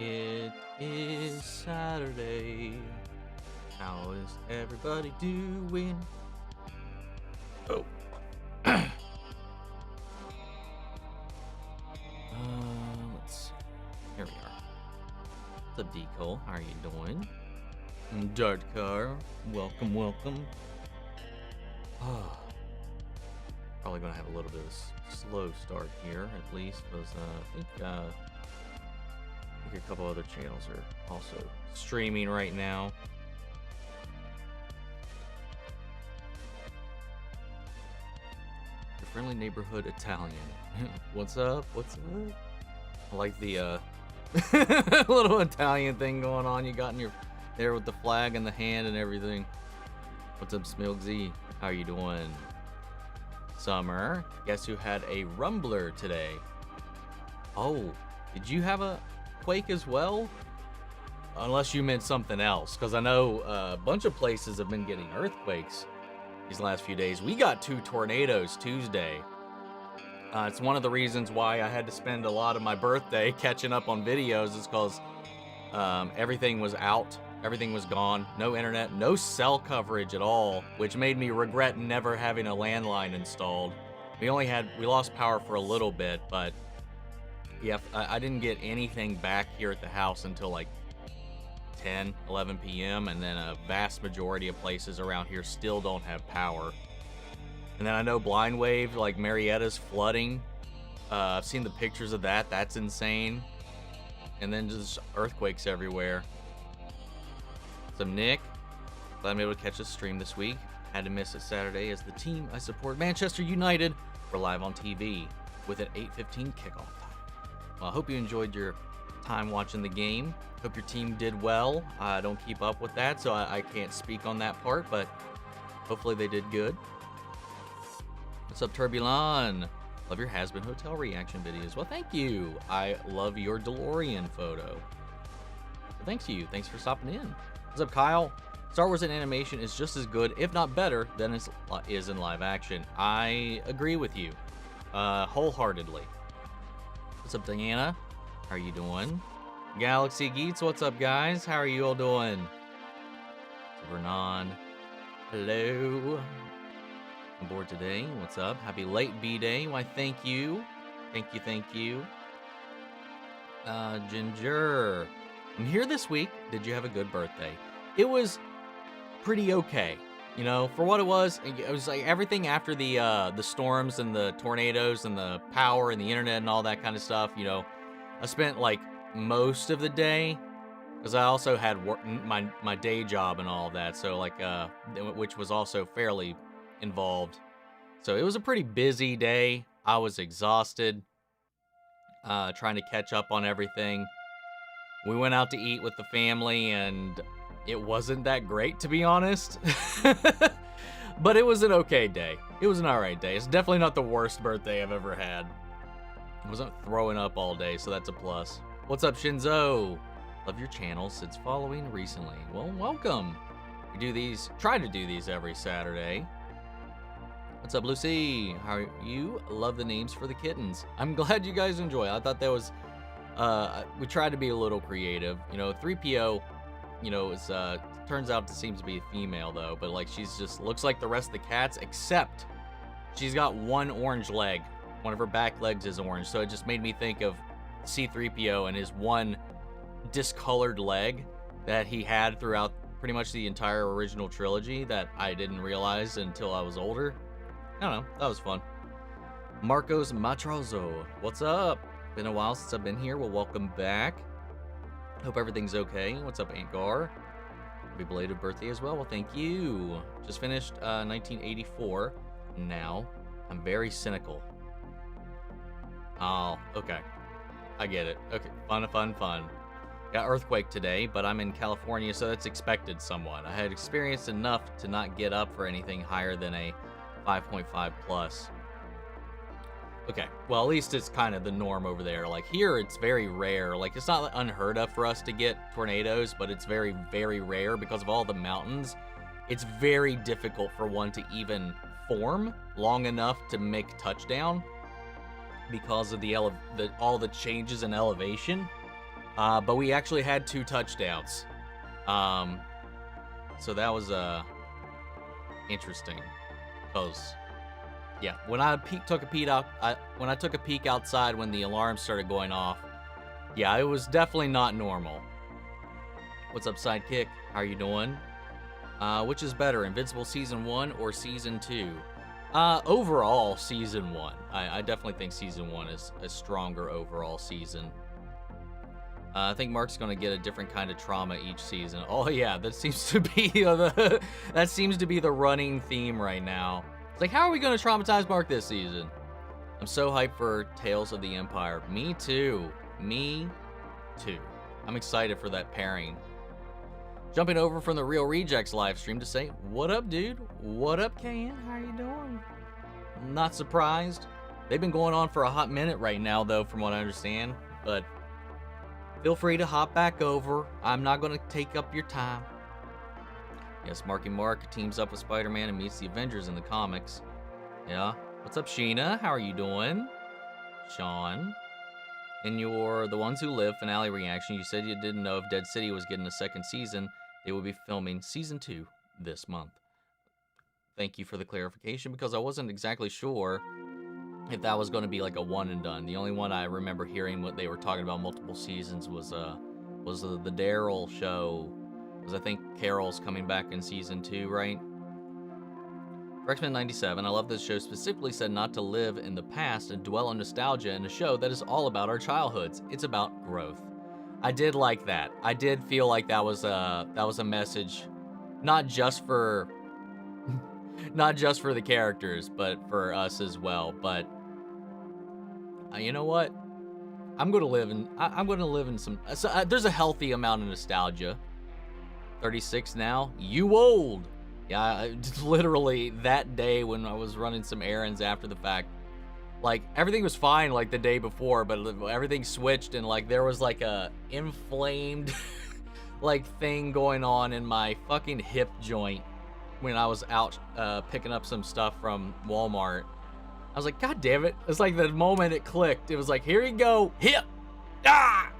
It is Saturday. How is everybody doing? Oh. Let's see. Here we are. What's up, D. Cole? How are you doing? Dart Car, welcome, welcome. Probably gonna have a little bit of a slow start here, at least, because I think a couple other channels are also streaming right now. Your friendly neighborhood Italian. What's up? What's up? I like the little Italian thing going on you got in your there with the flag in the hand and everything. What's up, Smilgsy? How are you doing? Summer, guess who had a rumbler today? Oh, did you have a quake as well? Unless you meant something else, because I know a bunch of places have been getting earthquakes these last few days. We got 2 tornadoes Tuesday. It's one of the reasons why I had to spend a lot of my birthday catching up on videos, is because everything was out. Everything was gone. No internet, no cell coverage at all, which made me regret never having a landline installed. We lost power for a little bit, but yeah, I didn't get anything back here at the house until like 10, 11 p.m. And then a vast majority of places around here still don't have power. And then I know Blind Wave, like Marietta's flooding. I've seen the pictures of that. That's insane. And then just earthquakes everywhere. Some Nick, glad I'm able to catch a stream this week. Had to miss it Saturday as the team I support, Manchester United, were live on TV with an 8:15 kickoff time. Well, I hope you enjoyed your time watching the game. Hope your team did well. I don't keep up with that, so I can't speak on that part, but hopefully they did good. What's up, Turbulon? Love your Has-Been Hotel reaction videos. Well, thank you. I love your DeLorean photo. So thanks to you. Thanks for stopping in. What's up, Kyle? Star Wars in animation is just as good, if not better, than it is in live action. I agree with you wholeheartedly. What's up, Diana? How are you doing? Galaxy Geeks, what's up, guys? How are you all doing? Vernon, hello. On board today. What's up? Happy late B-Day. Why, thank you. Thank you, thank you. Ginger. I'm here this week. Did you have a good birthday? It was pretty okay. You know, for what it was like everything after the storms and the tornadoes and the power and the internet and all that kind of stuff. You know, I spent like most of the day, because I also had work, my day job and all of that. So like, which was also fairly involved. So it was a pretty busy day. I was exhausted, trying to catch up on everything. We went out to eat with the family, and it wasn't that great, to be honest. But it was an okay day. It was an alright day. It's definitely not the worst birthday I've ever had. I wasn't throwing up all day, so that's a plus. What's up, Shinzo? Love your channel since following recently. Well, welcome. We do these, try to do these every Saturday. What's up, Lucy? How are you? Love the names for the kittens. I'm glad you guys enjoy. I thought that was... we tried to be a little creative. You know, 3PO, you know, is turns out to seem to be a female though, but like she's just looks like the rest of the cats, except she's got one orange leg. One of her back legs is orange, so it just made me think of C-3PO and his one discolored leg that he had throughout pretty much the entire original trilogy that I didn't realize until I was older. I don't know, that was fun. Marcos Matrozo, what's up? Been a while since I've been here. Well, welcome back. Hope everything's okay. What's up, Aunt Gar? Happy belated birthday as well. Well, thank you. Just finished 1984. Now, I'm very cynical. Oh, okay. I get it. Okay, fun. Got earthquake today, but I'm in California, so that's expected somewhat. I had experienced enough to not get up for anything higher than a 5.5 plus. Okay, well, at least it's kind of the norm over there. Like here, it's very rare. Like it's not unheard of for us to get tornadoes, but it's very, very rare because of all the mountains. It's very difficult for one to even form long enough to make touchdown because of all the changes in elevation. But we actually had 2 touchdowns. So that was interesting. Because, yeah, when I took a peek outside when the alarm started going off, yeah, it was definitely not normal. What's up, Sidekick? How are you doing? Which is better, Invincible Season 1 or Season 2? Overall, Season 1. I definitely think Season 1 is a stronger overall season. I think Mark's going to get a different kind of trauma each season. Oh yeah, that seems to be the running theme right now. It's like, how are we going to traumatize Mark this season? I'm so hyped for Tales of the Empire. Me too. Me too. I'm excited for that pairing. Jumping over from the Real Rejects live stream to say, what up, dude? What up, KN? How you doing? Not surprised. They've been going on for a hot minute right now, though, from what I understand. But feel free to hop back over. I'm not going to take up your time. Yes, Marky Mark teams up with Spider-Man and meets the Avengers in the comics. Yeah. What's up, Sheena? How are you doing? Sean. In your The Ones Who Live finale reaction, you said you didn't know if Dead City was getting a second season. They will be filming Season 2 this month. Thank you for the clarification, because I wasn't exactly sure if that was going to be like a one and done. The only one I remember hearing what they were talking about multiple seasons was the Daryl show. Because I think Carol's coming back in Season 2, right? Rexman97, I love this show specifically said not to live in the past and dwell on nostalgia in a show that is all about our childhoods. It's about growth. I did like that. I did feel like that was a message, not just for the characters, but for us as well. But you know what? I'm gonna live in some. There's a healthy amount of nostalgia. 36 now. You old. Yeah, literally that day when I was running some errands after the fact, like everything was fine like the day before, but everything switched and like there was like a inflamed like thing going on in my fucking hip joint when I was out picking up some stuff from Walmart. I was like, God damn it. It's like the moment it clicked. It was like, here you go, hip. Ah!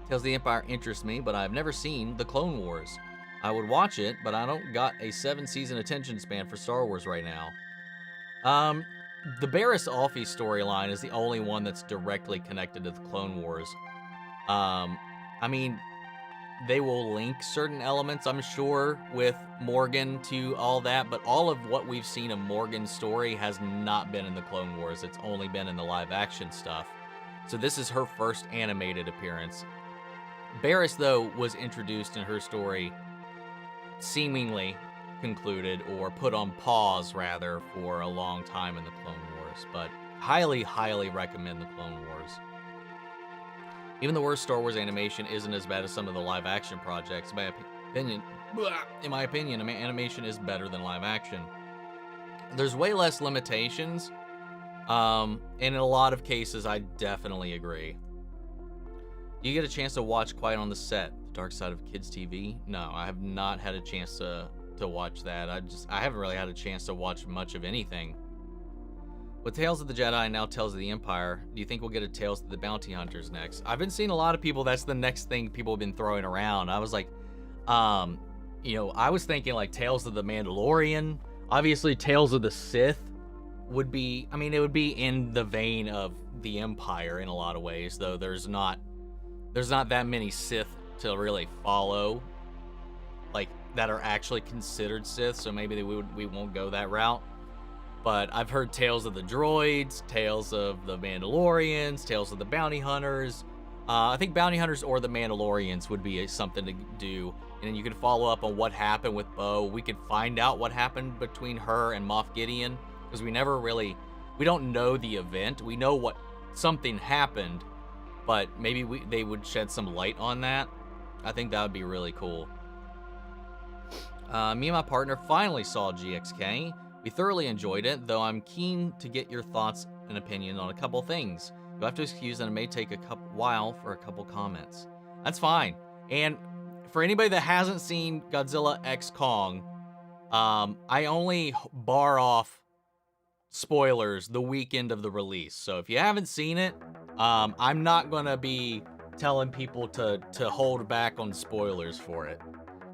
Tales of the Empire interests me, but I've never seen The Clone Wars. I would watch it, but I don't got a 7-season attention span for Star Wars right now. The Barriss Offee storyline is the only one that's directly connected to the Clone Wars. I mean, they will link certain elements, I'm sure, with Morgan to all that, but all of what we've seen of Morgan's story has not been in the Clone Wars. It's only been in the live-action stuff. So this is her first animated appearance. Barriss, though, was introduced in her story seemingly concluded or put on pause rather for a long time in the Clone Wars, but highly recommend the Clone Wars. Even the worst Star Wars animation isn't as bad as some of the live action projects. In my opinion, animation is better than live action. There's way less limitations, and in a lot of cases I definitely agree. Do you get a chance to watch Quiet on the Set, The Dark Side of Kids TV? No, I have not had a chance to watch that. I haven't really had a chance to watch much of anything. With Tales of the Jedi and now Tales of the Empire, do you think we'll get a Tales of the Bounty Hunters next? I've been seeing a lot of people, that's the next thing people have been throwing around. I was like, you know, I was thinking like Tales of the Mandalorian. Obviously, Tales of the Sith would be, I mean, it would be in the vein of the Empire in a lot of ways, though there's not that many Sith to really follow, like, that are actually considered Sith, so maybe we won't go that route. But I've heard Tales of the Droids, Tales of the Mandalorians, Tales of the Bounty Hunters. I think Bounty Hunters or the Mandalorians would be something to do. And then you can follow up on what happened with Bo. We could find out what happened between her and Moff Gideon, because we don't know the event. We know what something happened, but maybe they would shed some light on that. I think that would be really cool. Me and my partner finally saw GXK. We thoroughly enjoyed it, though I'm keen to get your thoughts and opinion on a couple things. You'll have to excuse that it may take a while for a couple comments. That's fine. And for anybody that hasn't seen Godzilla X Kong, I only bar off spoilers the weekend of the release. So if you haven't seen it, I'm not gonna be telling people to hold back on spoilers for it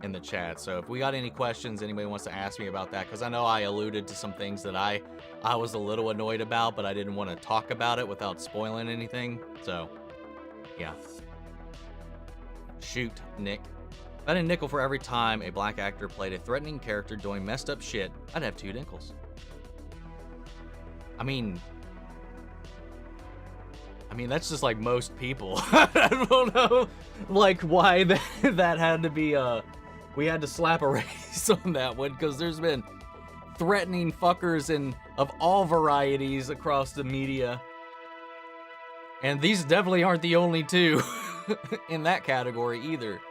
in the chat. So if we got any questions, anybody wants to ask me about that, because I know I alluded to some things that I was a little annoyed about, but I didn't want to talk about it without spoiling anything. So yeah. Shoot, Nick. If I had a nickel for every time a black actor played a threatening character doing messed up shit, I'd have 2 nickels. I mean, that's just like most people. I don't know, like, why that had to be, we had to slap a race on that one, because there's been threatening fuckers of all varieties across the media. And these definitely aren't the only 2 in that category either.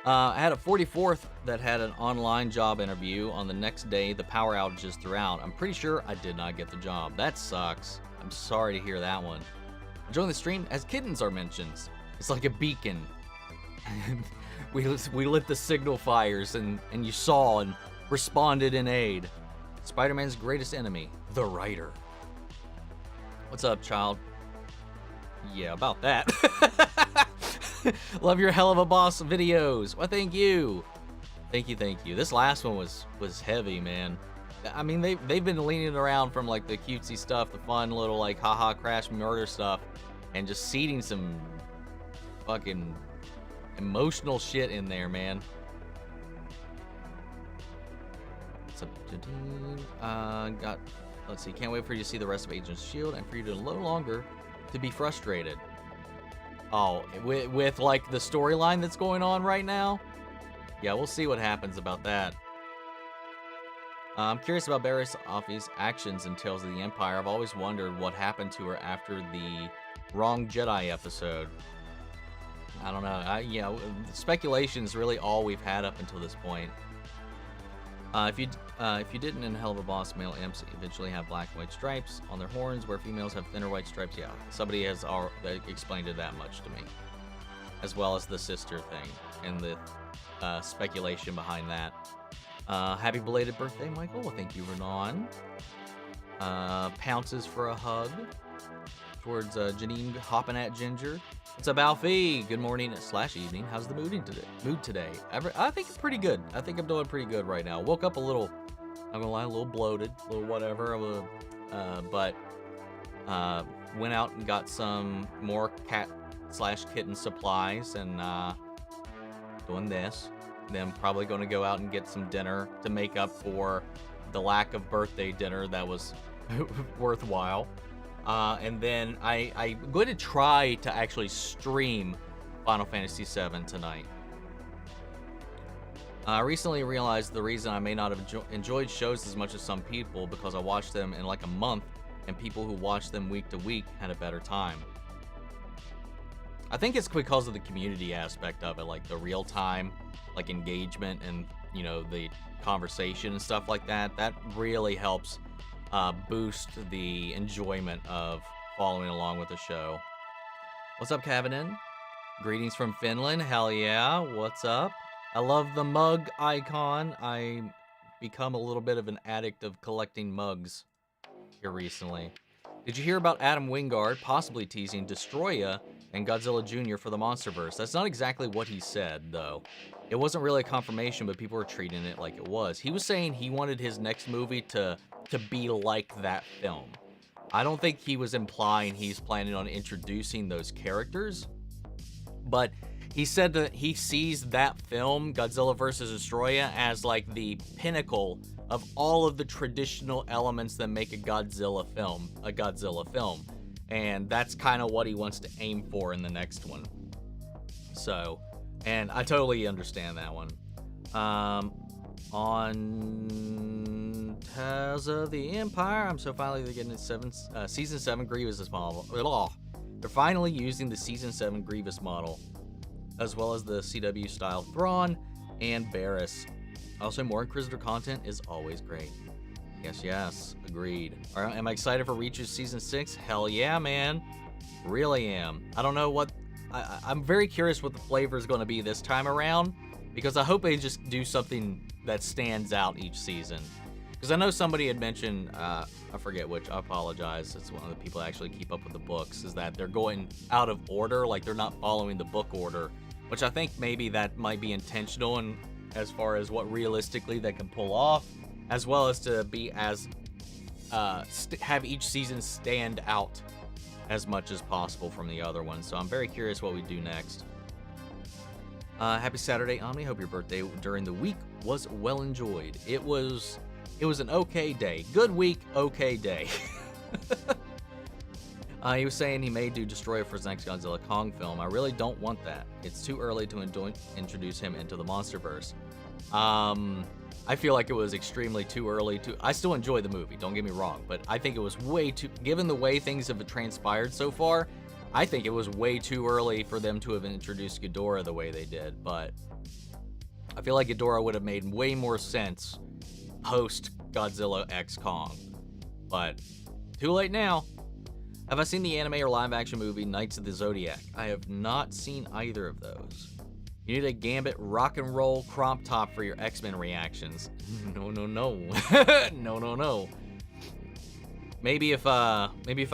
I had a 44th that had an online job interview. On the next day, the power outages throughout. I'm pretty sure I did not get the job. That sucks. I'm sorry to hear that one. Enjoying the stream as kittens are mentioned. It's like a beacon. we lit the signal fires and you saw and responded in aid. Spider-Man's greatest enemy, the writer. What's up, child? Yeah, about that. Love your Helluva Boss videos. Well, thank you. Thank you. This last one was heavy, man. I mean, they've been leaning around from like the cutesy stuff, the fun little like haha crash murder stuff, and just seeding some fucking emotional shit in there, man. What's up? Let's see. Can't wait for you to see the rest of Agents of S.H.I.E.L.D. and for you to no longer to be frustrated. Oh, with like the storyline that's going on right now? Yeah, we'll see what happens about that. I'm curious about Barriss Offee's actions in Tales of the Empire. I've always wondered what happened to her after the Wrong Jedi episode. I don't know. Speculation is really all we've had up until this point. If you didn't in Helluva Boss, male imps eventually have black and white stripes on their horns, where females have thinner white stripes. Yeah, somebody has explained it that much to me, as well as the sister thing and the speculation behind that. Happy belated birthday, Michael. Well, thank you, Renan. Pounces for a hug towards Janine hopping at Ginger. What's up, Alfie? Good morning / evening. How's the mood today? I think it's pretty good. I think I'm doing pretty good right now. Woke up a little, I'm gonna lie, a little bloated, a little whatever. But went out and got some more cat / kitten supplies and doing this. Then probably going to go out and get some dinner to make up for the lack of birthday dinner that was worthwhile. And then I'm going to try to actually stream Final Fantasy VII tonight. I recently realized the reason I may not have enjoyed shows as much as some people, because I watched them in like a month, and people who watched them week to week had a better time. I think it's because of the community aspect of it, like the real time, like engagement and, you know, the conversation and stuff like that. That really helps boost the enjoyment of following along with the show. What's up, Kavanin? Greetings from Finland. Hell yeah. What's up? I love the mug icon. I become a little bit of an addict of collecting mugs here recently. Did you hear about Adam Wingard possibly teasing Destroya and Godzilla Jr. for the MonsterVerse? That's not exactly what he said, though. It wasn't really a confirmation, but people were treating it like it was. He was saying he wanted his next movie to be like that film. I don't think he was implying he's planning on introducing those characters, but he said that he sees that film, Godzilla vs. Destroya, as like the pinnacle of all of the traditional elements that make a Godzilla film. And that's kind of what he wants to aim for in the next one. So, and I totally understand that one. On Tales of the Empire, I'm so finally getting Season 7 Grievous model. They're finally using the Season 7 Grievous model, as well as the CW style Thrawn and Barriss. Also, more Inquisitor content is always great. Yes, agreed. All right, am I excited for Reacher's Season 6? Hell yeah, man. Really am. I don't know what... I'm very curious what the flavor is going to be this time around, because I hope they just do something that stands out each season. Because I know somebody had mentioned, I forget which, I apologize, it's one of the people that actually keep up with the books, is that they're going out of order, like they're not following the book order, which I think maybe that might be intentional and as far as what realistically they can pull off, as well as to be as, have each season stand out as much as possible from the other one. So I'm very curious what we do next. Happy Saturday, Omni. Hope your birthday during the week was well enjoyed. It was an okay day. Good week, okay day. He was saying he may do Destroyer for his next Godzilla Kong film. I really don't want that. It's too early to introduce him into the MonsterVerse. I feel like it was extremely too early to... I still enjoy the movie, don't get me wrong, but I think it was way too... Given the way things have transpired so far, I think it was way too early for them to have introduced Ghidorah the way they did, but I feel like Ghidorah would have made way more sense post Godzilla X Kong, but too late now. Have I seen the anime or live action movie Knights of the Zodiac? I have not seen either of those. You need a Gambit rock and roll crop top for your X-Men reactions. No. No. Maybe if I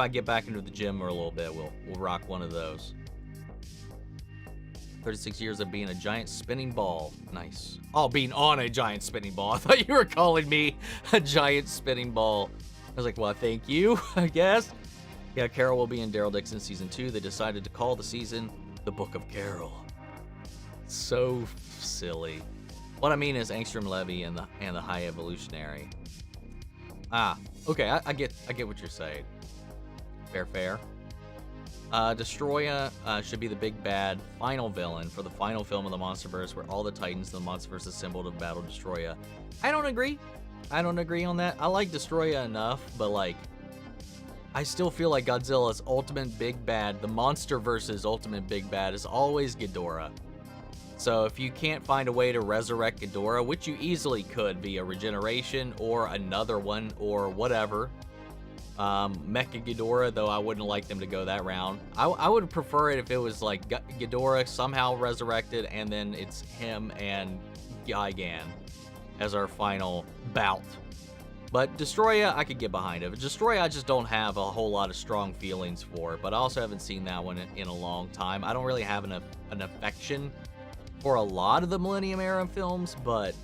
get back into the gym for a little bit, we'll rock one of those. 36 years of being a giant spinning ball. Nice. Oh, being on a giant spinning ball. I thought you were calling me a giant spinning ball. I was like, well, thank you, I guess. Yeah, Carol will be in Daryl Dixon season 2. They decided to call the season The Book of Carol. So silly. What I mean is Angstrom Levy and the High Evolutionary. Ah, okay, I get what you're saying. Fair. Destroya should be the big bad final villain for the final film of the MonsterVerse, where all the Titans in the MonsterVerse assembled to battle Destroya. I don't agree on that. I like Destroya enough, but like, I still feel like Godzilla's ultimate big bad, the MonsterVerse's ultimate big bad, is always Ghidorah. So if you can't find a way to resurrect Ghidorah, which you easily could via regeneration or another one or whatever, Mecha Ghidorah, though I wouldn't like them to go that round. I would prefer it if it was like Ghidorah somehow resurrected and then it's him and Gigan as our final bout. But Destroya, I could get behind it. Destroya, I just don't have a whole lot of strong feelings for, but I also haven't seen that one in a long time. I don't really have an affection for a lot of the Millennium Era films, but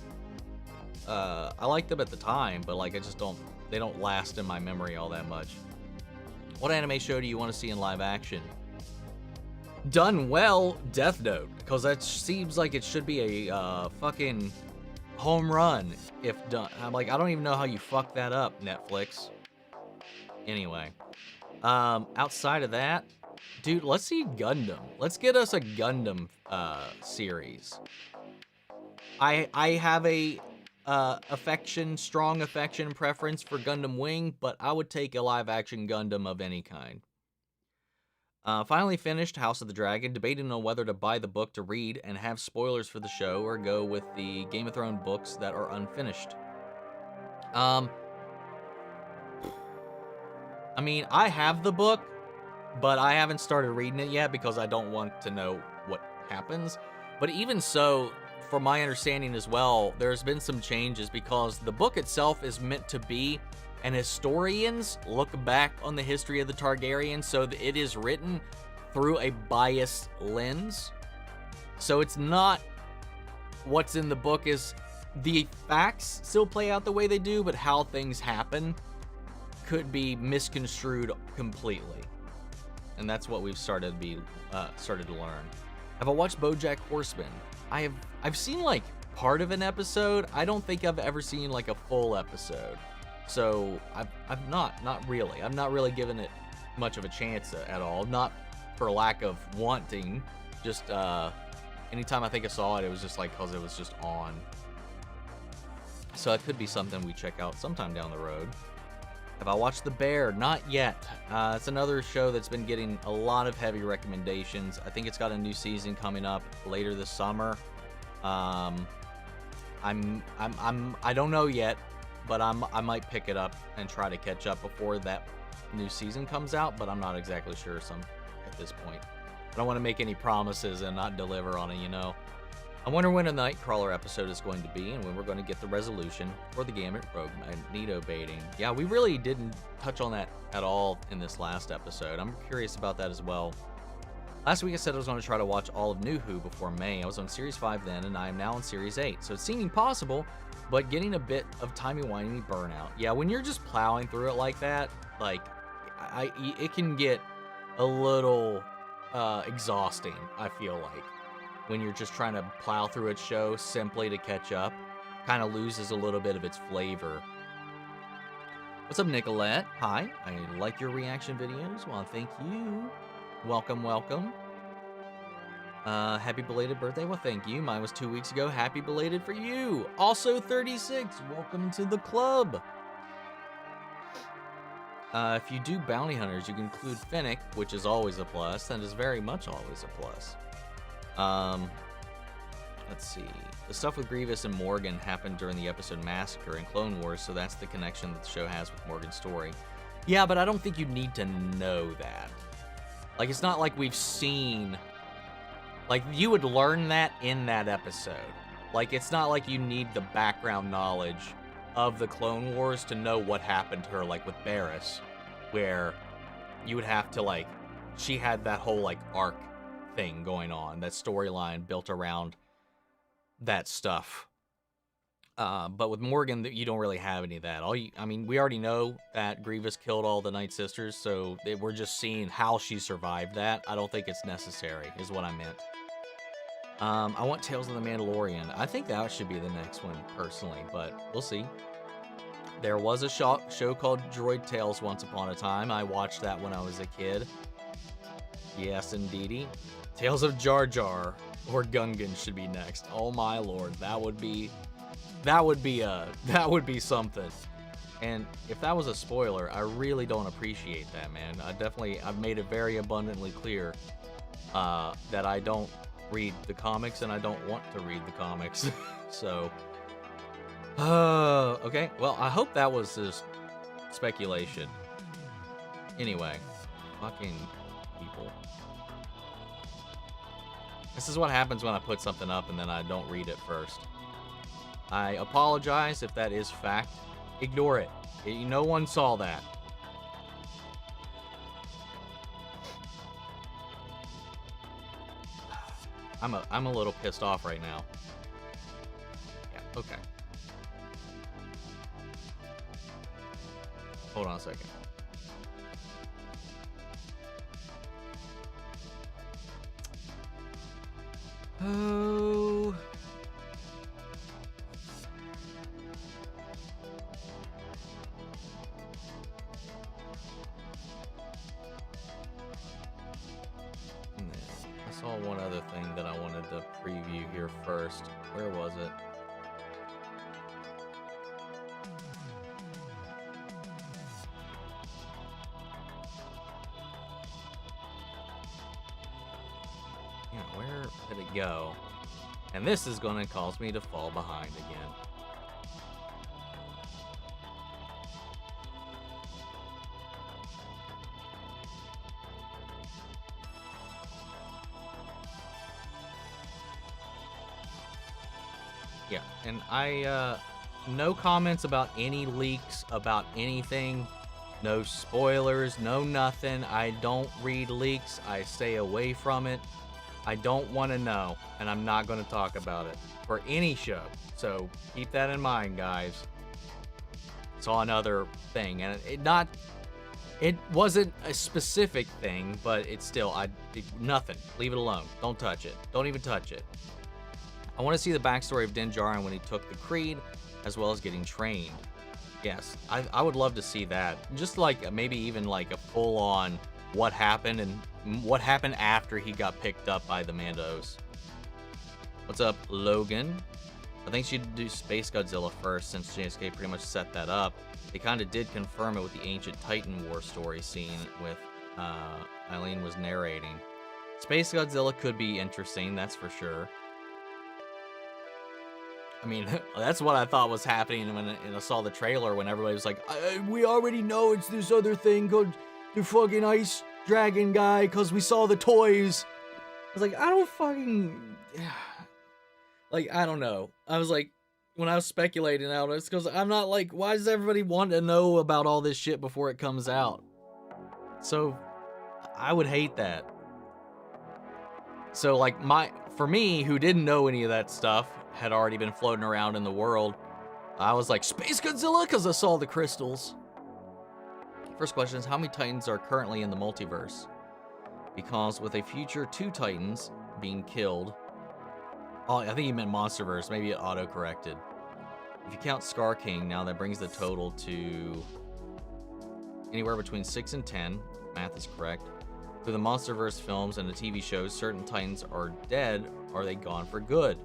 I liked them at the time, but like they don't last in my memory all that much. What anime show do you want to see in live action? Done well, Death Note, because that seems like it should be a fucking home run if done. I'm like, I don't even know how you fuck that up, Netflix. Anyway, outside of that, dude, let's see Gundam. Let's get us a Gundam series. I have a strong affection preference for Gundam Wing, but I would take a live action Gundam of any kind. Finally finished House of the Dragon, debating on whether to buy the book to read and have spoilers for the show, or go with the Game of Thrones books that are unfinished. I mean, I have the book, but I haven't started reading it yet because I don't want to know what happens. But even so, from my understanding as well, there's been some changes because the book itself is meant to be an historian's look back on the history of the Targaryens, so that it is written through a biased lens. So it's not what's in the book is the facts still play out the way they do, but how things happen could be misconstrued completely. And that's what we've started to learn. Have I watched BoJack Horseman? I've seen like part of an episode. I don't think I've ever seen like a full episode. So I've not really. I'm not really giving it much of a chance at all. Not for lack of wanting. Just anytime I think I saw it, it was just like because it was just on. So it could be something we check out sometime down the road. Have I watched The Bear? Not yet. It's another show that's been getting a lot of heavy recommendations. I think it's got a new season coming up later this summer. I don't know yet, but I might pick it up and try to catch up before that new season comes out, but I'm not exactly sure at this point. I don't want to make any promises and not deliver on it, you know. I wonder when a Nightcrawler episode is going to be and when we're going to get the resolution for the Gamut Rogue Magneto baiting. Yeah, we really didn't touch on that at all in this last episode. I'm curious about that as well. Last week I said I was going to try to watch all of New Who before May. I was on Series 5 then, and I am now on Series 8. So it's seeming possible, but getting a bit of timey-wimey burnout. Yeah, when you're just plowing through it like that, like, it can get a little exhausting, I feel like. When you're just trying to plow through its show simply to catch up, kind of loses a little bit of its flavor. What's up, Nicolette? Hi, I like your reaction videos. Well, thank you. Welcome, welcome. Happy belated birthday. Well, thank you. Mine was 2 weeks ago. Happy belated for you. Also 36. Welcome to the club. If you do bounty hunters, you can include Finnick, which is always a plus. That is very much always a plus. Let's see. The stuff with Grievous and Morgan happened during the episode Massacre in Clone Wars, so that's the connection that the show has with Morgan's story. Yeah, but I don't think you need to know that. Like, it's not like we've seen... Like, you would learn that in that episode. Like, it's not like you need the background knowledge of the Clone Wars to know what happened to her, like with Barriss, where you would have to, like... She had that whole, like, arc thing going on, that storyline built around that stuff. But with Morgan, you don't really have any of that. I mean, we already know that Grievous killed all the Night Sisters, so we're just seeing how she survived that. I don't think it's necessary, is what I meant. I want Tales of the Mandalorian. I think that should be the next one, personally, but we'll see. There was a show called Droid Tales once upon a time. I watched that when I was a kid. Yes, indeedy. Tales of Jar Jar or Gungan should be next. Oh my lord, that would be something. And if that was a spoiler, I really don't appreciate that, man. I've made it very abundantly clear that I don't read the comics and I don't want to read the comics. So, okay. Well, I hope that was just speculation. Anyway, fucking people. This is what happens when I put something up and then I don't read it first. I apologize if that is fact. Ignore it. No one saw that. I'm a little pissed off right now. Yeah, okay. Hold on a second. Oh. I saw one other thing that I wanted to preview here first. Where was it? Yeah, where did it go? And this is going to cause me to fall behind again. Yeah, and no comments about any leaks, about anything, no spoilers, no nothing. I don't read leaks, I stay away from it. I don't want to know, and I'm not going to talk about it for any show. So keep that in mind, guys. Saw another thing, and it wasn't a specific thing, but it's still, nothing. Leave it alone. Don't touch it. Don't even touch it. I want to see the backstory of Din Djarin when he took the Creed, as well as getting trained. Yes, I would love to see that. Just like maybe even like a full-on what happened and what happened after he got picked up by the Mandos. What's up, Logan? I think she'd do Space Godzilla first, since JSK pretty much set that up. They kind of did confirm it with the Ancient Titan War story scene with Eileen was narrating. Space Godzilla could be interesting, that's for sure. I mean, that's what I thought was happening when I saw the trailer, when everybody was like, we already know it's this other thing called the fucking Ice Dragon guy, because we saw the toys. I was like, I don't fucking... Like, I don't know. I was like, when I was speculating out, it's because I'm not like, why does everybody want to know about all this shit before it comes out? So, I would hate that. So, like, for me, who didn't know any of that stuff, had already been floating around in the world, I was like, Space Godzilla, because I saw the crystals. First question is, how many Titans are currently in the multiverse? Because with a future 2 Titans being killed, oh, I think you meant Monsterverse, maybe it auto-corrected. If you count Scar King, now that brings the total to anywhere between 6 and 10, math is correct. Through the Monsterverse films and the TV shows, certain Titans are dead, or are they gone for good?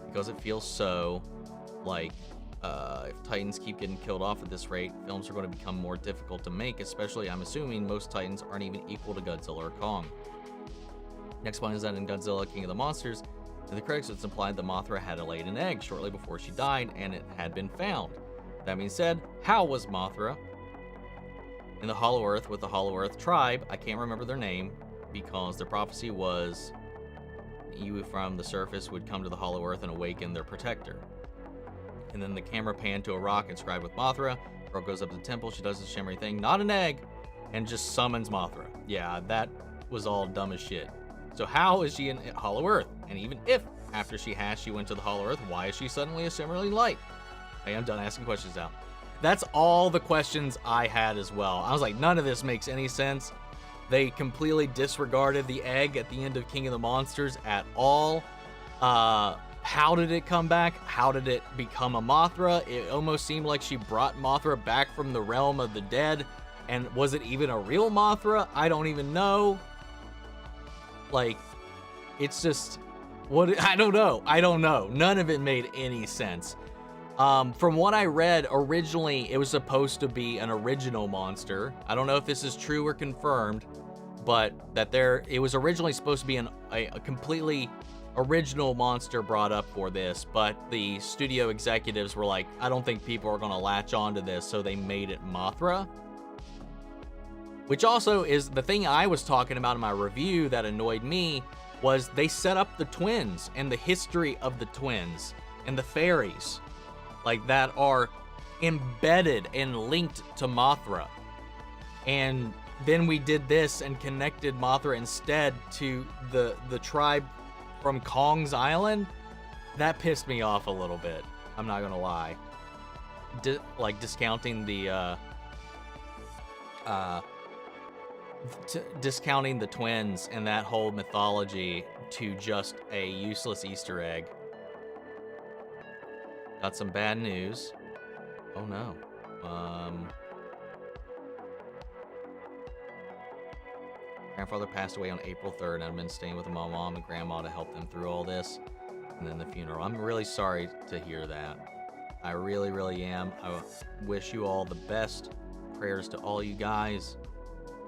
Because it feels so like if Titans keep getting killed off at this rate, films are going to become more difficult to make, especially, I'm assuming, most Titans aren't even equal to Godzilla or Kong. Next point is that in Godzilla, King of the Monsters, in the critics, it's implied that Mothra had laid an egg shortly before she died, and it had been found. That being said, how was Mothra? In the Hollow Earth with the Hollow Earth tribe, I can't remember their name, because their prophecy was you from the surface would come to the Hollow Earth and awaken their protector. And then the camera panned to a rock inscribed with Mothra. Girl goes up to the temple, she does the shimmery thing, not an egg, and just summons Mothra. Yeah, that was all dumb as shit. So how is she in Hollow Earth? And even if, after she hatched, she went to the Hollow Earth, why is she suddenly a shimmering light? Hey, I'm done asking questions now. That's all the questions I had as well. I was like, none of this makes any sense. They completely disregarded the egg at the end of King of the Monsters at all. How did it come back? How did it become a Mothra? It almost seemed like she brought Mothra back from the realm of the dead. And was it even a real Mothra? I don't even know. Like, it's just, I don't know. None of it made any sense. From what I read, originally it was supposed to be an original monster. I don't know if this is true or confirmed, but that it was originally supposed to be a completely original monster brought up for this, but the studio executives were like, I don't think people are gonna latch onto this, so they made it Mothra. Which also is the thing I was talking about in my review that annoyed me, was they set up the twins and the history of the twins and the fairies, like, that are embedded and linked to Mothra. And then we did this and connected Mothra instead to the tribe from Kong's Island. That pissed me off a little bit, I'm not gonna lie. Discounting the discounting the twins and that whole mythology to just a useless Easter egg. Got some bad news. Oh no. Grandfather passed away on April 3rd, and I've been staying with my mom and grandma to help them through all this, and then the funeral. I'm really sorry to hear that. I really, really am. I wish you all the best. Prayers to all you guys.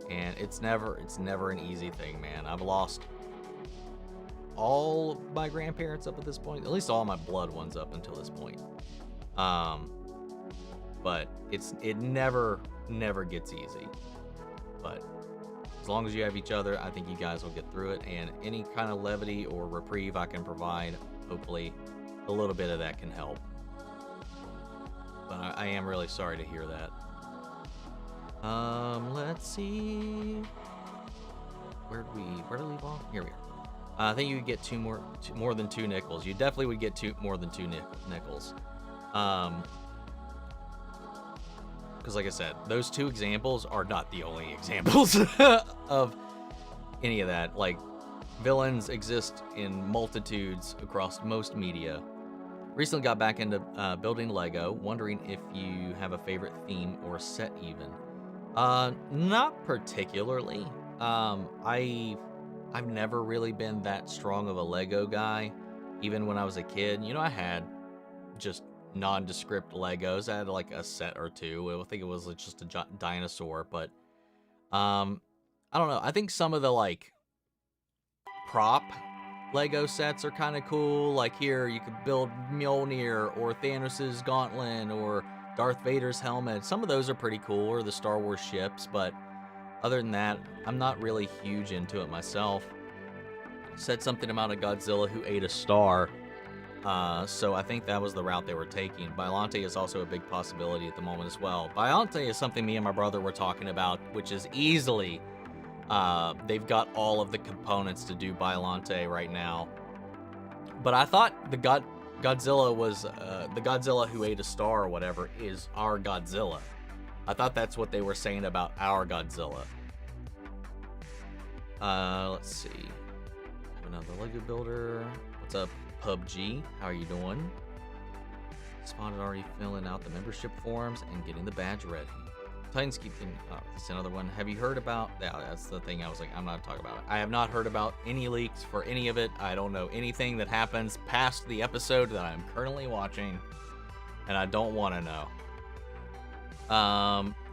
And it's never an easy thing, man. I've lost all my grandparents up at this point, at least all my blood ones up until this point. But it never gets easy. But as long as you have each other, I think you guys will get through it, and any kind of levity or reprieve I can provide, hopefully a little bit of that can help. But I am really sorry to hear that. Let's see. Where did we leave off? Here we are. I think you would get more than 2 nickels. You definitely would get more than 2 nickels. Because like I said, those 2 examples are not the only examples of any of that. Like, villains exist in multitudes across most media. Recently got back into building Lego, wondering if you have a favorite theme or set even. Not particularly. I've never really been that strong of a Lego guy. Even when I was a kid, you know, I had just nondescript Legos. I had like a set or 2. I think it was just a dinosaur, but I don't know. I think some of the like prop Lego sets are kind of cool. Like here, you could build Mjolnir or Thanos' gauntlet or Darth Vader's helmet. Some of those are pretty cool, or the Star Wars ships, but other than that, I'm not really huge into it myself. Said something about a Godzilla who ate a star. So I think that was the route they were taking. Biollante is also a big possibility at the moment as well. Biollante is something me and my brother were talking about, which is easily, they've got all of the components to do Biollante right now. But I thought the Godzilla was, the Godzilla who ate a star or whatever is our Godzilla. I thought that's what they were saying about our Godzilla. Let's see. I have another Lego builder. What's up, PUBG? How are you doing? Spotted already filling out the membership forms and getting the badge ready. Titans keep getting, oh, that's another one. Have you heard about, yeah, that's the thing I was like, I'm not talking about it. I have not heard about any leaks for any of it. I don't know anything that happens past the episode that I'm currently watching, and I don't want to know.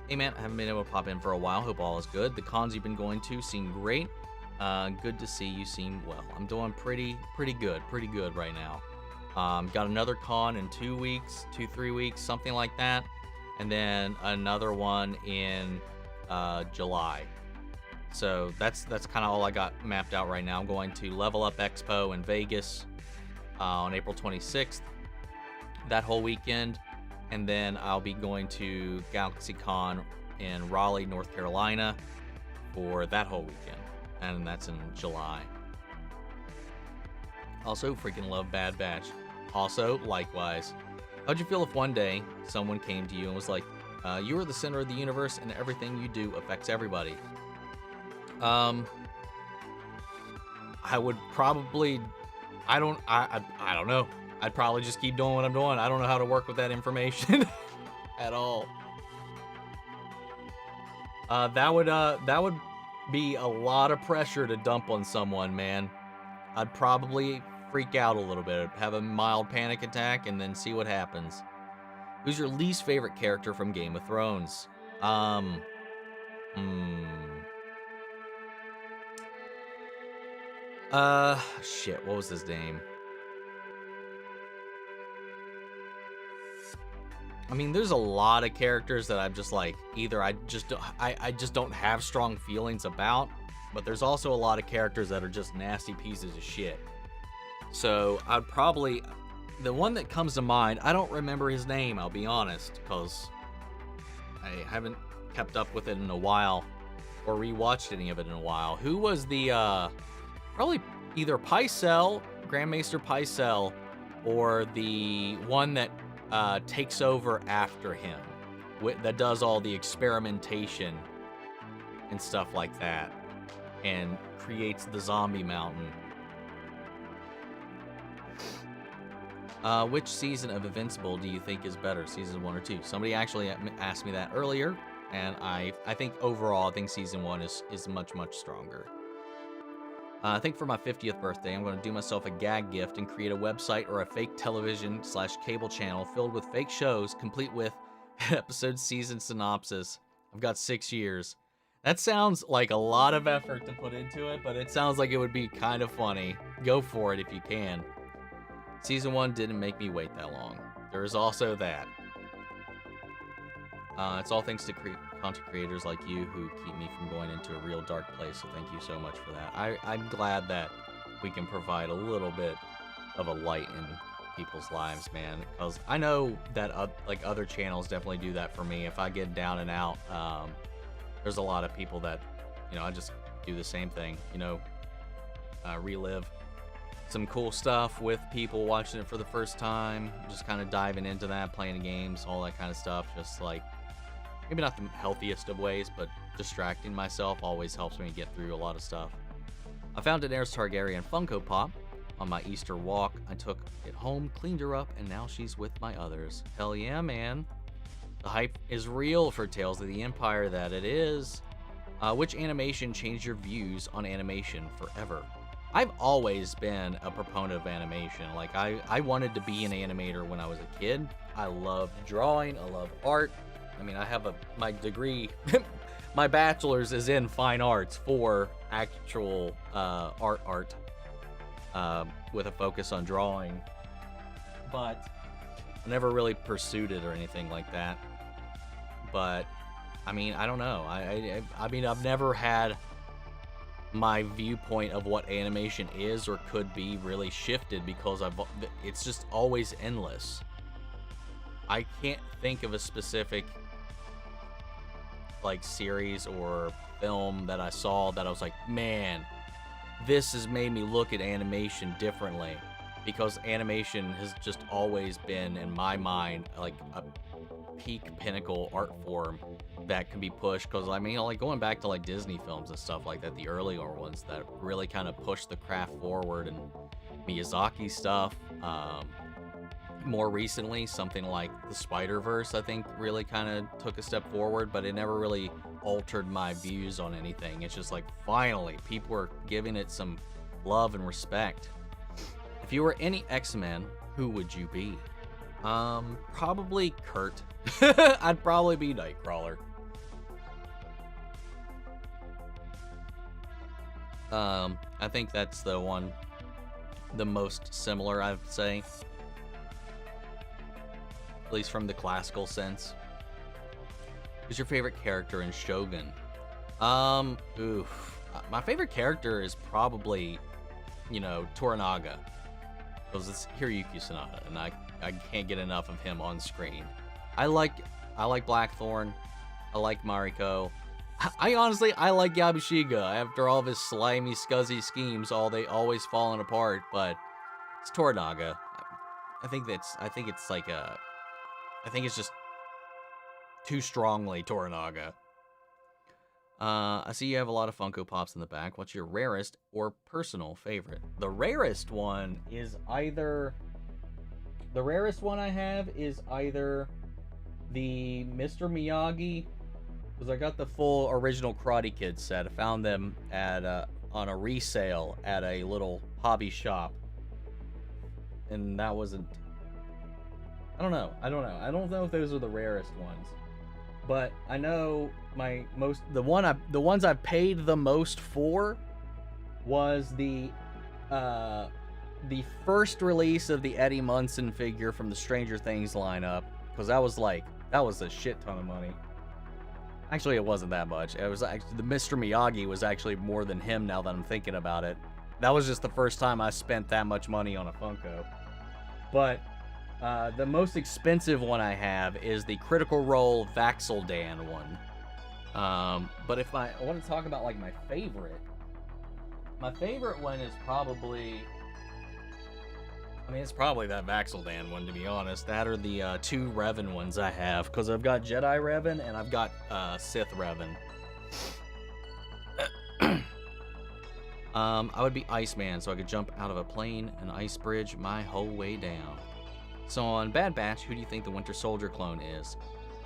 Hey man, I haven't been able to pop in for a while. Hope all is good. The cons you've been going to seem great. Good to see you seem well. I'm doing pretty good right now. Got another con in 2 weeks, 3 weeks, something like that. And then another one in July. So that's kind of all I got mapped out right now. I'm going to Level Up Expo in Vegas on April 26th, that whole weekend. And then I'll be going to GalaxyCon in Raleigh, North Carolina for that whole weekend. And that's in July. Also, freaking love Bad Batch. Also, likewise. How'd you feel if one day someone came to you and was like, you are the center of the universe and everything you do affects everybody? I would probably, I don't know. I'd probably just keep doing what I'm doing. I don't know how to work with that information at all. That would be a lot of pressure to dump on someone, man. I'd probably freak out a little bit, have a mild panic attack, and then see what happens. Who's your least favorite character from Game of Thrones? Shit, what was his name? I mean, there's a lot of characters that I'm just like, either I just don't have strong feelings about, but there's also a lot of characters that are just nasty pieces of shit. So I'd probably, the one that comes to mind, I don't remember his name, I'll be honest, because I haven't kept up with it in a while or rewatched any of it in a while. Who was the, probably either Pycelle, Grandmaster Pycelle, or the one that takes over after him, that does all the experimentation and stuff like that, and creates the zombie mountain. Which season of Invincible do you think is better, season 1 or 2? Somebody actually asked me that earlier, and I think overall, I think season 1 is much stronger. I think for my 50th birthday, I'm going to do myself a gag gift and create a website or a fake television/cable channel filled with fake shows, complete with episode season synopsis. I've got 6 years. That sounds like a lot of effort to put into it, but it sounds like it would be kind of funny. Go for it if you can. Season 1 didn't make me wait that long. There is also that. It's all thanks to content creators like you who keep me from going into a real dark place, so thank you so much for that. I'm glad that we can provide a little bit of a light in people's lives, man, because I know that like other channels definitely do that for me. If I get down and out, there's a lot of people that, you know, I just do the same thing, you know, relive some cool stuff with people watching it for the first time, just kind of diving into that, playing games, all that kind of stuff, just like, maybe not the healthiest of ways, but distracting myself always helps me get through a lot of stuff. I found Daenerys Targaryen Funko Pop on my Easter walk. I took it home, cleaned her up, and now she's with my others. Hell yeah, man. The hype is real for Tales of the Empire, that it is. Which animation changed your views on animation forever? I've always been a proponent of animation. Like, I wanted to be an animator when I was a kid. I love drawing, I love art. I mean, I have my degree, my bachelor's is in fine arts for actual art with a focus on drawing, but I never really pursued it or anything like that. But I mean, I don't know. I mean, I've never had my viewpoint of what animation is or could be really shifted because it's just always endless. I can't think of a specific like series or film that I saw that I was like, man, this has made me look at animation differently, because animation has just always been, in my mind, like a peak pinnacle art form that can be pushed. Because I mean, like going back to like Disney films and stuff like that, the earlier ones that really kind of pushed the craft forward, and Miyazaki stuff. More recently, something like the Spider-Verse, I think, really kind of took a step forward, but it never really altered my views on anything. It's just like, finally, people are giving it some love and respect. If you were any X-Men, who would you be? Probably Kurt. I'd probably be Nightcrawler. I think that's the most similar, I'd say. At least from the classical sense. Who's your favorite character in Shogun? My favorite character is probably, Toranaga. Because it's Hiroyuki Sanada, and I can't get enough of him on screen. I like Blackthorn. I like Mariko. I honestly like Yabushiga. After all of his slimy, scuzzy schemes, they always falling apart. But it's Toranaga. I think it's just too strongly Toranaga. I see you have a lot of Funko Pops in the back. What's your rarest or personal favorite? The rarest one I have is either the Mr. Miyagi, because I got the full original Karate Kid set. I found them on a resale at a little hobby shop, and that wasn't. I don't know. I don't know if those are the rarest ones, but I know the ones I paid the most for was the first release of the Eddie Munson figure from the Stranger Things lineup, because that was a shit ton of money. Actually, it wasn't that much. It was actually, the Mr. Miyagi was actually more than him, now that I'm thinking about it. That was just the first time I spent that much money on a Funko. But the most expensive one I have is the Critical Role Vaxeldan one. But if I want to talk about like my favorite one is probably, it's probably that Vaxeldan one, to be honest. That or the two Revan ones I have, because I've got Jedi Revan and I've got Sith Revan. I would be Iceman, so I could jump out of a plane and ice bridge my whole way down. So on Bad Batch, who do you think the Winter Soldier clone is?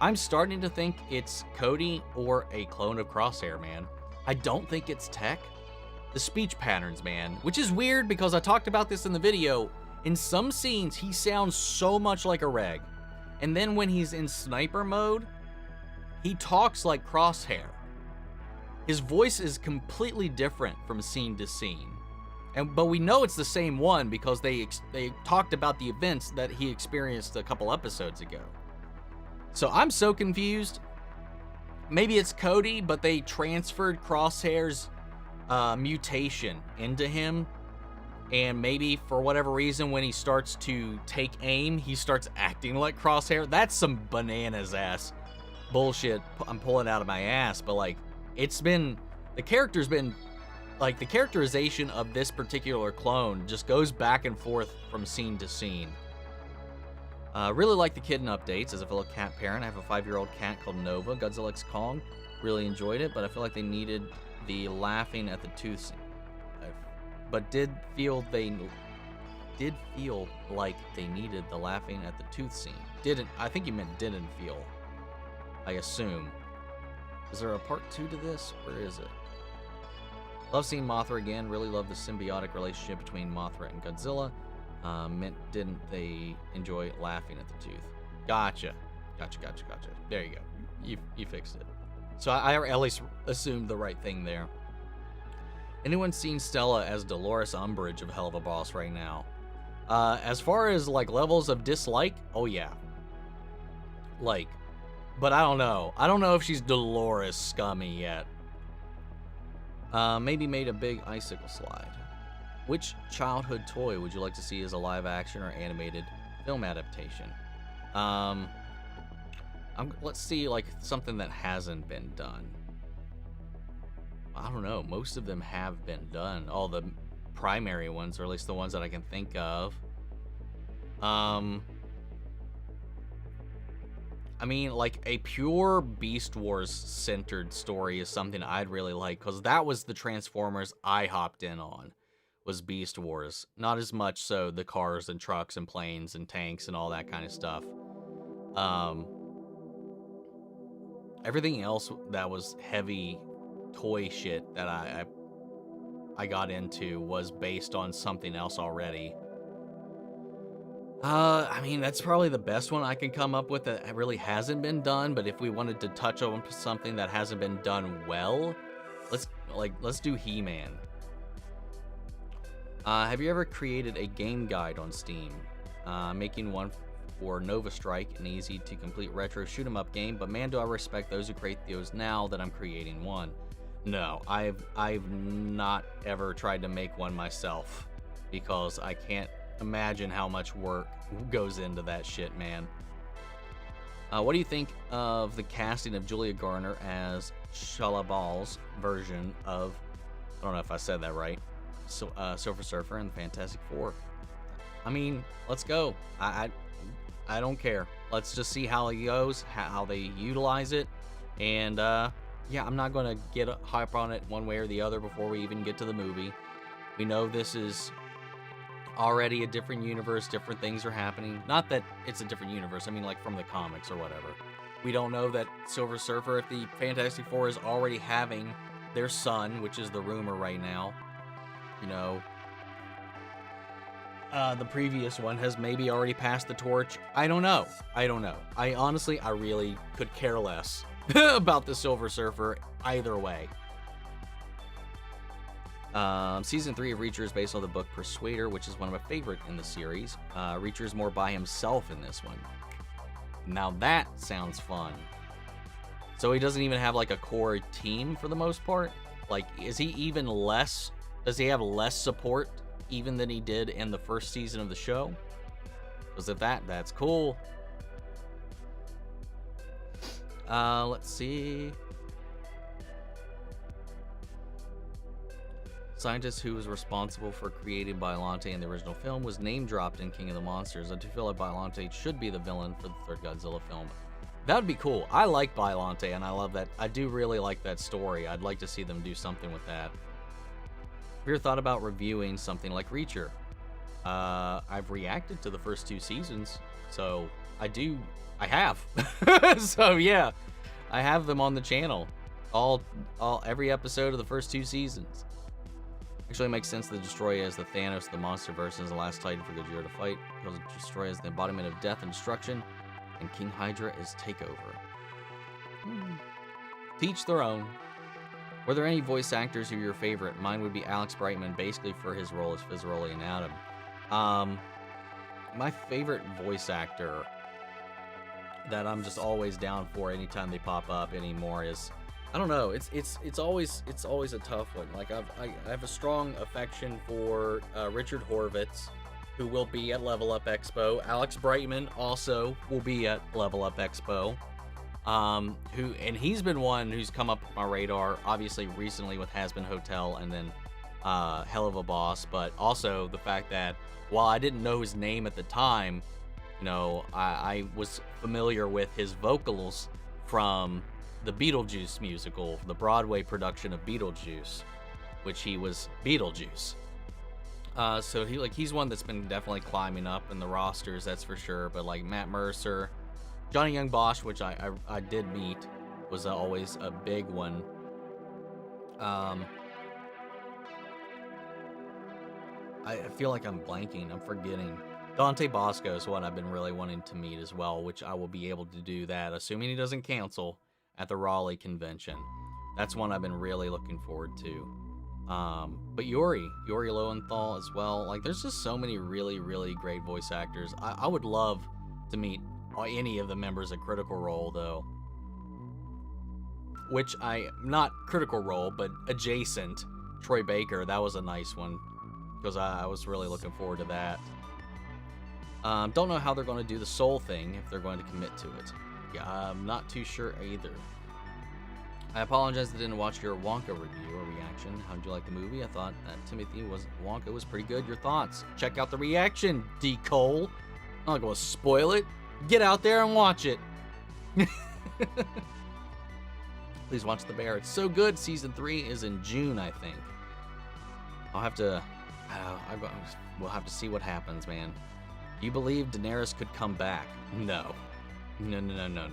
I'm starting to think it's Cody or a clone of Crosshair, man. I don't think it's Tech. The speech patterns, man, which is weird because I talked about this in the video. In some scenes, he sounds so much like a Reg. And then when he's in sniper mode, he talks like Crosshair. His voice is completely different from scene to scene. But we know it's the same one because they talked about the events that he experienced a couple episodes ago. So I'm so confused. Maybe it's Cody, but they transferred Crosshair's mutation into him. And maybe for whatever reason, when he starts to take aim, he starts acting like Crosshair. That's some bananas ass bullshit I'm pulling out of my ass. But like, the characterization of this particular clone just goes back and forth from scene to scene. Really like the kitten updates. As a fellow cat parent, I have a 5-year-old cat called Nova, Godzilla X Kong. Really enjoyed it, but I feel like they needed the laughing at the tooth scene. But did feel like they needed the laughing at the tooth scene. I think you meant didn't feel, I assume. Is there a part 2 to this? Where is it? Love seeing Mothra again. Really love the symbiotic relationship between Mothra and Godzilla. Didn't they enjoy laughing at the tooth? Gotcha. There you go. You fixed it. So I at least assumed the right thing there. Anyone seen Stella as Dolores Umbridge of Helluva Boss right now? As far as like levels of dislike, oh yeah. But I don't know. I don't know if she's Dolores Scummy yet. Maybe made a big icicle slide. Which childhood toy would you like to see as a live action or animated film adaptation? Let's see, like, something that hasn't been done. I don't know. Most of them have been done. All the primary ones, or at least the ones that I can think of. I mean, like, a pure Beast Wars centered story is something I'd really like, because that was the Transformers I hopped in on, was Beast Wars. Not as much so the cars and trucks and planes and tanks and all that kind of stuff. Everything else that was heavy toy shit that I got into was based on something else already. I mean, that's probably the best one I can come up with that really hasn't been done, but if we wanted to touch on something that hasn't been done well, let's do He-Man. Have you ever created a game guide on Steam? Making one for Nova Strike, an easy to complete retro shoot 'em up game, but man, do I respect those who create those now that I'm creating one. No, I've not ever tried to make one myself, because I can't imagine how much work goes into that shit, man. What do you think of the casting of Julia Garner as Helluva Boss version of, I don't know if I said that right, Silver Surfer and the Fantastic Four? I mean, let's go. I don't care. Let's just see how it goes, how they utilize it, and yeah, I'm not gonna get hype on it one way or the other before we even get to the movie. We know this is already a different universe, different things are happening. Not that it's a different universe, I mean like from the comics or whatever. We don't know that Silver Surfer, if the Fantastic Four is already having their son, which is the rumor right now. You know, the previous one has maybe already passed the torch. I don't know. I honestly, I really could care less about the Silver Surfer either way. Season 3 of Reacher is based on the book Persuader, which is one of my favorite in the series. Reacher is more by himself in this one. Now that sounds fun. So he doesn't even have like a core team for the most part? Like, is he even less, does he have less support even than he did in the first season of the show? Because if that's cool. Let's see. Scientist who was responsible for creating Biollante in the original film was name-dropped in King of the Monsters. I do feel like Biollante should be the villain for the third Godzilla film. That would be cool. I like Biollante, and I love that. I do really like that story. I'd like to see them do something with that. Have you ever thought about reviewing something like Reacher? I've reacted to the first 2 seasons, so I have. So yeah, I have them on the channel. Every episode of the first 2 seasons. Actually, it makes sense that Destroyer is the Thanos of the MonsterVerse and is the last Titan for Godzilla to fight, because Destroyer is the embodiment of death and destruction, and King Hydra is takeover. Teach their own. Were there any voice actors who were your favorite? Mine would be Alex Brightman, basically for his role as Fizzaroli and Adam. My favorite voice actor that I'm just always down for anytime they pop up anymore is, I don't know. It's always a tough one. Like I have a strong affection for Richard Horvitz, who will be at Level Up Expo. Alex Brightman also will be at Level Up Expo. He's been one who's come up my radar, obviously recently with Has Been Hotel and then Helluva Boss, but also the fact that while I didn't know his name at the time, you know, I was familiar with his vocals from the Beetlejuice musical, the Broadway production of Beetlejuice, which he was Beetlejuice. So he's one that's been definitely climbing up in the rosters, that's for sure. But like Matt Mercer, Johnny Young Bosch, which I did meet, was always a big one. I feel like I'm blanking. I'm forgetting. Dante Bosco is one I've been really wanting to meet as well, which I will be able to do that, assuming he doesn't cancel, at the Raleigh convention. That's one I've been really looking forward to. But Yuri Lowenthal as well. Like, there's just so many really, really great voice actors. I would love to meet any of the members of Critical Role, though. which not Critical Role, but adjacent, Troy Baker. That was a nice one, because I was really looking forward to that. Don't know how they're going to do the Soul thing, if they're going to commit to it. Yeah, I'm not too sure either. I apologize that I didn't watch your Wonka review or reaction. How did you like the movie? I thought that Wonka was pretty good. Your thoughts? Check out the reaction, D. Cole. I'm not going to spoil it. Get out there and watch it. Please watch The Bear. It's so good. Season 3 is in June, I think. I'll have to... we'll have to see what happens, man. Do you believe Daenerys could come back? No. No.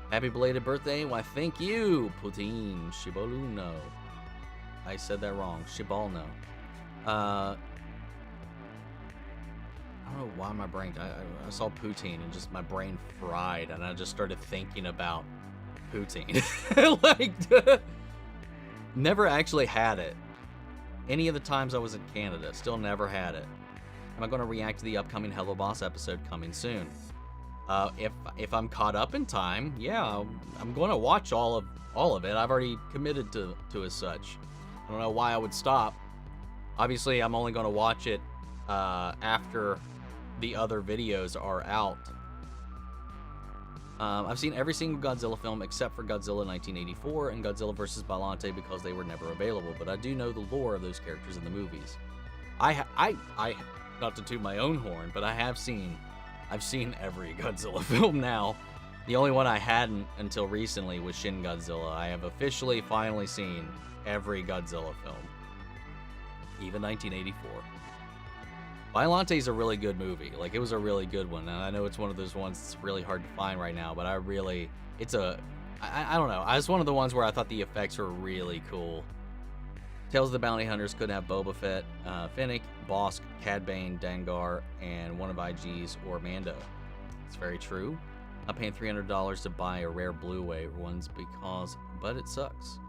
Happy belated birthday. Why, thank you, Putin Shiboluno. I said that wrong. Shibalno. I don't know why my brain... I saw Putin and just my brain fried, and I just started thinking about Putin. Like, never actually had it. Any of the times I was in Canada, still never had it. Am I going to react to the upcoming Helluva Boss episode coming soon? If I'm caught up in time, yeah, I'm going to watch all of it. I've already committed to as such. I don't know why I would stop. Obviously, I'm only going to watch it after the other videos are out. I've seen every single Godzilla film except for Godzilla 1984 and Godzilla vs. Ballante because they were never available, but I do know the lore of those characters in the movies. I not to toot my own horn, but I've seen every Godzilla film now. The only one I hadn't until recently was Shin Godzilla. I have officially finally seen every Godzilla film, even 1984. Biolante's a really good movie. Like, it was a really good one, and I know it's one of those ones that's really hard to find right now, but I don't know. It's one of the ones where I thought the effects were really cool. Tales of the Bounty Hunters could have Boba Fett, Fennec, Bosk, Cad Bane, Dangar, and one of IG's or Mando. It's very true. I'm paying $300 to buy a rare Blu-ray ones but it sucks.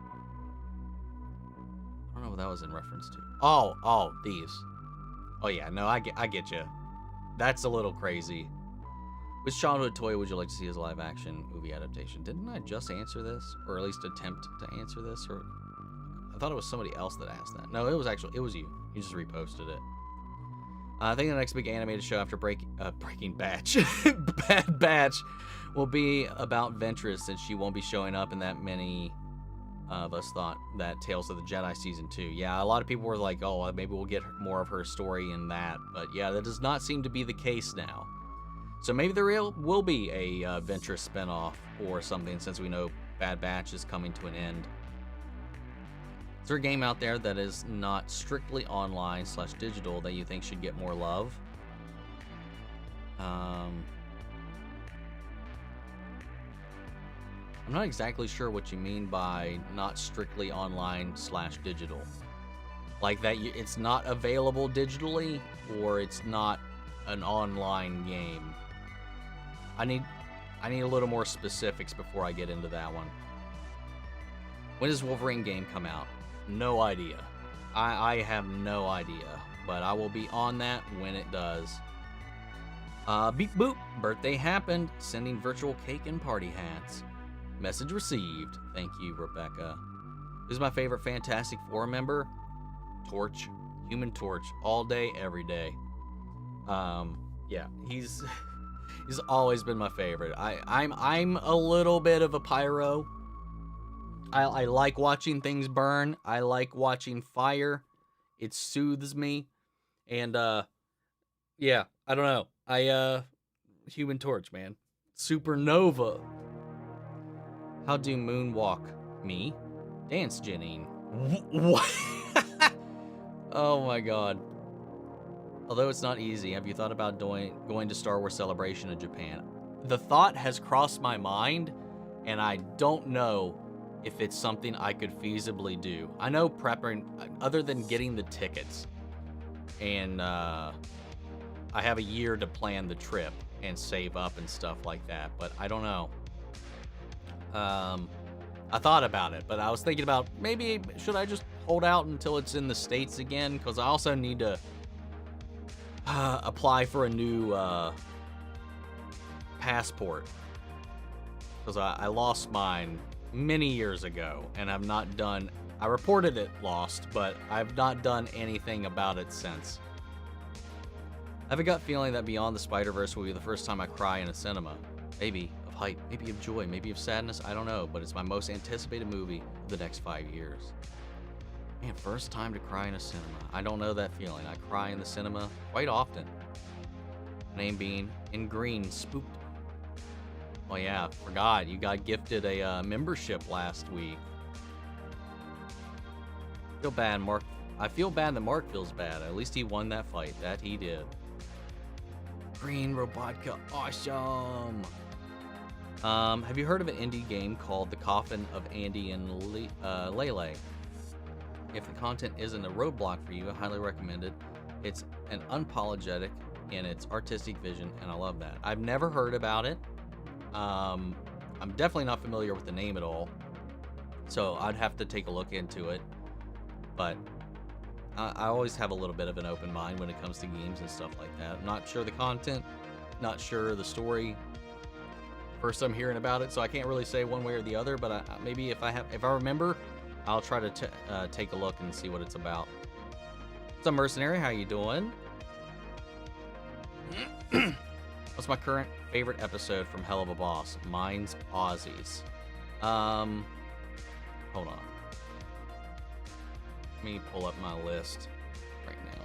I don't know what that was in reference to. Oh, these. Oh yeah, no, I get you. That's a little crazy. Which childhood toy would you like to see as a live-action movie adaptation? Didn't I just answer this, or at least attempt to answer this? Or I thought it was somebody else that asked that. No, it was you. You just reposted it. I think the next big animated show after Breaking Batch, Bad Batch, will be about Ventress, since she won't be showing up in that many of us thought that Tales of the Jedi Season 2. Yeah, a lot of people were like, oh, maybe we'll get more of her story in that. But yeah, that does not seem to be the case now. So maybe there will be a Ventress spinoff or something, since we know Bad Batch is coming to an end. Is there a game out there that is not strictly online/digital that you think should get more love? I'm not exactly sure what you mean by not strictly online/digital. Like that it's not available digitally, or it's not an online game. I need a little more specifics before I get into that one. When does Wolverine game come out? No idea. I have no idea, but I will be on that when it does. Beep boop. Birthday happened. Sending virtual cake and party hats. Message received. Thank you, Rebecca. Who's my favorite Fantastic Four member? Torch. Human Torch. All day, every day. Yeah, he's always been my favorite. I'm a little bit of a pyro. I like watching things burn. I like watching fire. It soothes me. And yeah, I don't know. Human Torch, man. Supernova. How do moonwalk? Me? Dance, Janine. What? Oh my god. Although it's not easy, have you thought about going to Star Wars Celebration in Japan? The thought has crossed my mind, and I don't know if it's something I could feasibly do. I know prepping, other than getting the tickets, and I have a year to plan the trip and save up and stuff like that, but I don't know. I thought about it, but I was thinking about maybe should I just hold out until it's in the States again, because I also need to apply for a new passport, because I lost mine many years ago, and I've not done. I reported it lost, but I've not done anything about it since. I have a gut feeling that Beyond the Spider-Verse will be the first time I cry in a cinema. Maybe of hype, maybe of joy, maybe of sadness, I don't know, but it's my most anticipated movie of the next 5 years. Man, first time to cry in a cinema. I don't know that feeling. I cry in the cinema quite often. Name being In Green, Spooked. Oh yeah, forgot. You got gifted a membership last week. Feel bad, Mark. I feel bad that Mark feels bad. At least he won that fight. That he did. Green Robotka, awesome. Have you heard of an indie game called The Coffin of Andy and Lele? If the content isn't a roadblock for you, I highly recommend it. It's an unapologetic in its artistic vision, and I love that. I've never heard about it. I'm definitely not familiar with the name at all, so I'd have to take a look into it. But I always have a little bit of an open mind when it comes to games and stuff like that. I'm not sure the content, not sure the story. First I'm hearing about it, so I can't really say one way or the other. But maybe if I remember, I'll try to take a look and see what it's about. What's up, Mercenary? How you doing? What's my current favorite episode from Helluva Boss? Mine's Aussies. Hold on. Let me pull up my list right now.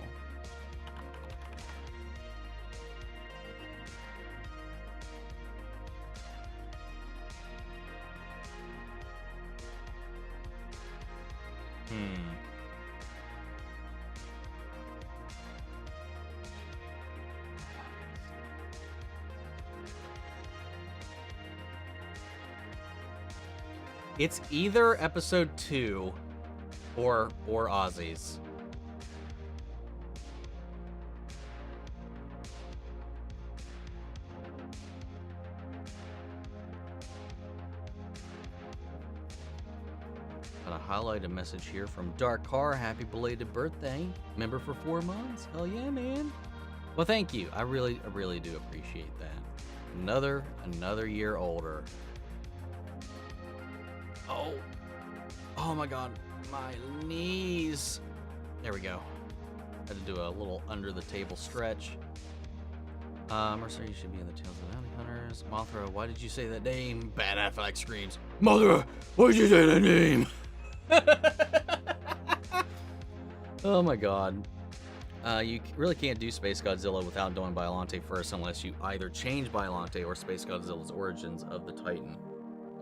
It's either episode 2 or Aussies. Gotta highlight a message here from Dark Car. Happy belated birthday. Member for 4 months. Hell yeah, man. Well, thank you. I really do appreciate that. Another year older. Oh my god. My knees. There we go. Had to do a little under the table stretch. Mercer, you should be in the Tales of the Bounty Hunters. Mothra, why did you say that name? Bad Affleck screams, Mothra, why did you say that name? Oh my god. You really can't do Space Godzilla without doing Biollante first, unless you either change Biollante or Space Godzilla's origins of the Titan.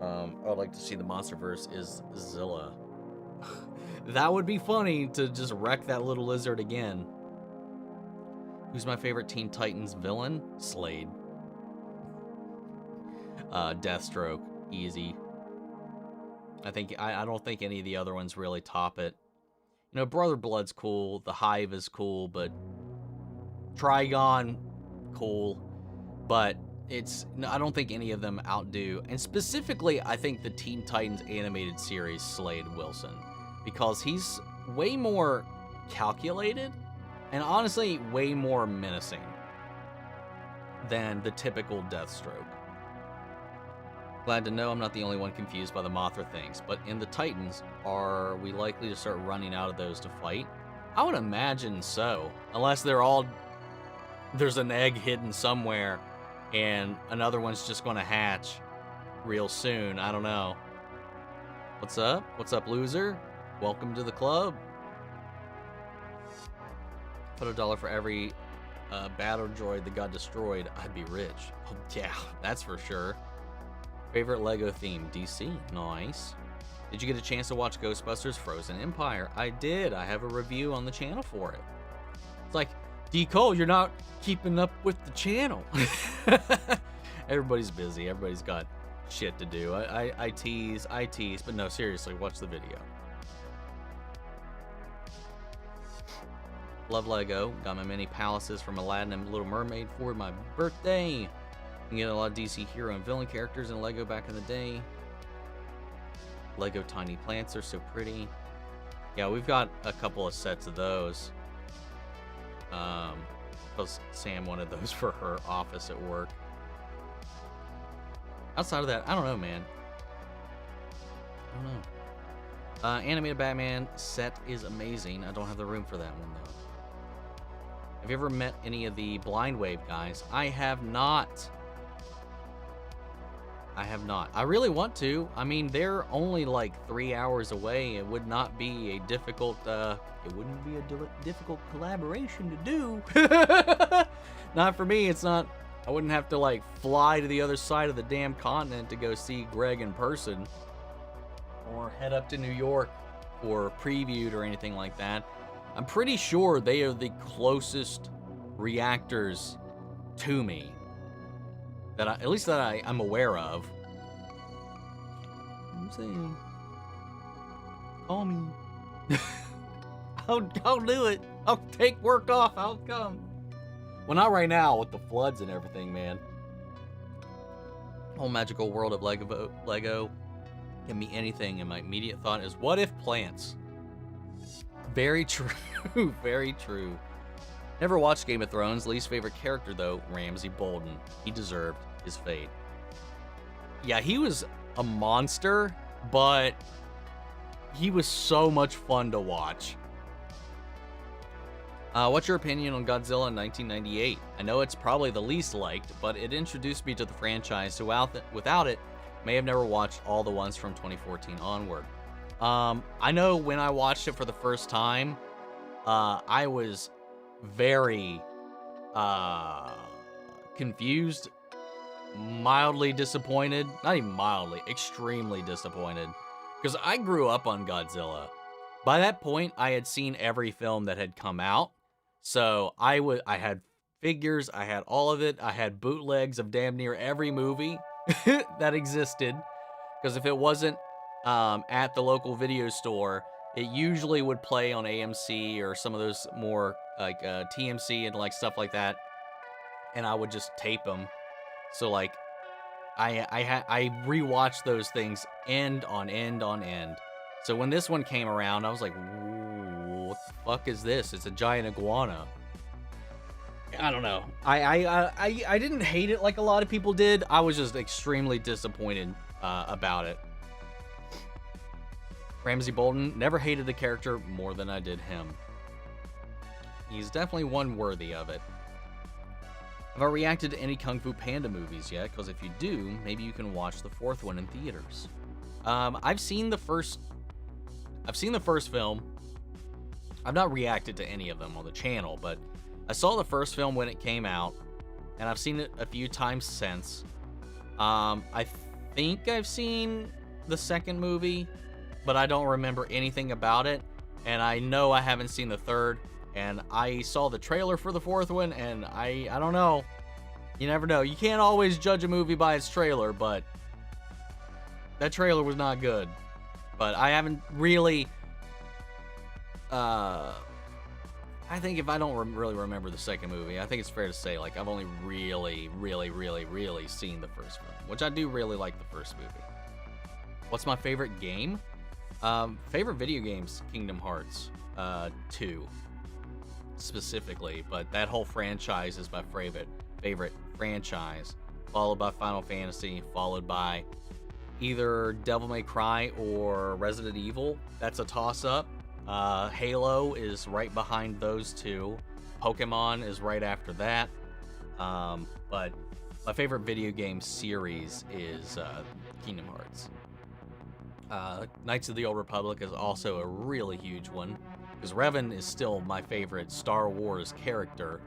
I'd like to see the Monsterverse is Zilla. That would be funny to just wreck that little lizard again. Who's my favorite Teen Titans villain? Slade. Deathstroke. Easy. I don't think any of the other ones really top it. You know, Brother Blood's cool. The Hive is cool, but Trigon, cool. But I don't think any of them outdo. And specifically, I think the Teen Titans animated series Slade Wilson. Because he's way more calculated and honestly way more menacing than the typical Deathstroke. Glad to know I'm not the only one confused by the Mothra things, but in the Titans, are we likely to start running out of those to fight? I would imagine so, unless there's an egg hidden somewhere and another one's just going to hatch real soon. I don't know. What's up? What's up, loser? Welcome to the club. Put $1 for every battle droid that got destroyed. I'd be rich. Oh, yeah, that's for sure. Favorite Lego theme? DC. Nice. Did you get a chance to watch Ghostbusters Frozen Empire? I did. I have a review on the channel for it. It's like, D. Cole, you're not keeping up with the channel. Everybody's busy. Everybody's got shit to do. I tease, but no, seriously, watch the video. Love Lego. Got my mini palaces from Aladdin and Little Mermaid for my birthday. You can get a lot of DC hero and villain characters in Lego back in the day. Lego tiny plants are so pretty. Yeah, we've got a couple of sets of those. Because Sam wanted those for her office at work. Outside of that, I don't know, man. I don't know. Animated Batman set is amazing. I don't have the room for that one, though. Have you ever met any of the Blind Wave guys? I have not. I have not. I really want to. I mean, they're only like 3 hours away. It would not be a difficult, it wouldn't be a difficult collaboration to do. Not for me. It's not, I wouldn't have to like fly to the other side of the damn continent to go see Greg in person. Or head up to New York for previewed or anything like that. I'm pretty sure they are the closest reactors to me that at least that I'm aware of. I'm saying, call me. I'll do it. I'll take work off. I'll come. Well, not right now with the floods and everything, man. Whole magical world of Lego can be anything, and my immediate thought is, what if plants? Very true. Very true. Never watched Game of Thrones. Least favorite character, though, Ramsay Bolton. He deserved his fate. Yeah, he was a monster, but he was so much fun to watch. What's your opinion on Godzilla in 1998? I know it's probably the least liked, but it introduced me to the franchise, so without it, may have never watched all the ones from 2014 onward. I know when I watched it for the first time, I was very confused, mildly disappointed, not even mildly, extremely disappointed, because I grew up on Godzilla. By that point, I had seen every film that had come out, so I had figures, I had all of it, I had bootlegs of damn near every movie that existed, because if it wasn't at the local video store, it usually would play on AMC or some of those more like TMC and like stuff like that, and I would just tape them. So like I rewatched those things end on end on end. So when this one came around, I was like, what the fuck is this? It's a giant iguana. I don't know. I didn't hate it like a lot of people did. I was just extremely disappointed about it. Ramsay Bolton, never hated the character more than I did him. He's definitely one worthy of it. Have I reacted to any Kung Fu Panda movies yet? Because if you do, maybe you can watch the fourth one in theaters. I've seen the first film. I've not reacted to any of them on the channel, but I saw the first film when it came out, and I've seen it a few times since. I think I've seen the second movie, but I don't remember anything about it, and I know I haven't seen the third, and I saw the trailer for the fourth one, and I don't know. You never know. You can't always judge a movie by its trailer, but that trailer was not good. But I haven't really... I think if I don't really remember the second movie, I think it's fair to say, like, I've only really seen the first film, which I do really like the first movie. What's my favorite game? Favorite video games, Kingdom Hearts 2 specifically, but that whole franchise is my favorite franchise, followed by Final Fantasy, followed by either Devil May Cry or Resident Evil. That's a toss-up. Halo is right behind those two. Pokemon is right after that. But my favorite video game series is Kingdom Hearts. Knights of the Old Republic is also a really huge one, because Revan is still my favorite Star Wars character,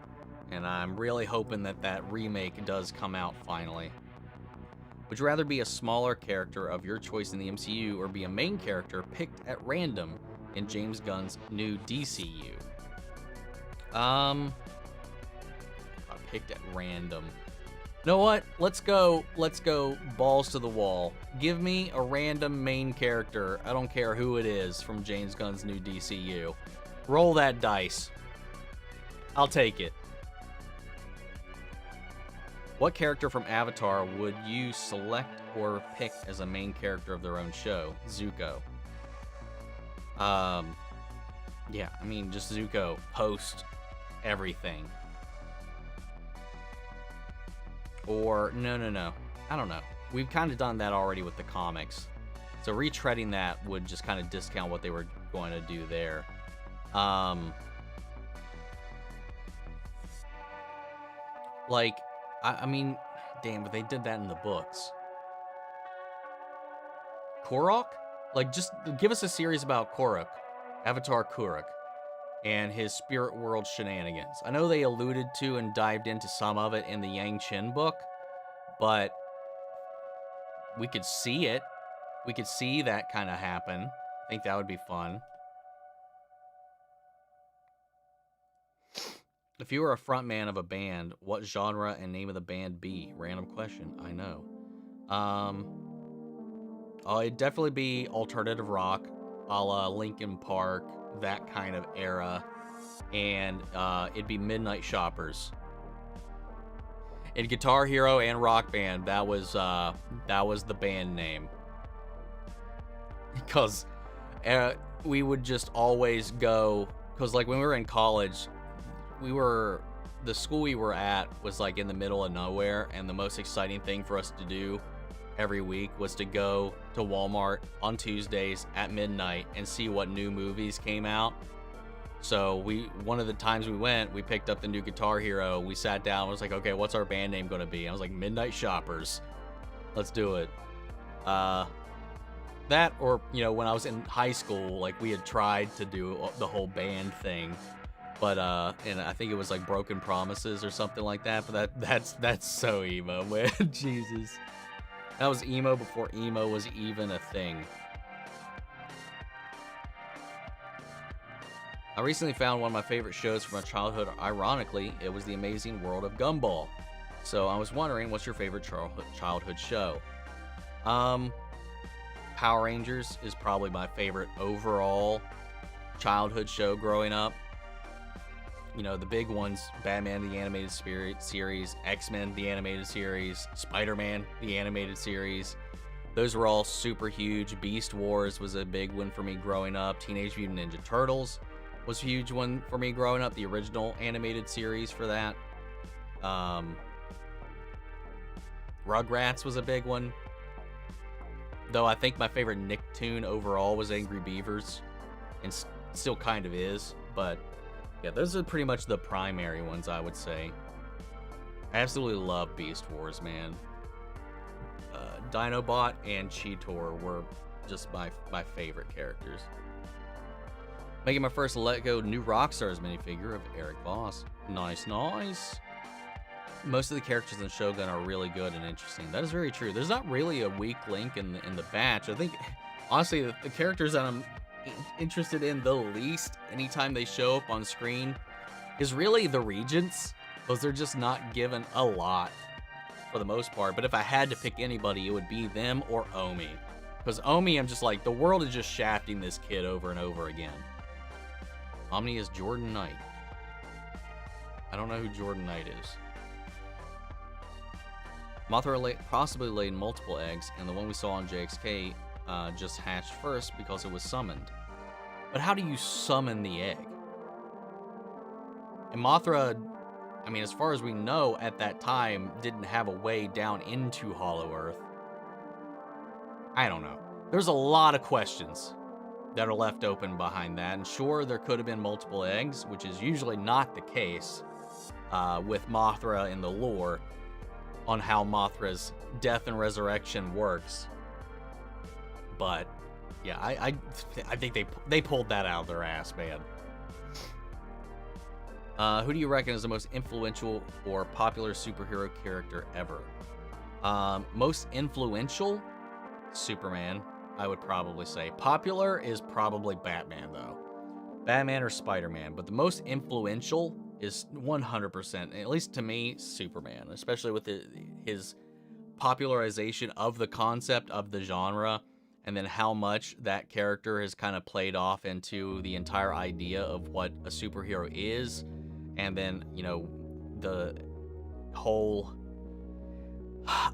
and I'm really hoping that that remake does come out finally. Would you rather be a smaller character of your choice in the MCU or be a main character picked at random in James Gunn's new DCU? I picked at random. You know what? Let's go balls to the wall. Give me a random main character, I don't care who it is, from James Gunn's new DCU. Roll that dice. I'll take it. What character from Avatar would you select or pick as a main character of their own show? Zuko. Yeah, I mean, just Zuko post everything. Or, no. I don't know. We've kind of done that already with the comics. So retreading that would just kind of discount what they were going to do there. Like, I mean, damn, but they did that in the books. Korok? Like, just give us a series about Korok, Avatar Korok, and his spirit world shenanigans. I know they alluded to and dived into some of it in the Yang Chen book, but we could see it. We could see that kind of happen. I think that would be fun. If you were a frontman of a band, what genre and name of the band be? Random question, I know. It'd definitely be alternative rock, a la Linkin Park, that kind of era. And it'd be Midnight Shoppers. In Guitar Hero and Rock Band, that was the band name. Because we would just always go, because like when we were in college, the school we were at was like in the middle of nowhere, and the most exciting thing for us to do every week was to go to Walmart on Tuesdays at midnight and see what new movies came out. So one of the times we went, we picked up the new Guitar Hero. We sat down and was like, okay, what's our band name going to be? I was like, Midnight Shoppers. Let's do it. That, or, you know, when I was in high school, like, we had tried to do the whole band thing. But, and I think it was like Broken Promises or something like that. But that's so emo, man. Jesus. That was emo before emo was even a thing. I recently found one of my favorite shows from my childhood. Ironically, it was The Amazing World of Gumball. So I was wondering, what's your favorite childhood show? Power Rangers is probably my favorite overall childhood show growing up. You know, the big ones, Batman the Animated Series, X-Men the Animated Series, Spider-Man the Animated Series. Those were all super huge. Beast Wars was a big one for me growing up. Teenage Mutant Ninja Turtles was a huge one for me growing up. The original animated series for that. Rugrats was a big one. Though I think my favorite Nicktoon overall was Angry Beavers. And still kind of is. But yeah, those are pretty much the primary ones, I would say. I absolutely love Beast Wars, man. Dinobot and Cheetor were just my favorite characters. Making my first Lego New Rockstars minifigure of Eric Voss. Nice, nice. Most of the characters in Shogun are really good and interesting. That is very true. There's not really a weak link in the batch. I think, honestly, the characters that I'm interested in the least anytime they show up on screen is really the Regents, because they're just not given a lot for the most part. But if I had to pick anybody, it would be them or Omi. Because Omi, I'm just like, the world is just shafting this kid over and over again. Omni is Jordan Knight. I don't know who Jordan Knight is. Mothra possibly laid multiple eggs, and the one we saw on JXK just hatched first because it was summoned. But how do you summon the egg? And Mothra, I mean, as far as we know at that time, didn't have a way down into Hollow Earth. I don't know. There's a lot of questions that are left open behind that. And sure, there could have been multiple eggs, which is usually not the case with Mothra in the lore on how Mothra's death and resurrection works. But yeah, I think they pulled that out of their ass, man. Who do you reckon is the most influential or popular superhero character ever? Most influential? Superman, I would probably say. Popular is probably Batman, though. Batman or Spider-Man. But the most influential is 100%, at least to me, Superman. Especially with his popularization of the concept of the genre, and then how much that character has kind of played off into the entire idea of what a superhero is. And then, you know, the whole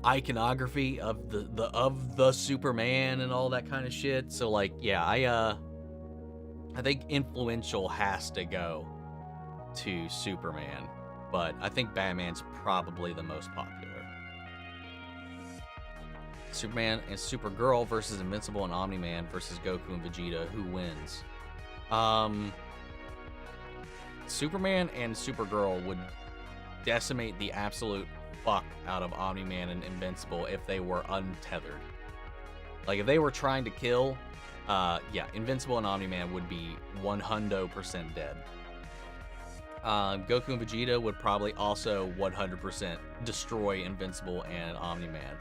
iconography of the Superman and all that kind of shit. So like, yeah, I think influential has to go to Superman, but I think Batman's probably the most popular. Superman and Supergirl versus Invincible and Omni-Man versus Goku and Vegeta. Who wins? Superman and Supergirl would decimate the absolute fuck out of Omni-Man and Invincible if they were untethered. Like, if they were trying to kill, yeah, Invincible and Omni-Man would be 100% dead. Goku and Vegeta would probably also 100% destroy Invincible and Omni-Man.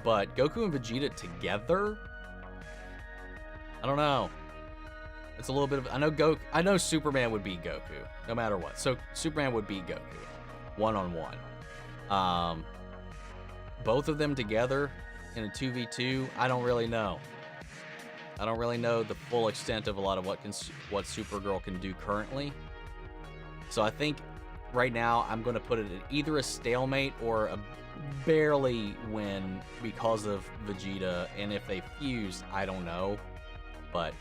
But Goku and Vegeta together, I don't know. It's a little bit of, I know Superman would beat Goku no matter what. So Superman would beat Goku one-on-one. Both of them together in a 2v2, I don't really know. I don't really know the full extent of a lot of what Supergirl can do currently. So I think right now I'm going to put it at either a stalemate or a barely win because of Vegeta. And if they fuse, I don't know. But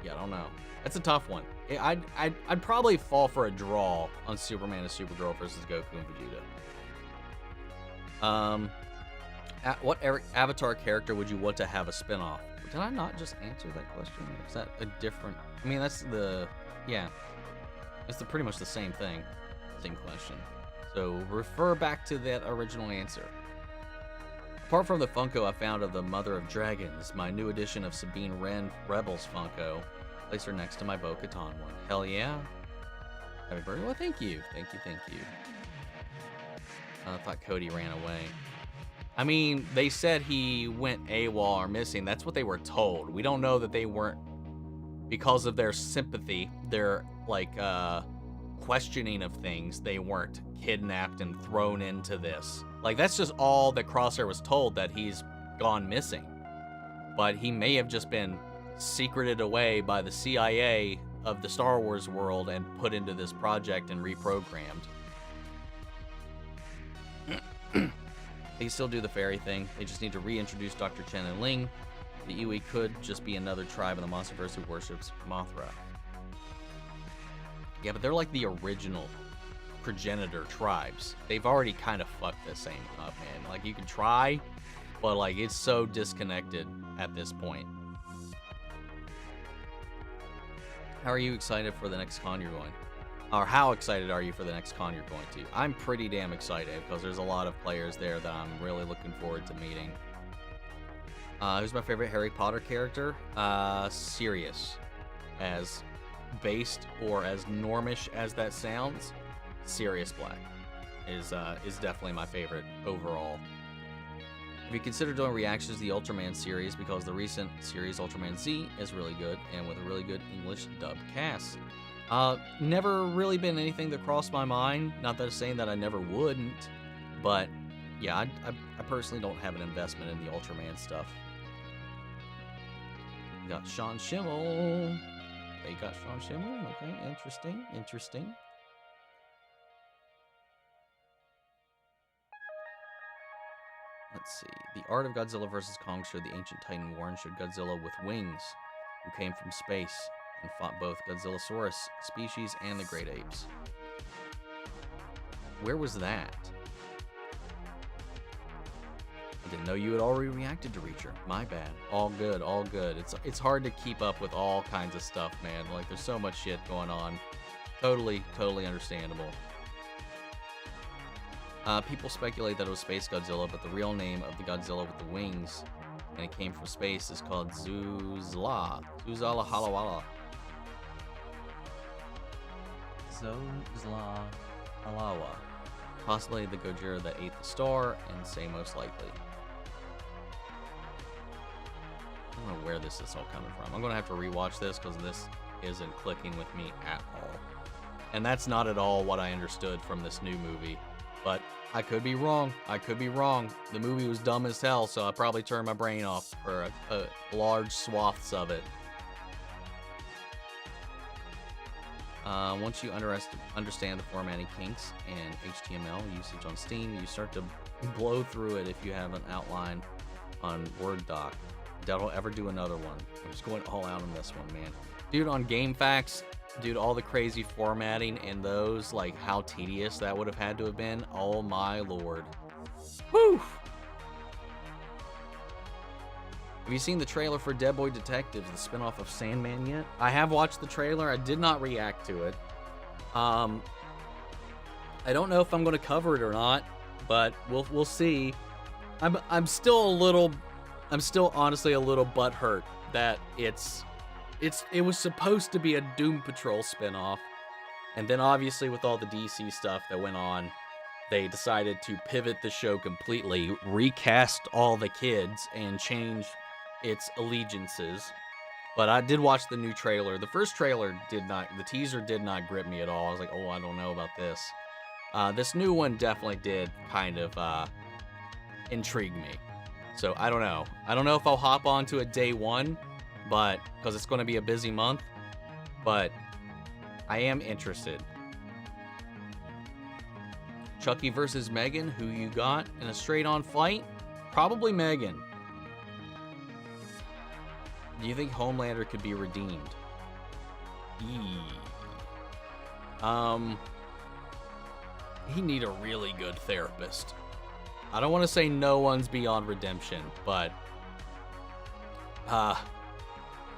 yeah, I don't know. That's a tough one. I'd probably fall for a draw on Superman and Supergirl versus Goku and Vegeta. What Avatar character would you want to have a spin-off? Did I not just answer that question? Or is that a different... I mean, that's the... Yeah. It's pretty much the same thing. Same question. So, refer back to that original answer. Apart from the Funko I found of the Mother of Dragons, my new edition of Sabine Wren Rebels Funko, place her next to my Bo-Katan one. Hell yeah. Happy birthday. Well, thank you. Thank you, thank you. I thought Cody ran away. I mean, they said he went AWOL or missing. That's what they were told. We don't know that they weren't, because of their sympathy, their, like, questioning of things, they weren't kidnapped and thrown into this. Like, that's just all that Crosshair was told, that he's gone missing. But he may have just been secreted away by the CIA of the Star Wars world and put into this project and reprogrammed. They still do the fairy thing. They just need to reintroduce Dr. Chen and Ling. The Iwi could just be another tribe in the Monsterverse who worships Mothra. Yeah, but they're like the original progenitor tribes. They've already kind of fucked this thing up, man. Like, you can try, but like, it's so disconnected at this point. How are you excited for the next con you're going? Or how excited are you for the next con you're going to? I'm pretty damn excited because there's a lot of players there that I'm really looking forward to meeting. Who's my favorite Harry Potter character? Sirius. As based or as normish as that sounds, Sirius Black is definitely my favorite overall. If you consider doing reactions to the Ultraman series, because the recent series Ultraman Z is really good and with a really good English dub cast. Never really been anything that crossed my mind. Not that I'm saying that I never wouldn't, but yeah, I personally don't have an investment in the Ultraman stuff. You got Sean Schimmel. Okay, you got Sean Schimmel. Okay, interesting, interesting. Let's see. The art of Godzilla vs. Kong showed the ancient Titan War and showed Godzilla with wings, who came from space and fought both Godzillasaurus species and the Great Apes. Where was that? I didn't know you had already reacted to Reacher. My bad. All good, all good. It's hard to keep up with all kinds of stuff, man. Like, there's so much shit going on. Totally understandable. People speculate that it was Space Godzilla, but the real name of the Godzilla with the wings, and it came from space, is called Zuzla. Zuzala Halawala. Zuzla Halawa. Possibly the Gojira that ate the star, and say most likely. I don't know where this is all coming from. I'm going to have to rewatch this because this isn't clicking with me at all. And that's not at all what I understood from this new movie. But I could be wrong. I could be wrong. The movie was dumb as hell, so I probably turned my brain off for a large swaths of it. Once you understand the formatting kinks and HTML usage on Steam, you start to blow through it if you have an outline on Word doc. Doubt I'll ever do another one. I'm just going all out on this one, man. Dude, on GameFAQs, Dude, all the crazy formatting and those, like, how tedious that would have had to have been. Oh my lord. Whew! Have you seen the trailer for Dead Boy Detectives, the spinoff of Sandman yet? I have watched the trailer. I did not react to it. I don't know if I'm going to cover it or not, but we'll see. I'm still honestly a little butthurt that it was supposed to be a Doom Patrol spinoff, and then obviously with all the DC stuff that went on, they decided to pivot the show completely, recast all the kids, and change its allegiances. But I did watch the new trailer. The first trailer the teaser did not grip me at all. I was like, oh, I don't know about this. This new one definitely did kind of intrigue me. So I don't know. I don't know if I'll hop onto it day one, but because it's going to be a busy month, but I am interested. Chucky versus Megan, who you got in a straight-on fight? Probably Megan. Do you think Homelander could be redeemed? He'd need a really good therapist. I don't want to say no one's beyond redemption, but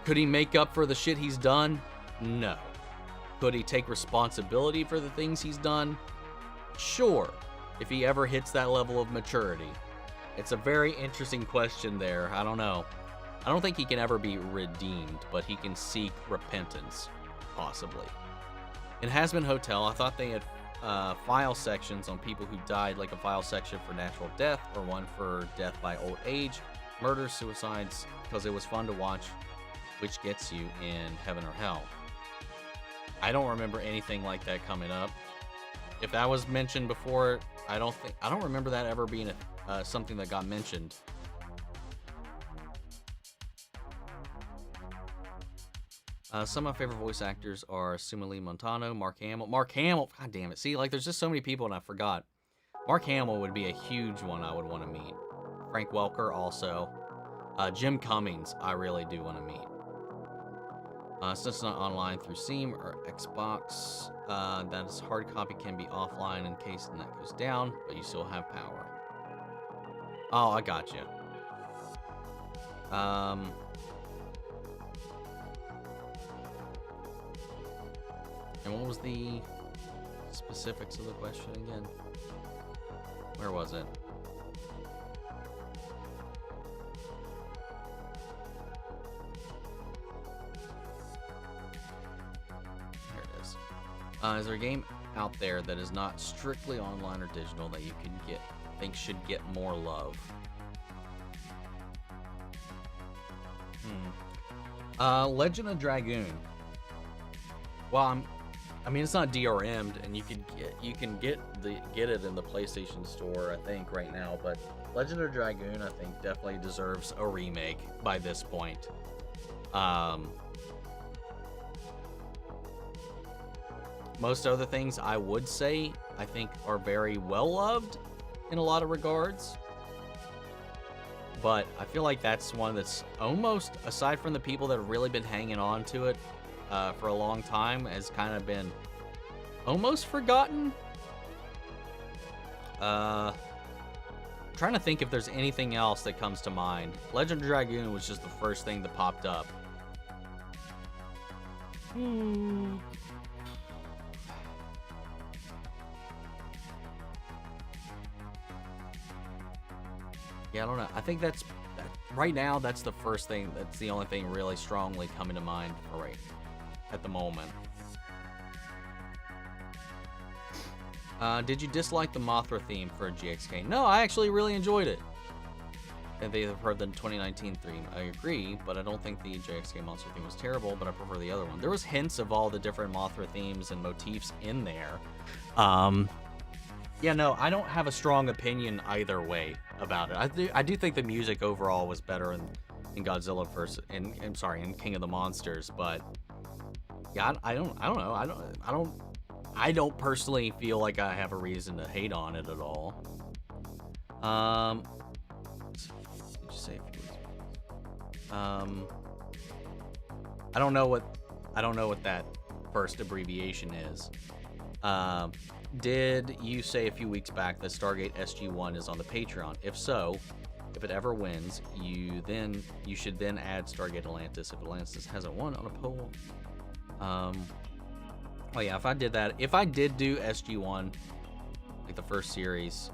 could he make up for the shit he's done? No. Could he take responsibility for the things he's done? Sure, if he ever hits that level of maturity. It's a very interesting question there. I don't know. I don't think he can ever be redeemed, but he can seek repentance, possibly. In Hazbin Hotel, I thought they had file sections on people who died, like a file section for natural death or one for death by old age, murders, suicides, because it was fun to watch which gets you in heaven or hell. I don't remember anything like that coming up. If that was mentioned before, I don't remember that ever being something that got mentioned. Some of my favorite voice actors are Sumali Montano, Mark Hamill. Mark Hamill, god damn it. See, like, there's just so many people and I forgot. Mark Hamill would be a huge one I would want to meet. Frank Welker also. Jim Cummings, I really do want to meet. Since it's not online through Steam or Xbox, that is hard copy can be offline in case the net goes down, but you still have power. Oh, I got you. And what was the specifics of the question again? Where was it? Here it is. Is there a game out there that is not strictly online or digital that you can think should get more love? Legend of Dragoon. Well, I mean, it's not DRM'd, and you can get it in the PlayStation Store, I think, right now. But Legend of Dragoon, I think, definitely deserves a remake by this point. Most other things I would say, I think, are very well loved in a lot of regards. But I feel like that's one that's almost, aside from the people that have really been hanging on to it for a long time, has kind of been almost forgotten. Trying to think if there's anything else that comes to mind. Legend of Dragoon was just the first thing that popped up. Yeah, I don't know. I think right now, that's the first thing. That's the only thing really strongly coming to mind right at the moment. Did you dislike the Mothra theme for GXK? No, I actually really enjoyed it. And they have heard the 2019 theme. I agree, but I don't think the JXK monster theme was terrible, but I prefer the other one. There was hints of all the different Mothra themes and motifs in there. Yeah, no, I don't have a strong opinion either way about it. I do think the music overall was better in Godzilla in King of the Monsters, but yeah, I don't know. I don't personally feel like I have a reason to hate on it at all. Did you say? I don't know what that first abbreviation is. Did you say a few weeks back that Stargate SG-1 is on the Patreon? If so, if it ever wins, you should then add Stargate Atlantis if Atlantis hasn't won on a poll. Oh yeah, if I did that, if I did do SG-1, like the first series,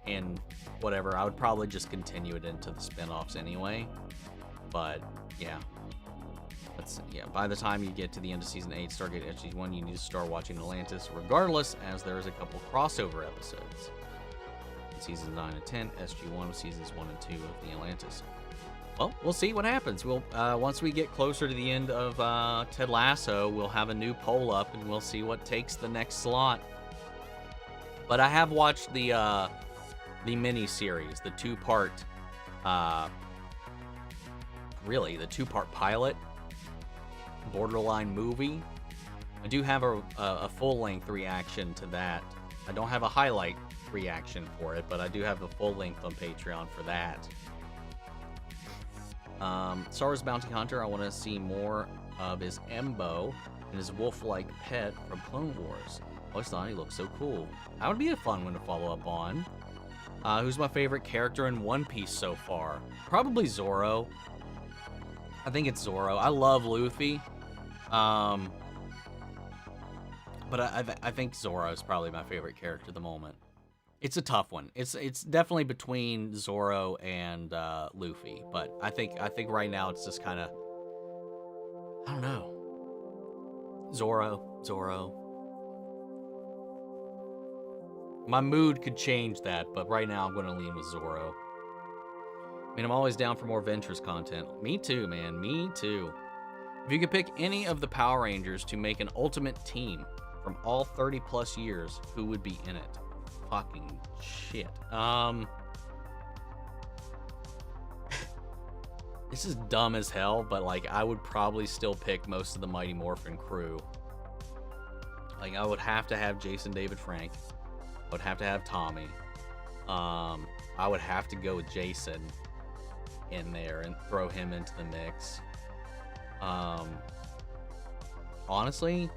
and whatever, I would probably just continue it into the spin-offs anyway. But yeah. By the time you get to the end of Season 8, Stargate SG-1, you need to start watching Atlantis regardless, as there is a couple crossover episodes. In Seasons 9 and 10, SG-1 was Seasons 1 and 2 of the Atlantis. Well, we'll see what happens. We'll once we get closer to the end of Ted Lasso, we'll have a new poll up, and we'll see what takes the next slot. But I have watched the mini-series, the two-part, the two-part pilot borderline movie. I do have a full-length reaction to that. I don't have a highlight reaction for it, but I do have a full-length on Patreon for that. Star Wars Bounty Hunter, I want to see more of his Embo and his wolf-like pet from Clone Wars. I always thought he looked so cool. That would be a fun one to follow up on. Who's my favorite character in One Piece so far? Probably Zoro. I think it's Zoro. I love Luffy. But I think Zoro is probably my favorite character at the moment. It's a tough one. It's definitely between Zoro and Luffy, but I think right now it's just kind of, I don't know. Zoro. My mood could change that, but right now I'm going to lean with Zoro. I mean, I'm always down for more Ventress content. Me too, man. Me too. If you could pick any of the Power Rangers to make an ultimate team from all 30 plus years, who would be in it? Fucking shit. This is dumb as hell, but like I would probably still pick most of the Mighty Morphin crew. Like I would have to have Jason David Frank. I would have to have Tommy. I would have to go with Jason in there and throw him into the mix. Honestly,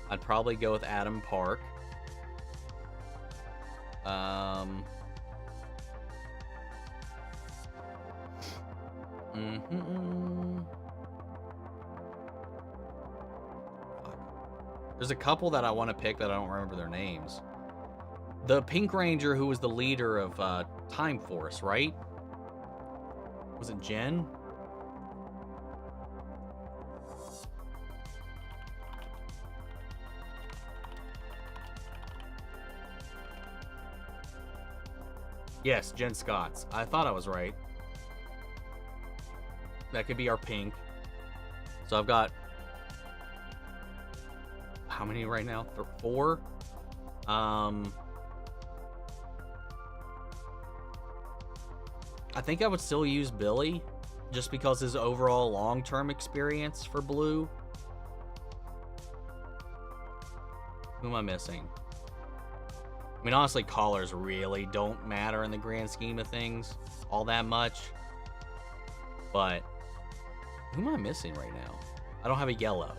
I'd probably go with Adam Park. There's a couple that I want to pick that I don't remember their names. The Pink Ranger, who was the leader of Time Force, right? Was it Jen? Yes, Jen Scotts. I thought I was right. That could be our Pink. So I've got... How many right now? 4? I think I would still use Billy, just because his overall long-term experience for Blue. Who am I missing? I mean, honestly, collars really don't matter in the grand scheme of things all that much. But who am I missing right now? I don't have a yellow.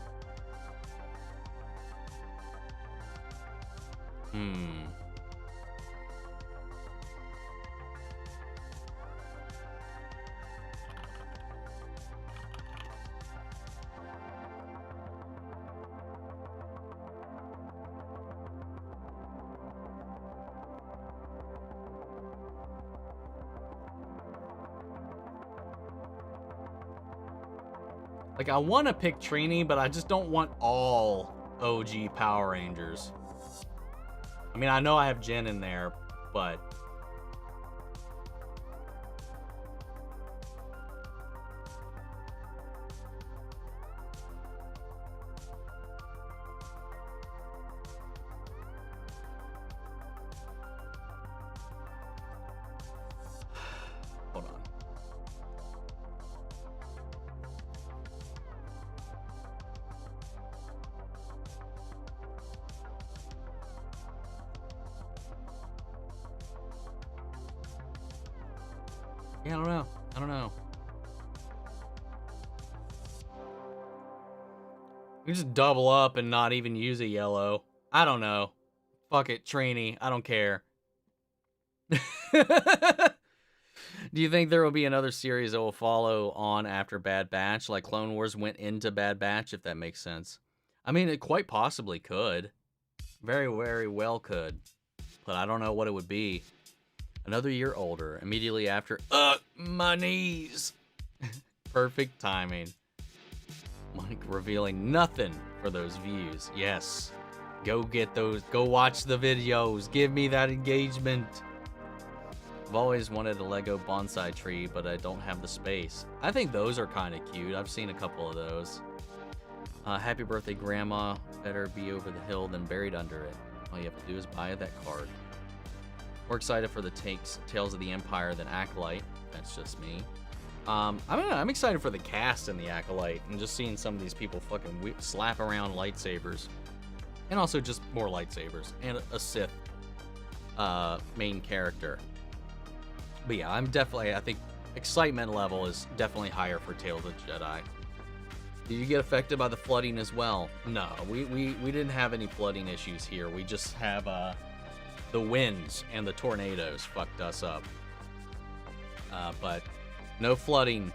Like, I want to pick Trini, but I just don't want all OG Power Rangers. I mean, I know I have Jen in there, but... Hold on. Yeah, I don't know. You just double up and not even use a yellow. I don't know. Fuck it, Trini. I don't care. Do you think there will be another series that will follow on after Bad Batch, like Clone Wars went into Bad Batch, if that makes sense? I mean, it quite possibly could. Very, very well could. But I don't know what it would be. Another year older, immediately after, my knees. Perfect timing. Mike revealing nothing for those views. Yes. Go get those. Go watch the videos. Give me that engagement. I've always wanted a Lego bonsai tree, but I don't have the space. I think those are kind of cute. I've seen a couple of those. Happy birthday, Grandma. Better be over the hill than buried under it. All you have to do is buy that card. More excited for the Tales of the Empire than Acolyte. That's just me. I'm excited for the cast in the Acolyte and just seeing some of these people fucking slap around lightsabers. And also just more lightsabers. And a Sith main character. But yeah, I think excitement level is definitely higher for Tales of the Jedi. Did you get affected by the flooding as well? No, we didn't have any flooding issues here. We just have the winds and the tornadoes fucked us up. But no flooding,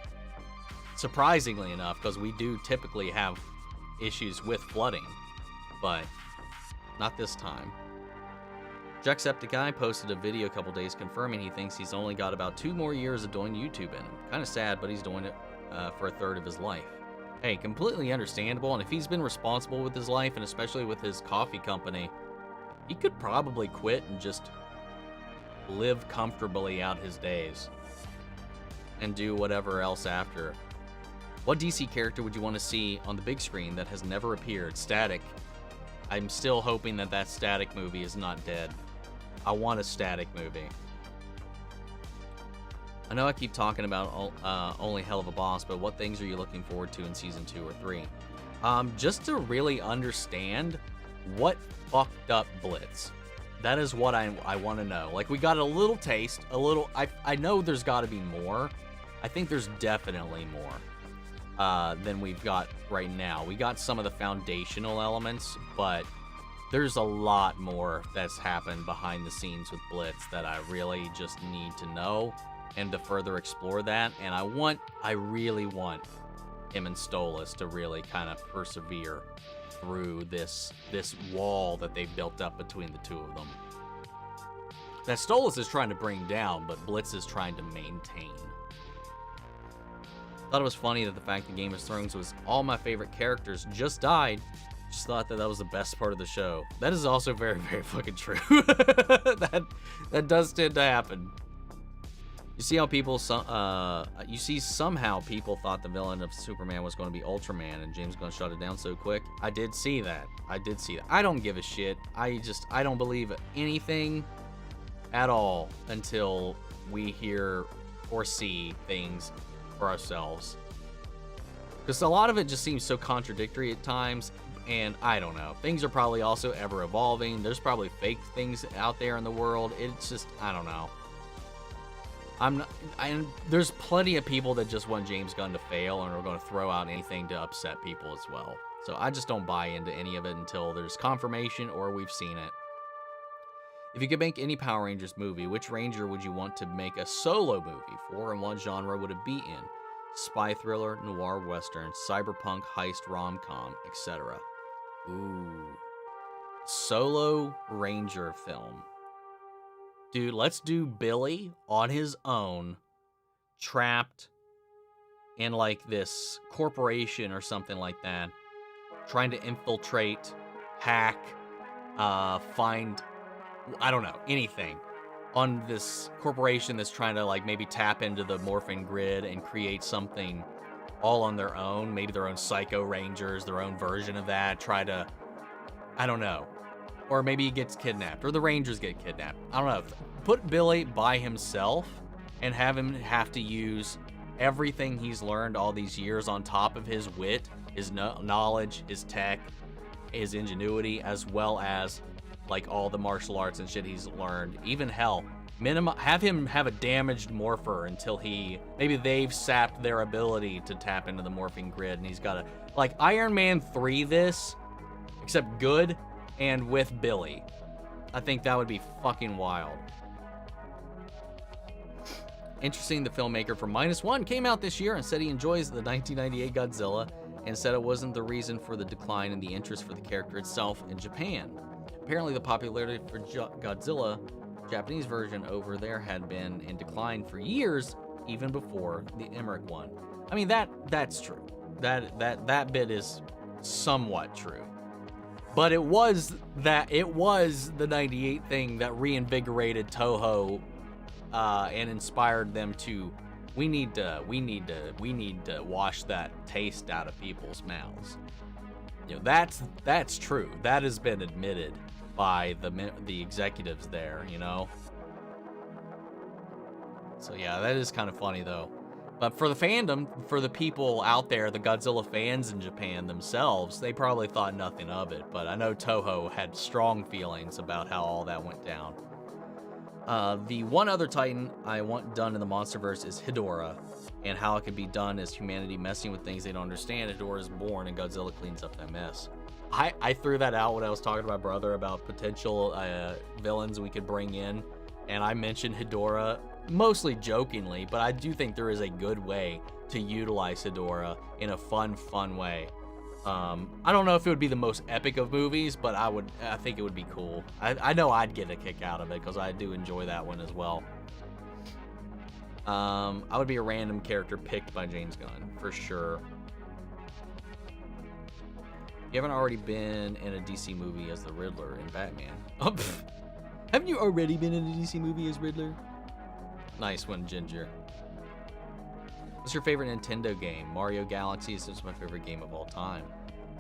surprisingly enough, because we do typically have issues with flooding, but not this time. Jacksepticeye posted a video a couple days confirming he thinks he's only got about 2 more years of doing YouTube in him. Kind of sad, but he's doing it for a third of his life. Hey, completely understandable, and if he's been responsible with his life, and especially with his coffee company, he could probably quit and just live comfortably out his days and do whatever else after. What DC character would you want to see on the big screen that has never appeared? Static. I'm still hoping that Static movie is not dead. I want a Static movie. I know I keep talking about only Helluva Boss, but what things are you looking forward to in Season 2 or 3? Just to really understand what fucked up Blitz. That is what I want to know. Like, we got a little taste, I know there's got to be more. I think there's definitely more than we've got right now. We got some of the foundational elements, but there's a lot more that's happened behind the scenes with Blitz that I really just need to know and to further explore that. And I really want him and Stolas to really kind of persevere through this wall that they've built up between the two of them. That Stolas is trying to bring down, but Blitz is trying to maintain. Thought it was funny that the fact that Game of Thrones was all my favorite characters just died. Just thought that was the best part of the show. That is also very, very fucking true. that does tend to happen. You see how people somehow people thought the villain of Superman was going to be Ultraman and James Gunn shut it down so quick. I did see that. I don't give a shit. I don't believe anything at all until we hear or see things for ourselves. Because a lot of it just seems so contradictory at times, and I don't know. Things are probably also ever evolving. There's probably fake things out there in the world. It's just, I don't know. There's plenty of people that just want James Gunn to fail and are going to throw out anything to upset people as well. So I just don't buy into any of it until there's confirmation or we've seen it. If you could make any Power Rangers movie, which Ranger would you want to make a solo movie for, and what genre would it be in? Spy thriller, noir western, cyberpunk, heist, rom-com, etc. Ooh. Solo Ranger film. Dude, let's do Billy on his own, trapped in like this corporation or something like that, trying to infiltrate, hack, find, I don't know, anything on this corporation that's trying to like maybe tap into the morphing grid and create something all on their own, maybe their own Psycho Rangers, their own version of that, try to, I don't know. Or maybe he gets kidnapped, or the Rangers get kidnapped. I don't know. Put Billy by himself and have him have to use everything he's learned all these years on top of his wit, his knowledge, his tech, his ingenuity, as well as like all the martial arts and shit he's learned. Even hell, have him have a damaged morpher until maybe they've sapped their ability to tap into the morphing grid, and he's got to Like Iron Man 3 this, except good, and with Billy. I think that would be fucking wild. Interesting, the filmmaker from -1 came out this year and said he enjoys the 1998 Godzilla and said it wasn't the reason for the decline in the interest for the character itself in Japan. Apparently the popularity for Godzilla, Japanese version over there, had been in decline for years, even before the Emmerich one. I mean, that's true. That bit is somewhat true. But it was the 98 thing that reinvigorated Toho and inspired them to we need to wash that taste out of people's mouths. You know, that's true. That has been admitted by the executives there, you know. So yeah, that is kind of funny though. But for the fandom, for the people out there, the Godzilla fans in Japan themselves, they probably thought nothing of it. But I know Toho had strong feelings about how all that went down. The one other Titan I want done in the MonsterVerse is Hedorah, and how it can be done is humanity messing with things they don't understand. Hedorah is born, and Godzilla cleans up that mess. I threw that out when I was talking to my brother about potential villains we could bring in, and I mentioned Hedorah mostly jokingly, but I do think there is a good way to utilize Hedorah in a fun way. I don't know if it would be the most epic of movies, but I think it would be cool. I know I'd get a kick out of it because I do enjoy that one as well. I would be a random character picked by James Gunn for sure. You haven't already been in a DC movie as the Riddler in Batman. Oh, haven't you already been in a DC movie as Riddler? Nice one, Ginger. What's your favorite Nintendo game? Mario Galaxy is my favorite game of all time.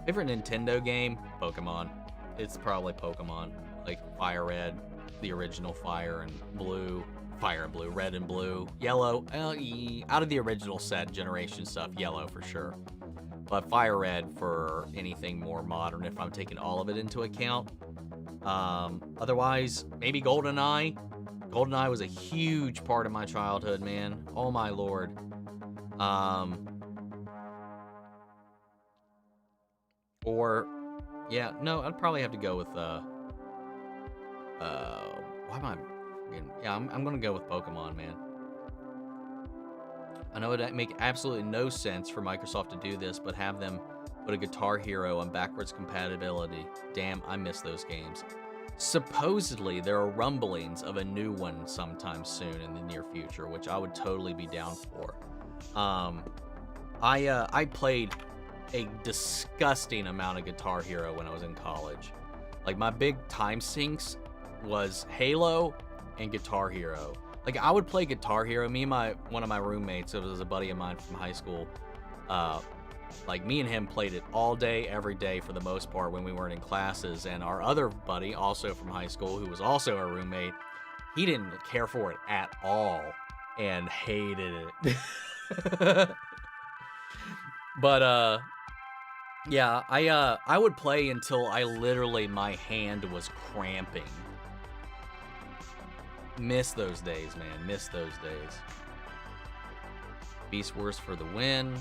Favorite Nintendo game? Pokemon. It's probably Pokemon. Like Fire Red, the original Fire and Blue. Fire and Blue, Red and Blue. Yellow, out of the original set, generation stuff, Yellow for sure. But Fire Red for anything more modern if I'm taking all of it into account. Otherwise, maybe GoldenEye. GoldenEye was a huge part of my childhood, man. Oh my lord. Or, yeah, no, I'd probably have to go with, why am I, yeah, I'm gonna go with Pokemon, man. I know it'd make absolutely no sense for Microsoft to do this, but have them put a Guitar Hero on backwards compatibility. Damn, I miss those games. Supposedly, there are rumblings of a new one sometime soon in the near future, which I would totally be down for. I played a disgusting amount of Guitar Hero when I was in college. Like, my big time sinks was Halo and Guitar Hero. Like, I would play Guitar Hero. Me and one of my roommates, it was a buddy of mine from high school, like, me and him played it all day, every day for the most part when we weren't in classes. And our other buddy, also from high school, who was also a roommate, he didn't care for it at all and hated it. But, yeah, I would play until my hand was cramping. Miss those days, man. Miss those days. Beast Wars for the win.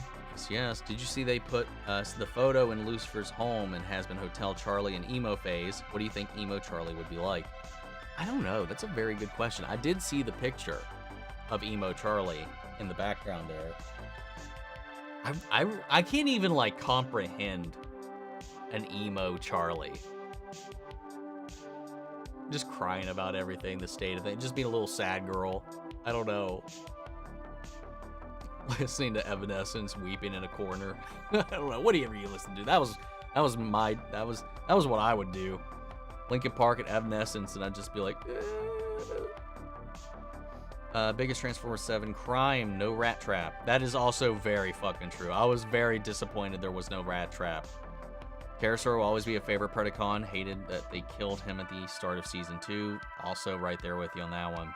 Yes. Did you see they put the photo in Lucifer's home and has been Hotel Charlie in emo phase? What do you think emo Charlie would be like? I don't know. That's a very good question. I did see the picture of emo Charlie in the background there. I can't even like comprehend an emo Charlie. Just crying about everything, the state of it, just being a little sad girl. I don't know. Listening to Evanescence weeping in a corner. I don't know. Whatever you listen to. That was what I would do. Linkin Park and Evanescence, and I'd just be like, biggest Transformers 7 crime, no rat trap. That is also very fucking true. I was very disappointed there was no rat trap. Pterosaur will always be a favorite Predacon. Hated that they killed him at the start of Season 2. Also right there with you on that one.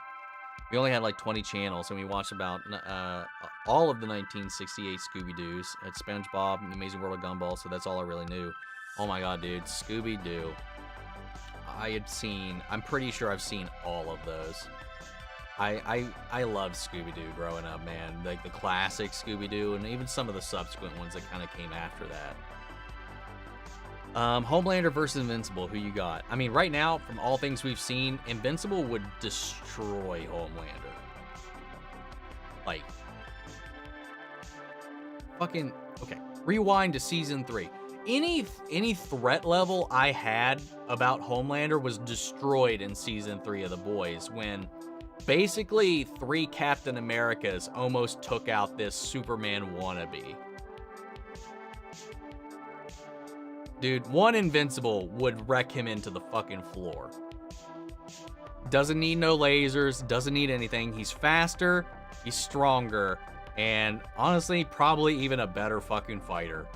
We only had like 20 channels, and we watched about all of the 1968 Scooby-Doos. At SpongeBob, The Amazing World of Gumball, so that's all I really knew. Oh my god, dude. Scooby-Doo. I'm pretty sure I've seen all of those. I loved Scooby-Doo growing up, man. Like the classic Scooby-Doo, and even some of the subsequent ones that kind of came after that. Homelander versus Invincible, who you got? I mean, right now, from all things we've seen, Invincible would destroy Homelander. Like, fucking, okay, rewind to season 3. Any threat level I had about Homelander was destroyed in season 3 of The Boys, when basically 3 Captain Americas almost took out this Superman wannabe. Dude, one Invincible would wreck him into the fucking floor. Doesn't need no lasers, doesn't need anything. He's faster, he's stronger, and honestly, probably even a better fucking fighter.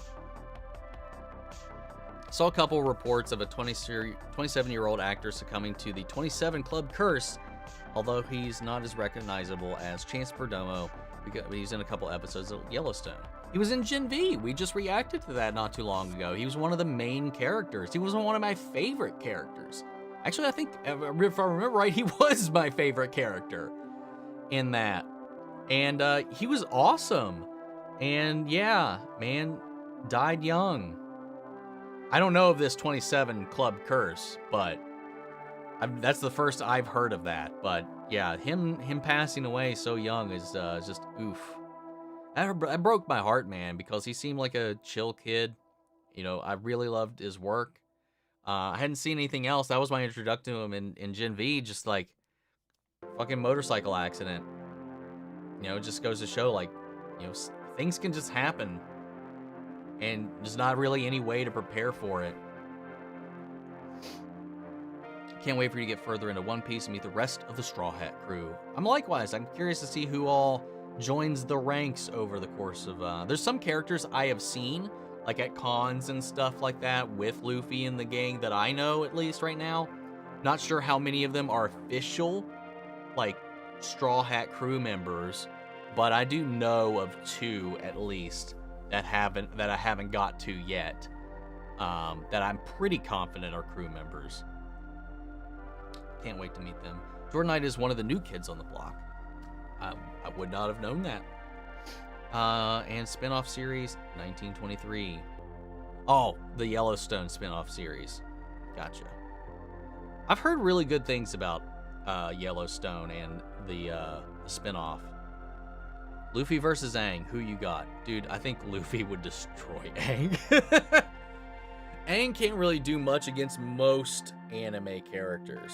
Saw a couple reports of a 27-year-old actor succumbing to the 27 Club curse, although he's not as recognizable as Chance Perdomo, because he's in a couple episodes of Yellowstone. He was in Gen V. We just reacted to that not too long ago. He was one of the main characters. He was one of my favorite characters. Actually, I think, if I remember right, he was my favorite character in that. And he was awesome. And yeah, man, died young. I don't know of this 27 Club curse, but that's the first I've heard of that. But yeah, him passing away so young is just oof. That broke my heart, man, because he seemed like a chill kid. You know, I really loved his work. I hadn't seen anything else. That was my introduction to him in Gen V, just like fucking motorcycle accident. You know, it just goes to show, like, you know, things can just happen. And there's not really any way to prepare for it. Can't wait for you to get further into One Piece and meet the rest of the Straw Hat crew. Likewise, I'm curious to see who all joins the ranks over the course of there's some characters I have seen like at cons and stuff like that with Luffy and the gang that I know, at least right now. Not sure how many of them are official like Straw Hat crew members, but I do know of 2 at least that I haven't got to yet, that I'm pretty confident are crew members. Can't wait to meet them. Jordan Knight is one of the new kids on the block. I would not have known that. And spin-off series, 1923. Oh, the Yellowstone spin-off series. Gotcha. I've heard really good things about Yellowstone and the spin-off. Luffy versus Aang, who you got? Dude, I think Luffy would destroy Aang. Aang can't really do much against most anime characters.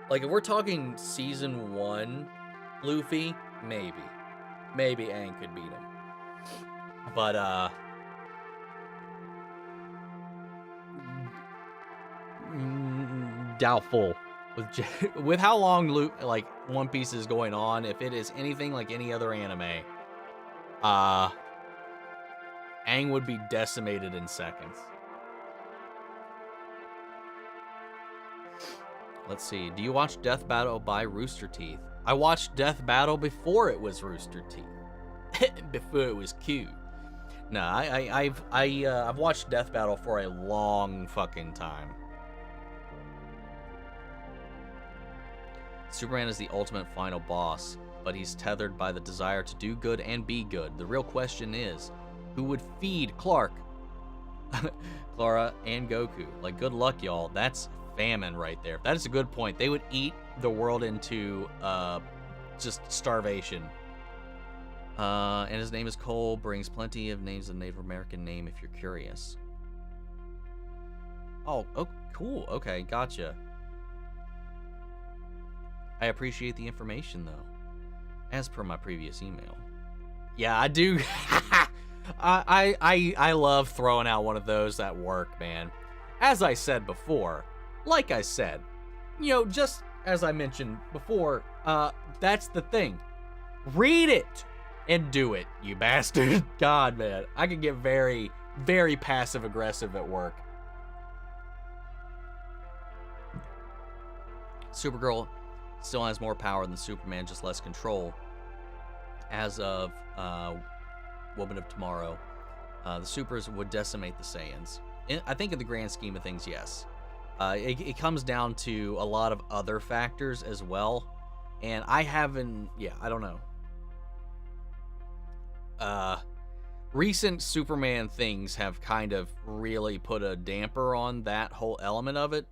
Like, if we're talking season 1 Luffy, maybe Aang could beat him. But, doubtful. With how long One Piece is going on, if it is anything like any other anime, Aang would be decimated in seconds. Let's see. Do you watch Death Battle by Rooster Teeth? I watched Death Battle before it was Rooster Teeth. Before it was Q. No, I've watched Death Battle for a long fucking time. Superman is the ultimate final boss, but he's tethered by the desire to do good and be good. The real question is, who would feed Clark, Clara, and Goku? Like, good luck, y'all. That's famine right there. That is a good point. They would eat the world into just starvation. And his name is Cole. Brings plenty of names of Native American name if you're curious. Oh, cool. Okay, gotcha. I appreciate the information, though, as per my previous email. Yeah, I do. I love throwing out one of those at work, man. As I said before, like I said, you know, just as I mentioned before, that's the thing. Read it and do it, you bastard. God, man, I can get very, very passive-aggressive at work. Supergirl still has more power than Superman, just less control. As of Woman of Tomorrow, the Supers would decimate the Saiyans. I think in the grand scheme of things, yes. It comes down to a lot of other factors as well. And I haven't, yeah, I don't know. Recent Superman things have kind of really put a damper on that whole element of it.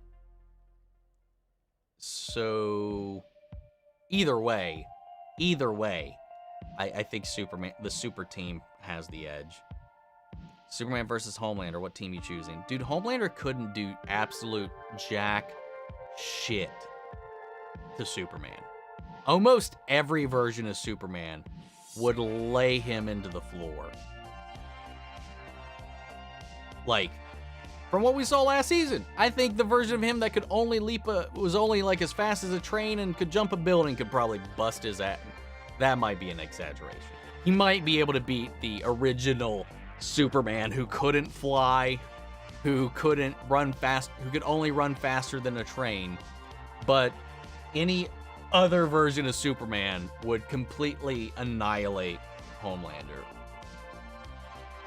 So either way, I think the super team has the edge. Superman versus Homelander, what team you choosing? Dude, Homelander couldn't do absolute jack shit to Superman. Almost every version of Superman would lay him into the floor. Like, from what we saw last season, I think the version of him that could only was only like as fast as a train and could jump a building could probably bust his ass. That might be an exaggeration. He might be able to beat the original Superman who couldn't fly, who couldn't run fast, who could only run faster than a train. But any other version of Superman would completely annihilate Homelander.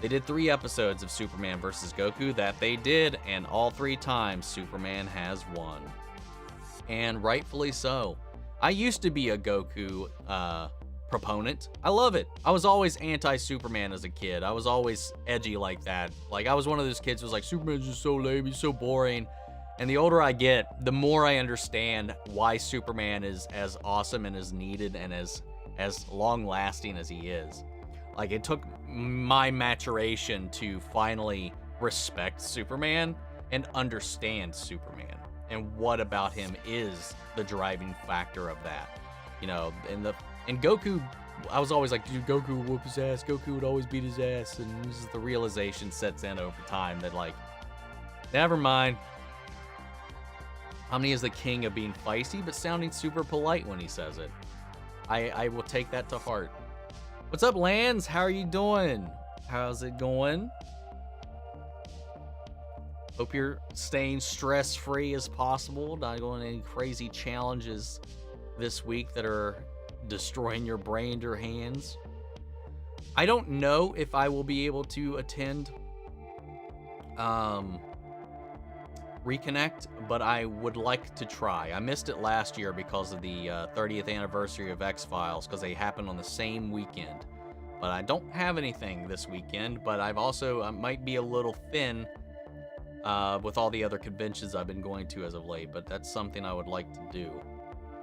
They did 3 episodes of Superman versus Goku that they did, and all 3 times Superman has won. And rightfully so. I used to be a Goku proponent. I love it. I was always anti-Superman as a kid. I was always edgy like that. Like, I was one of those kids who was like, Superman's just so lame, he's so boring. And the older I get, the more I understand why Superman is as awesome and as needed and as long-lasting as he is. Like, it took my maturation to finally respect Superman and understand Superman and what about him is the driving factor of that. You know, and Goku, I was always like, dude, Goku would whoop his ass. Goku would always beat his ass. And this is the realization sets in over time that, like, never mind. Omni is the king of being feisty, but sounding super polite when he says it. I will take that to heart. What's up, Lance? How are you doing? How's it going? Hope you're staying stress-free as possible. Not going any crazy challenges this week that are destroying your brain or hands. I don't know if I will be able to attend Reconnect, but I would like to try. I missed it last year because of the 30th anniversary of X-Files, because they happened on the same weekend. But I don't have anything this weekend, but I might be a little thin with all the other conventions I've been going to as of late, but that's something I would like to do.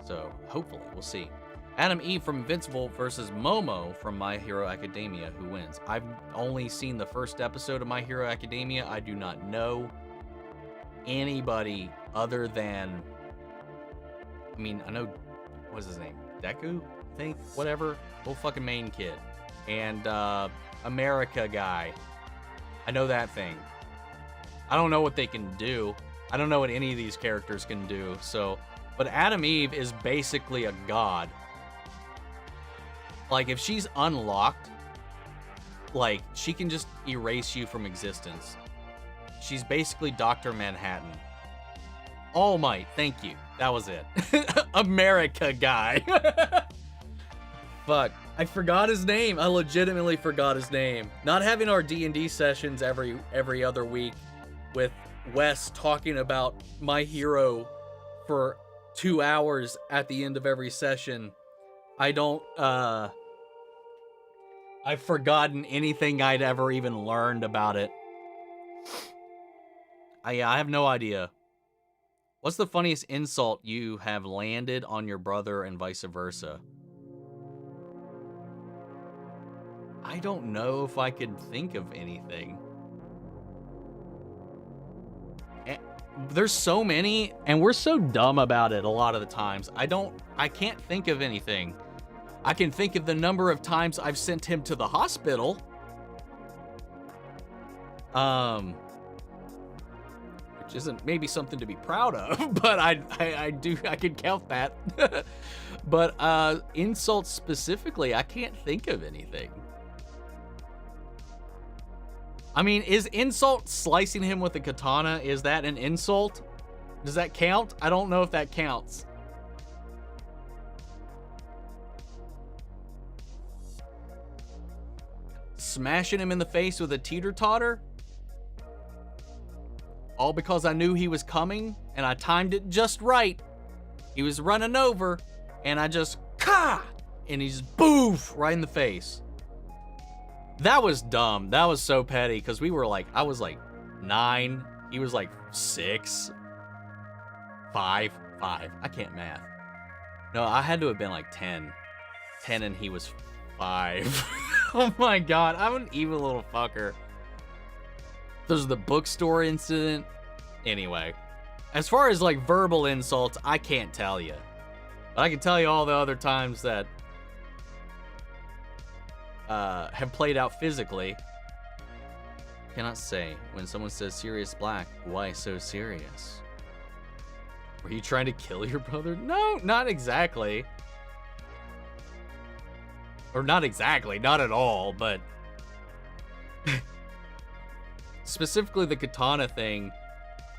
So, hopefully, we'll see. Adam E. from Invincible versus Momo from My Hero Academia, who wins? I've only seen the first episode of My Hero Academia. I do not know anybody other than, I mean, I know, what's his name? Deku? I think? Whatever. Little fucking main kid. And, America guy. I know that thing. I don't know what they can do. I don't know what any of these characters can do, so. But Adam Eve is basically a god. Like, if she's unlocked, like, she can just erase you from existence. She's basically Dr. Manhattan. All Might, thank you. That was it. America guy. Fuck. I forgot his name. I legitimately forgot his name. Not having our D&D sessions every other week with Wes talking about My Hero for 2 hours at the end of every session. I've forgotten anything I'd ever even learned about it. I have no idea. What's the funniest insult you have landed on your brother and vice versa? I don't know if I could think of anything. There's so many, and we're so dumb about it a lot of the times. I can't think of anything. I can think of the number of times I've sent him to the hospital. Which isn't maybe something to be proud of, but I could count that. But insults specifically, I can't think of anything. I mean, is insult slicing him with a katana, is that an insult? Does that count? I don't know if that counts. Smashing him in the face with a teeter-totter? all because I knew he was coming and I timed it just right. He was running over and I just, and he's boof right in the face. That was dumb. That was so petty because we were like, I was like 9. He was like 6. 5. I can't math. No, I had to have been like 10. 10 and he was 5. Oh my god, I'm an evil little fucker. There's the bookstore incident. Anyway, as far as like verbal insults, I can't tell you. But I can tell you all the other times that have played out physically. Cannot say. When someone says Sirius Black, why so serious? Were you trying to kill your brother? No, not exactly. Or not exactly, not at all, but specifically the katana thing,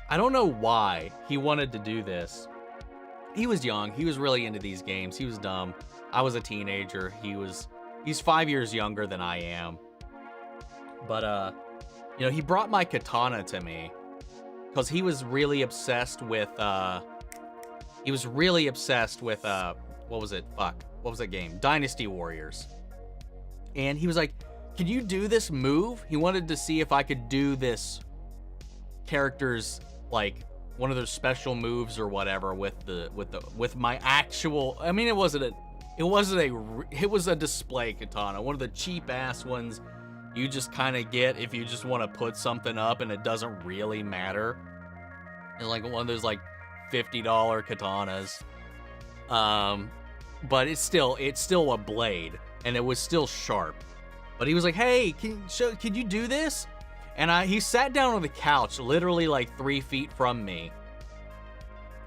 I don't know why he wanted to do this. He was young, he was really into these games, he was dumb. I was a teenager, he's 5 years younger than I am. But you know, he brought my katana to me because he was really obsessed with what was it? Fuck. What was that game? Dynasty Warriors. And he was like, "Can you do this move?" He wanted to see if I could do this character's like one of their special moves or whatever with my actual. I mean, it was a display katana, one of the cheap ass ones you just kind of get if you just want to put something up and it doesn't really matter. And like one of those like $50 katanas. But it's still a blade, and it was still sharp. But he was like, "Hey, can you do this?" And he sat down on the couch, literally like 3 feet from me.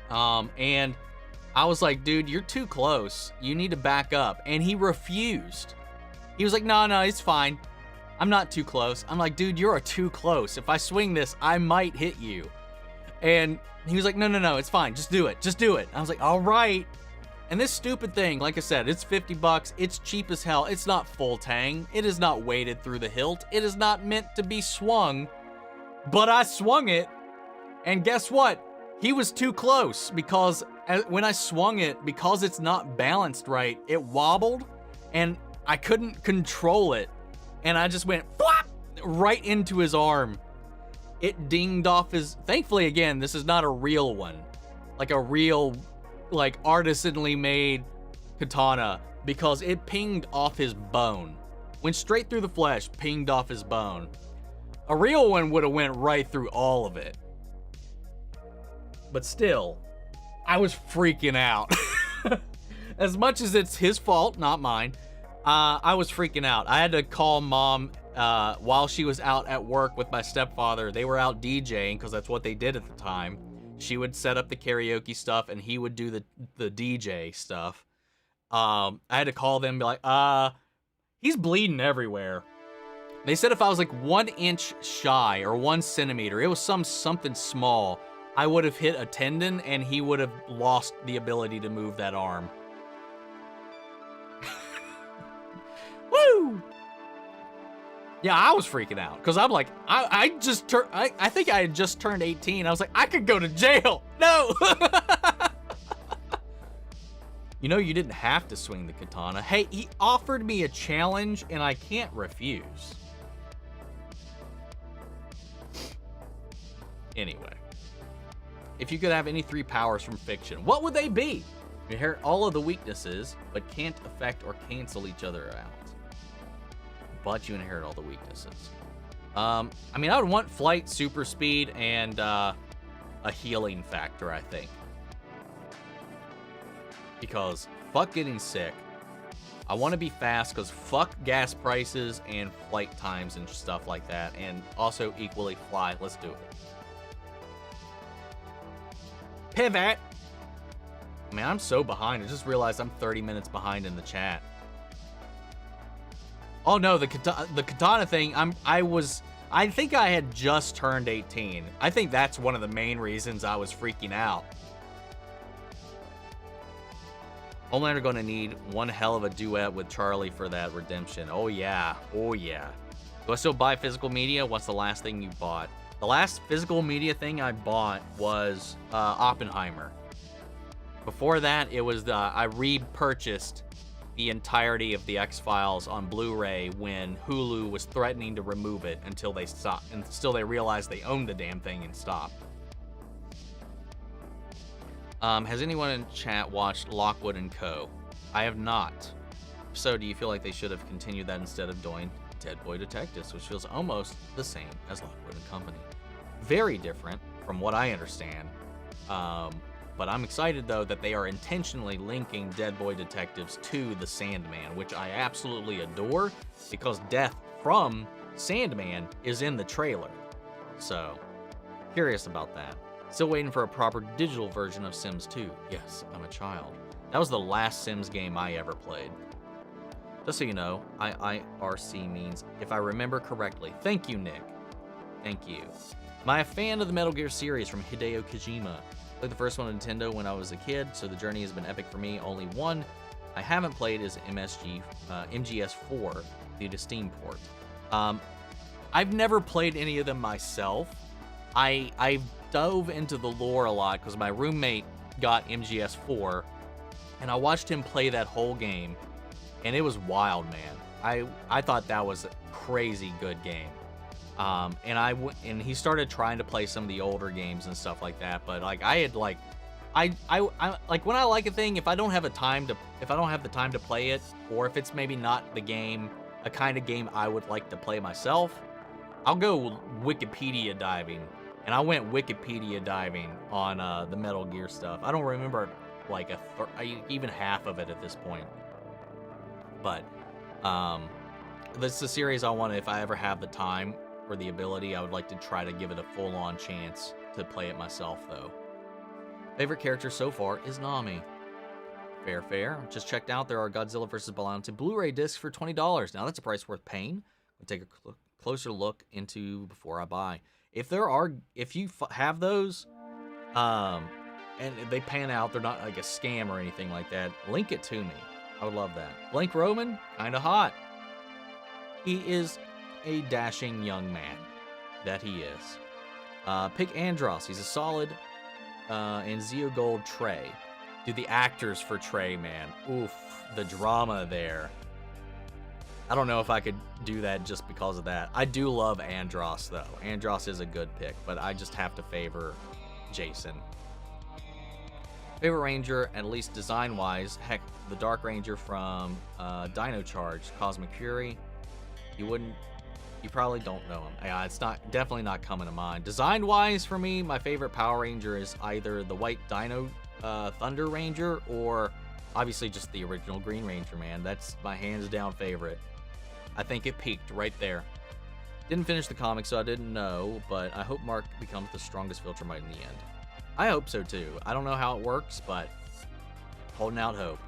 And I was like, "Dude, you're too close. You need to back up." And he refused. He was like, "No, it's fine. I'm not too close." I'm like, "Dude, you're too close. If I swing this, I might hit you." And he was like, No, it's fine. Just do it. I was like, "All right." And this stupid thing, like I said, it's $50. It's cheap as hell. It's not full tang. It is not weighted through the hilt. It is not meant to be swung. But I swung it. And guess what? He was too close because when I swung it, because it's not balanced right, it wobbled and I couldn't control it. And I just went flop right into his arm. It dinged off his... Thankfully, again, this is not a real one. Like a real... like artisanally made katana, because it pinged off his bone. Went straight through the flesh, pinged off his bone. A real one would have went right through all of it. But still, I was freaking out. As much as it's his fault, not mine, I was freaking out. I had to call mom while she was out at work with my stepfather. They were out DJing because that's what they did at the time. She would set up the karaoke stuff, and he would do the DJ stuff. I had to call them and be like, he's bleeding everywhere. They said if I was like 1 inch shy or 1 centimeter, it was something small, I would have hit a tendon, and he would have lost the ability to move that arm. Woo! Yeah, I was freaking out because I'm like, I think I had just turned 18. I was like, I could go to jail. No. You know, you didn't have to swing the katana. Hey, he offered me a challenge and I can't refuse. Anyway, if you could have any 3 powers from fiction, what would they be? You inherit all of the weaknesses, but can't affect or cancel each other out. But you inherit all the weaknesses. I mean, I would want flight, super speed, and a healing factor, I think. Because fuck getting sick. I want to be fast because fuck gas prices and flight times and stuff like that. And also equally fly. Let's do it. Pivot. Man, I'm so behind. I just realized I'm 30 minutes behind in the chat. Oh no, the katana thing, I think I had just turned 18. I think that's one of the main reasons I was freaking out. Homelander gonna need one hell of a duet with Charlie for that redemption. Oh yeah, oh yeah. Do I still buy physical media? What's the last thing you bought? The last physical media thing I bought was Oppenheimer. Before that, it was I repurchased the entirety of the X-Files on Blu-ray when Hulu was threatening to remove it until they stopped, and still they realized they owned the damn thing and stopped. Has anyone in chat watched Lockwood & Co? I have not. So do you feel like they should have continued that instead of doing Dead Boy Detectives, which feels almost the same as Lockwood & Company? Very different from what I understand. But I'm excited, though, that they are intentionally linking Dead Boy Detectives to the Sandman, which I absolutely adore, because death from Sandman is in the trailer. So, curious about that. Still waiting for a proper digital version of Sims 2. Yes, I'm a child. That was the last Sims game I ever played. Just so you know, IIRC means if I remember correctly. Thank you, Nick. Thank you. Am I a fan of the Metal Gear series from Hideo Kojima? I played the first one on Nintendo when I was a kid, so the journey has been epic for me. Only one I haven't played is MGS4 due to Steam port. I've never played any of them myself. I dove into the lore a lot because my roommate got MGS4, and I watched him play that whole game, and it was wild, man. I thought that was a crazy good game. And he started trying to play some of the older games and stuff like that, but like I like when I like a thing, if I don't have the time to play it, or if it's maybe not a kind of game I would like to play myself, I'll go Wikipedia diving. And I went Wikipedia diving on the Metal Gear stuff. I don't remember like even half of it at this point. But this is a series I want to, if I ever have the time or the ability, I would like to try to give it a full-on chance to play it myself, though. Favorite character so far is Nami. Fair. Just checked out, there are Godzilla vs. Balanced Blu-ray discs for $20. Now that's a price worth paying. I'll take a closer look into before I buy. If you have those, and they pan out, they're not like a scam or anything like that, link it to me. I would love that. Blank Roman, kinda hot. He is a dashing young man. That he is. Pick Andros, he's a solid, and Zeo Gold Trey. Dude, the actors for Trey, man. Oof, the drama there. I don't know if I could do that just because of that. I do love Andros, though. Andros is a good pick, but I just have to favor Jason. Favorite Ranger, at least design-wise, heck, the Dark Ranger from Dino Charge, Cosmic Fury. You probably don't know him. Yeah, it's definitely not coming to mind. Design-wise, for me, my favorite Power Ranger is either the White Dino Thunder Ranger, or obviously just the original Green Ranger, man. That's my hands-down favorite. I think it peaked right there. Didn't finish the comic, so I didn't know, but I hope Mark becomes the strongest Viltrumite in the end. I hope so, too. I don't know how it works, but holding out hope.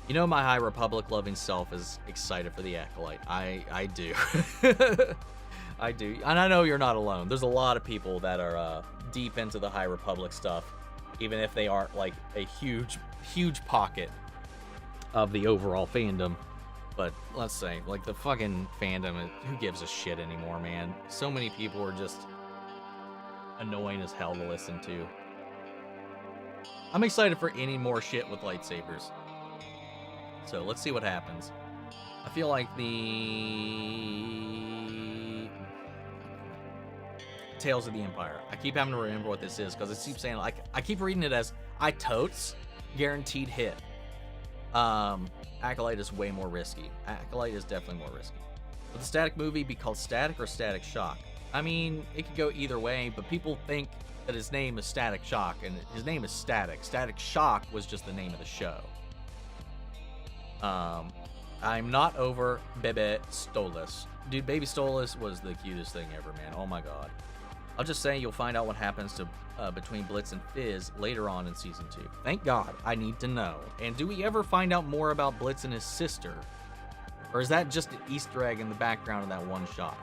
You know, my High Republic loving self is excited for the Acolyte. I do. I do. And I know you're not alone. There's a lot of people that are deep into the High Republic stuff, even if they aren't like a huge pocket of the overall fandom. But let's say, like, the fucking fandom, who gives a shit anymore, man? So many people are just annoying as hell to listen to. I'm excited for any more shit with lightsabers. So let's see what happens. I feel like the Tales of the Empire. I keep having to remember what this is because it keeps saying, like, I keep reading it as I totes guaranteed hit. Acolyte is way more risky. Acolyte is definitely more risky. Would the Static movie be called Static or Static Shock? I mean, it could go either way, but people think that his name is Static Shock, and his name is Static. Static Shock was just the name of the show. I'm not over Bebe Stolas. Dude, Baby Stolas was the cutest thing ever, man. Oh my god. I'll just say you'll find out what happens to between Blitz and Fizz later on in Season 2. Thank God, I need to know. And do we ever find out more about Blitz and his sister? Or is that just an Easter egg in the background of that one shot?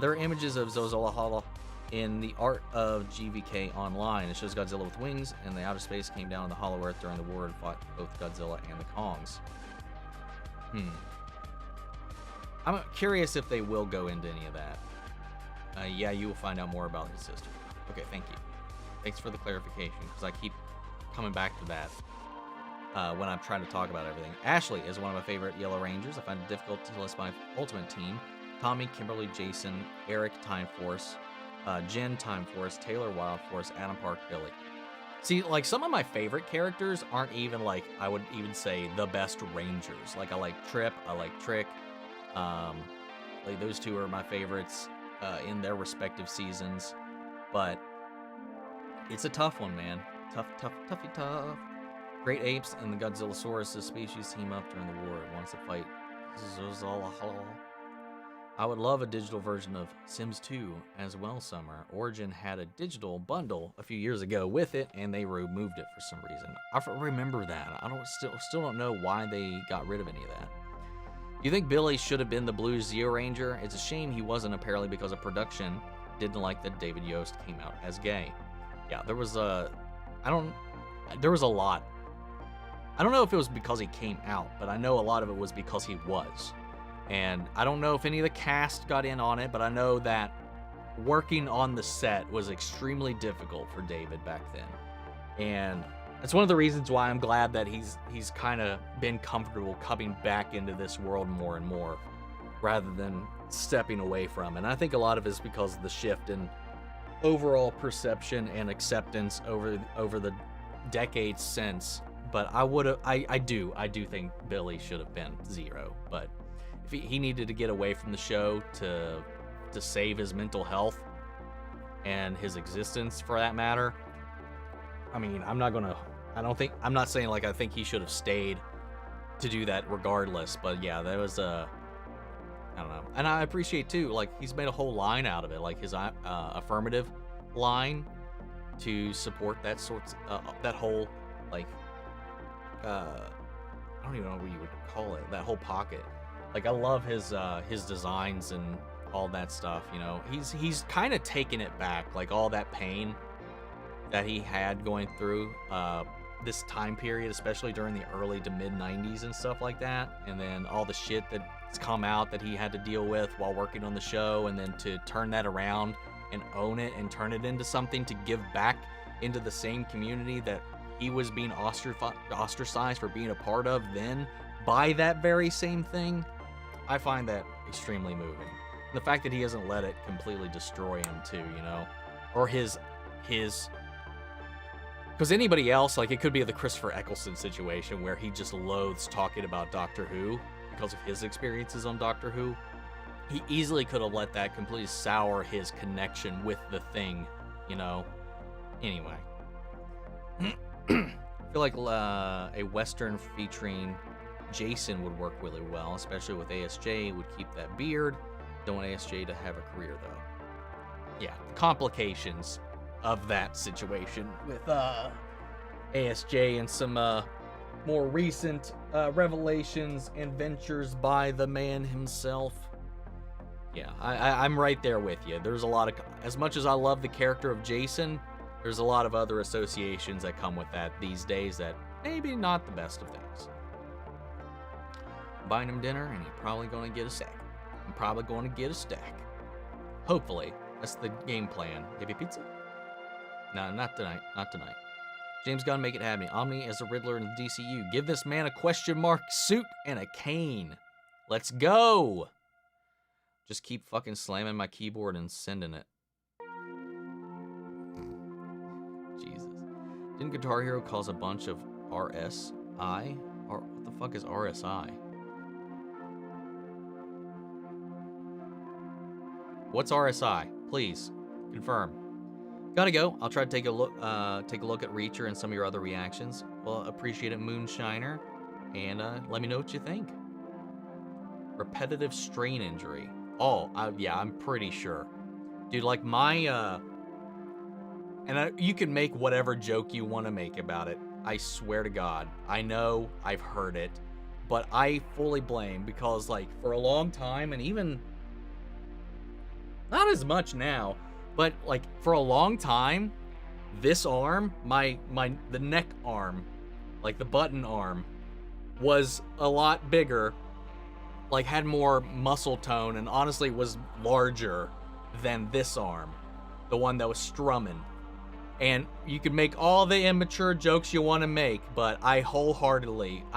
There are images of Zozola in the art of GVK Online. It shows Godzilla with wings, and the outer space came down on the Hollow Earth during the war and fought both Godzilla and the Kongs. I'm curious if they will go into any of that. Yeah, you will find out more about his sister. Okay, thank you. Thanks for the clarification, because I keep coming back to that when I'm trying to talk about everything. Ashley is one of my favorite Yellow Rangers. I find it difficult to list my ultimate team. Tommy, Kimberly, Jason, Eric, Time Force, Jen, Time Force, Taylor, Wild Force, Adam Park, Billy. See, like, some of my favorite characters aren't even, like, I would even say the best Rangers. Like, I like Trip, I like Trick. Like, those two are my favorites in their respective seasons. But it's a tough one, man. Toughy tough. Great apes and the Godzillosaurus species team up during the war. It wants to fight. I would love a digital version of Sims 2 as well, Summer. Origin had a digital bundle a few years ago with it, and they removed it for some reason. I remember that. I still don't know why they got rid of any of that. Do you think Billy should have been the Blue Zeo Ranger? It's a shame he wasn't, apparently because of production didn't like that David Yost came out as gay. Yeah, there was a lot. I don't know if it was because he came out, but I know a lot of it was because he was. And I don't know if any of the cast got in on it, but I know that working on the set was extremely difficult for David back then. And that's one of the reasons why I'm glad that he's kind of been comfortable coming back into this world more and more, rather than stepping away from it. And I think a lot of it is because of the shift in overall perception and acceptance over the decades since. But I do think Billy should have been Zero, but if he needed to get away from the show to save his mental health and his existence, for that matter. I mean, I'm not saying like I think he should have stayed to do that regardless, but yeah, that was I don't know. And I appreciate too, like, he's made a whole line out of it, like his affirmative line to support that that whole, like, I don't even know what you would call it, that whole pocket. Like, I love his designs and all that stuff, you know. He's kind of taken it back, like all that pain that he had going through this time period, especially during the early to mid 90s and stuff like that, and then all the shit that's come out that he had to deal with while working on the show, and then to turn that around and own it and turn it into something to give back into the same community that he was being ostracized for being a part of then by that very same thing. I find that extremely moving. And the fact that he hasn't let it completely destroy him too, you know, or his because anybody else, like, it could be the Christopher Eccleston situation where he just loathes talking about Doctor Who because of his experiences on Doctor Who. He easily could have let that completely sour his connection with the thing, you know. Anyway. I feel like a Western featuring Jason would work really well, especially with ASJ. Would keep that beard. Don't want ASJ to have a career, though. Yeah, complications of that situation with ASJ and some more recent revelations and ventures by the man himself. Yeah, I'm right there with you. There's a lot of, as much as I love the character of Jason, there's a lot of other associations that come with that these days that maybe not the best of things. Buying him dinner, and he's probably going to get a stack. I'm probably going to get a stack. Hopefully. That's the game plan. Maybe pizza? No, not tonight. Not tonight. James Gunn, make it happen. Omni as the Riddler in the DCU. Give this man a question mark suit and a cane. Let's go! Just keep fucking slamming my keyboard and sending it. Jesus. Didn't Guitar Hero cause a bunch of RSI? Or what the fuck is RSI? What's RSI? Please confirm. Gotta go. I'll try to take a look at Reacher and some of your other reactions. Well, appreciate it, Moonshiner, and let me know what you think. Repetitive strain injury. Oh, yeah, I'm pretty sure, dude. Like my you can make whatever joke you want to make about it. I swear to God, I know I've heard it, but I fully blame, because like for a long time, and even not as much now, but like for a long time, this arm, the neck arm, like the button arm, was a lot bigger, like had more muscle tone, and honestly was larger than this arm, the one that was strumming. And you can make all the immature jokes you want to make, but I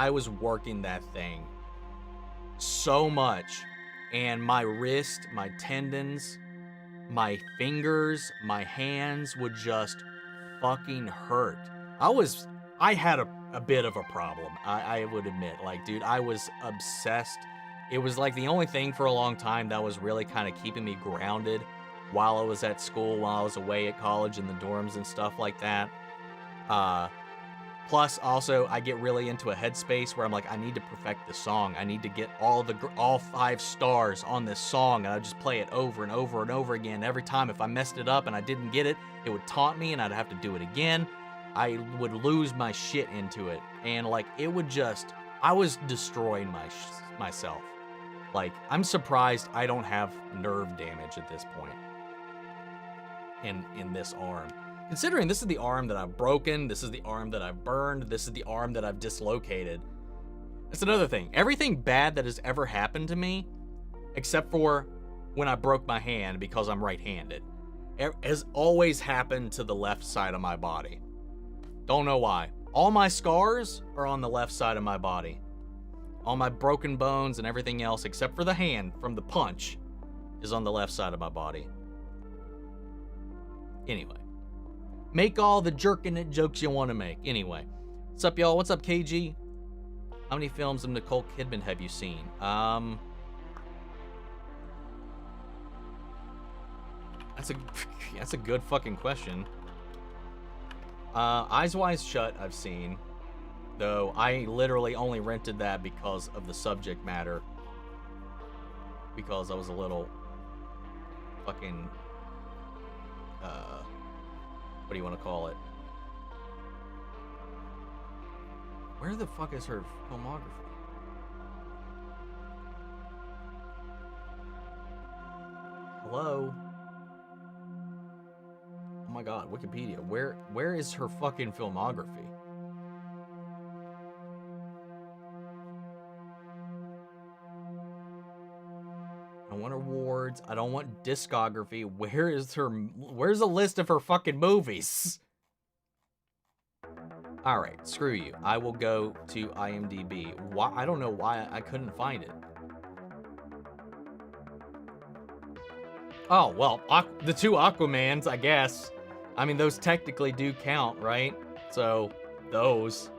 was working that thing so much. And my wrist, my tendons, my fingers, my hands would just fucking hurt. I had a bit of a problem, I would admit. Like, dude, I was obsessed. It was like the only thing for a long time that was really kind of keeping me grounded while I was at school, while I was away at college in the dorms and stuff like that. Plus, also, I get really into a headspace where I'm like, I need to perfect the song. I need to get all 5 stars on this song, and I just play it over and over and over again. Every time, if I messed it up and I didn't get it, it would taunt me, and I'd have to do it again. I would lose my shit into it, and like I was destroying myself. Like, I'm surprised I don't have nerve damage at this point in this arm. Considering this is the arm that I've broken, this is the arm that I've burned, this is the arm that I've dislocated. That's another thing. Everything bad that has ever happened to me, except for when I broke my hand because I'm right-handed, has always happened to the left side of my body. Don't know why. All my scars are on the left side of my body. All my broken bones and everything else, except for the hand from the punch, is on the left side of my body. Anyway. Make all the jerking it jokes you want to make. Anyway. What's up, y'all? What's up, KG? How many films of Nicole Kidman have you seen? That's a good fucking question. Eyes Wide Shut I've seen. Though I literally only rented that because of the subject matter. Because I was a little fucking what do you want to call it? Where the fuck is her filmography? Hello? Oh my god, Wikipedia. Where is her fucking filmography? I don't want awards. I don't want discography. Where's a list of her fucking movies? Alright, screw you. I will go to IMDb. Why? I don't know why I couldn't find it. Oh, well, the 2 Aquamans, I guess. I mean, those technically do count, right? So, those.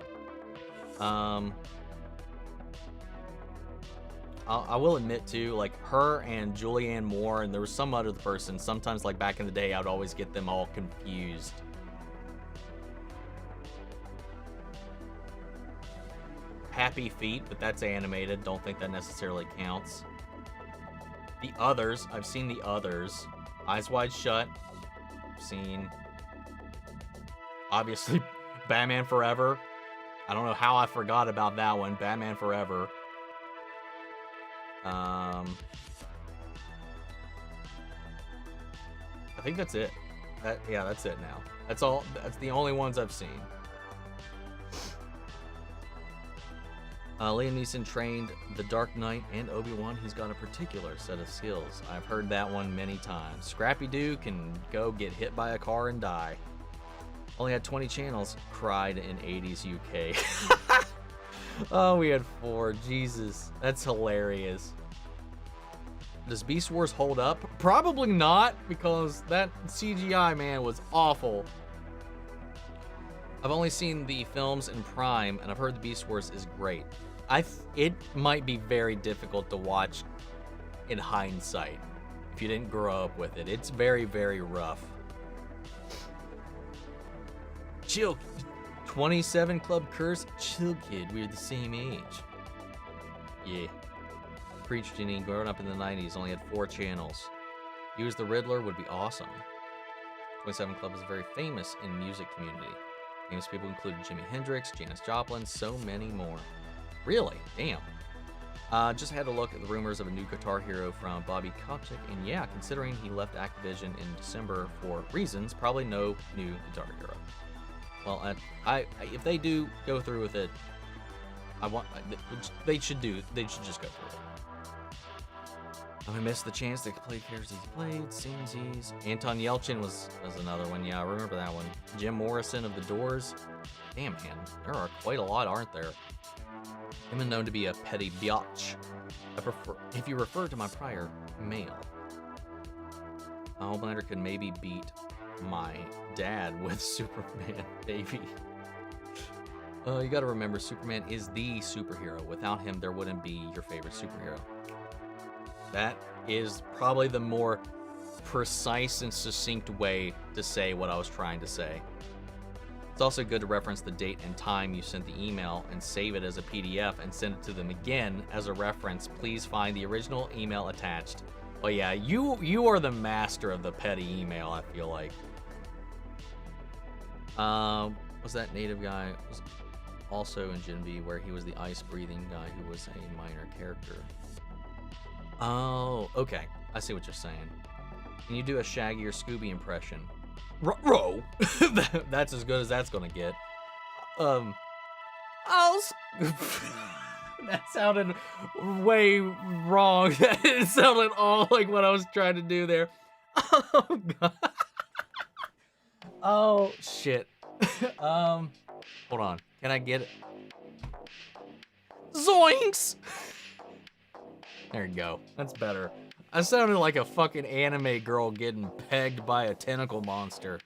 I will admit too, like her and Julianne Moore, and there was some other person. Sometimes, like back in the day, I would always get them all confused. Happy Feet, but that's animated. Don't think that necessarily counts. The Others, I've seen The Others. Eyes Wide Shut, I've seen. Obviously, Batman Forever. I don't know how I forgot about that one. Batman Forever. I think that's it. Yeah, that's it now. That's all. That's the only ones I've seen. Liam Neeson trained The Dark Knight and Obi-Wan. He's got a particular set of skills. I've heard that one many times. Scrappy Doo can go get hit by a car and die. Only had 20 channels. Cried in 80s UK. Oh, we had 4. Jesus. That's hilarious. Does Beast Wars hold up? Probably not, because that CGI, man, was awful. I've only seen the films in Prime, and I've heard the Beast Wars is great. It might be very difficult to watch in hindsight if you didn't grow up with it. It's very, very rough. Chill. 27 Club Curse. Chill, kid. We're the same age. Yeah. Preach, Janine. Growing up in the 90s, only had 4 channels. You as the Riddler would be awesome. 27 Club is very famous in the music community. Famous people included Jimi Hendrix, Janis Joplin, so many more. Really? Damn. Just had to look at the rumors of a new Guitar Hero from Bobby Kotick, and yeah, considering he left Activision in December for reasons, probably no new Guitar Hero. Well, if they do go through with it, they should just go through it. I missed the chance to play characters he's played. Sinzies. Anton Yelchin was another one. Yeah, I remember that one. Jim Morrison of The Doors. Damn, man. There are quite a lot, aren't there? Him is known to be a petty biatch. If you refer to my prior mail. Homelander could maybe beat my dad with Superman, baby. You gotta remember, Superman is the superhero. Without him, there wouldn't be your favorite superhero. That is probably the more precise and succinct way to say what I was trying to say. It's also good to reference the date and time you sent the email and save it as a PDF and send it to them again as a reference. Please find the original email attached. Oh yeah, you are the master of the petty email, I feel like. Was that native guy was also in Gen V, where he was the ice-breathing guy who was a minor character. Oh, okay. I see what you're saying. Can you do a Shaggy or Scooby impression? Ro! That's as good as that's gonna get. That sounded way wrong. It sounded all like what I was trying to do there. Oh, God. Oh, shit. Hold on. Can I get it? Zoinks! There you go. That's better. I sounded like a fucking anime girl getting pegged by a tentacle monster.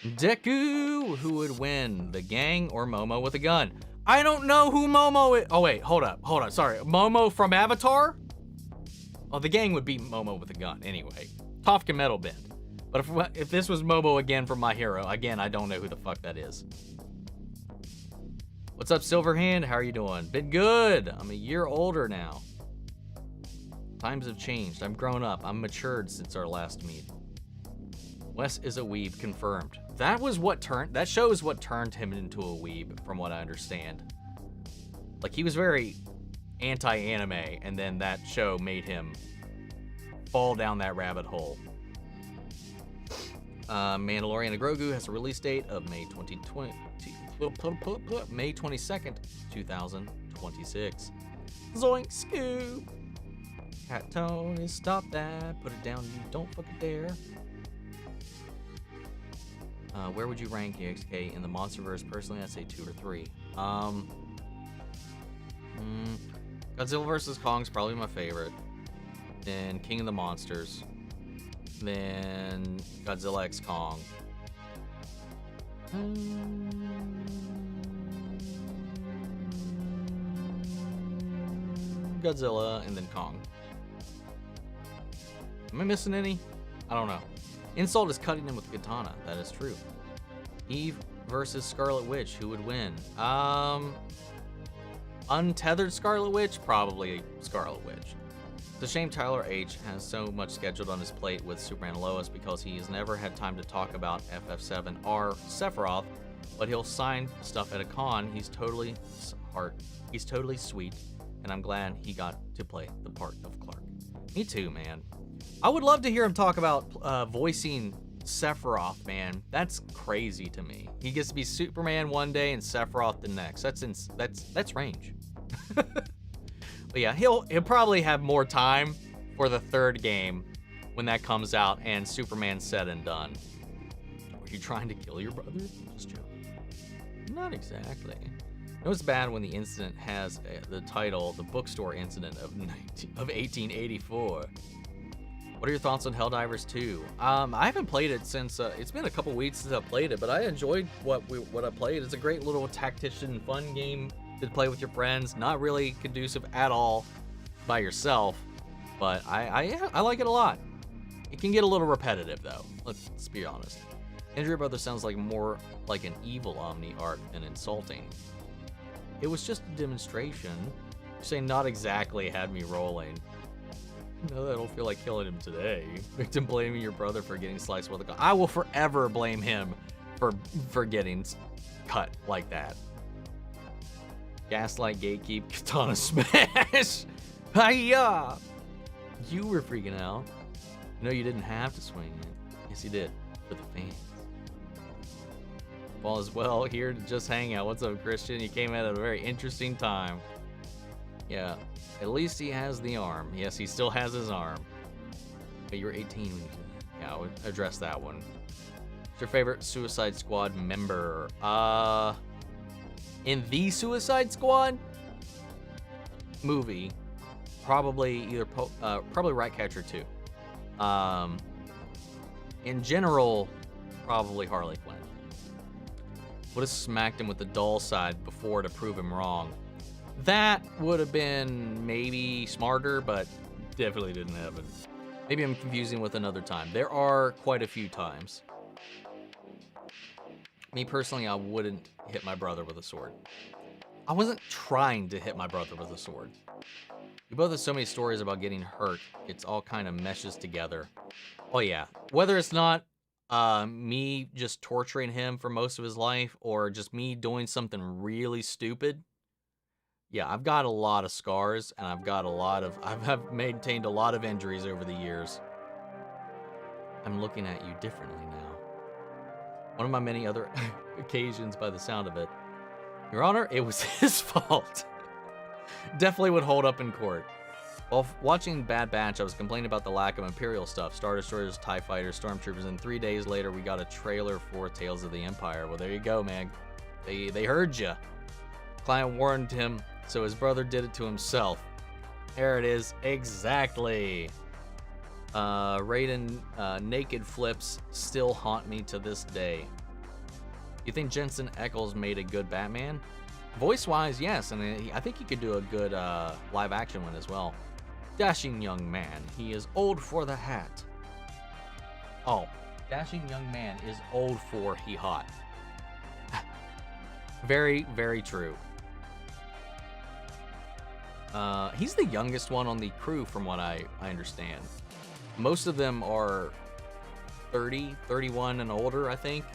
Deku, who would win, the gang or Momo with a gun? I don't know who Momo is. Oh wait, hold up. Sorry, Momo from Avatar? Oh, the gang would beat Momo with a gun anyway. Toph Metal Bend. But if this was Momo again from My Hero, again, I don't know who the fuck that is. What's up, Silverhand? How are you doing? Been good. I'm a year older now. Times have changed. I'm grown up. I'm matured since our last meet. Wes is a weeb, confirmed. That shows what turned him into a weeb, from what I understand. Like, he was very anti-anime, and then that show made him fall down that rabbit hole. Mandalorian and Grogu has a release date of May 22nd, 2026. Zoink, Scoop. Cat Tony, stop that. Put it down. You don't fucking dare. Where would you rank EXK in the MonsterVerse? Personally, I'd say 2 or 3. Godzilla vs. Kong's probably my favorite. Then King of the Monsters. Then Godzilla x Kong. Godzilla, and then Kong. Am I missing any? I don't know. Insult is cutting him with katana. That is true. Eve versus Scarlet Witch. Who would win? Untethered Scarlet Witch? Probably Scarlet Witch. It's a shame Tyler H has so much scheduled on his plate with Superman and Lois because he has never had time to talk about FF7R Sephiroth, but he'll sign stuff at a con. He's totally sweet, and I'm glad he got to play the part of Clark. Me too, man. I would love to hear him talk about voicing Sephiroth, man. That's crazy to me. He gets to be Superman one day and Sephiroth the next. That's range. But yeah, he'll probably have more time for the third game when that comes out and Superman's said and done. Were you trying to kill your brother? Just joking. Not exactly. You know it's bad when the incident has the title, The Bookstore Incident of 1884. What are your thoughts on Helldivers 2? I haven't played it since, it's been a couple weeks since I played it, but I enjoyed what I played. It's a great little tactician fun game to play with your friends. Not really conducive at all by yourself, but I like it a lot. It can get a little repetitive though, let's be honest. Andrea Brother sounds like more like an evil Omni arc than insulting. It was just a demonstration. You're saying not exactly had me rolling. No, I don't feel like killing him today. Victim blaming your brother for getting sliced with a gun. I will forever blame him for getting cut like that. Gaslight, gatekeep, katana smash. Hiya! You were freaking out. No, you didn't have to swing it. Yes, you did. For the fans. All is well here to just hang out. What's up, Christian? You came at a very interesting time. Yeah, at least he has the arm. Yes, he still has his arm. But you were 18 when you did that. Yeah, I would address that one. What's your favorite Suicide Squad member? In the Suicide Squad movie, probably either probably Ratcatcher 2. In general, probably Harley Quinn. Would have smacked him with the dull side before to prove him wrong. That would have been maybe smarter, but definitely didn't happen. Maybe I'm confusing with another time. There are quite a few times. Me personally, I wouldn't hit my brother with a sword. I wasn't trying to hit my brother with a sword. We both have so many stories about getting hurt. It's all kind of meshes together. Oh yeah, whether it's not me just torturing him for most of his life or just me doing something really stupid. Yeah, I've got a lot of scars and I've maintained a lot of injuries over the years. I'm looking at you differently now. One of my many other occasions by the sound of it. Your Honor, it was his fault. Definitely would hold up in court. While watching Bad Batch, I was complaining about the lack of Imperial stuff. Star Destroyers, TIE Fighters, Stormtroopers, and 3 days later, we got a trailer for Tales of the Empire. Well, there you go, man. They heard ya. Client warned him, so his brother did it to himself. There it is. Exactly. Raiden naked flips still haunt me to this day. You think Jensen Ackles made a good Batman? Voice-wise, yes, and I think he could do a good live-action one as well. Dashing young man, he is old for the hat. Oh, dashing young man is old for he hot. Very, very true. He's the youngest one on the crew from what I understand. Most of them are 30, 31 and older, I think.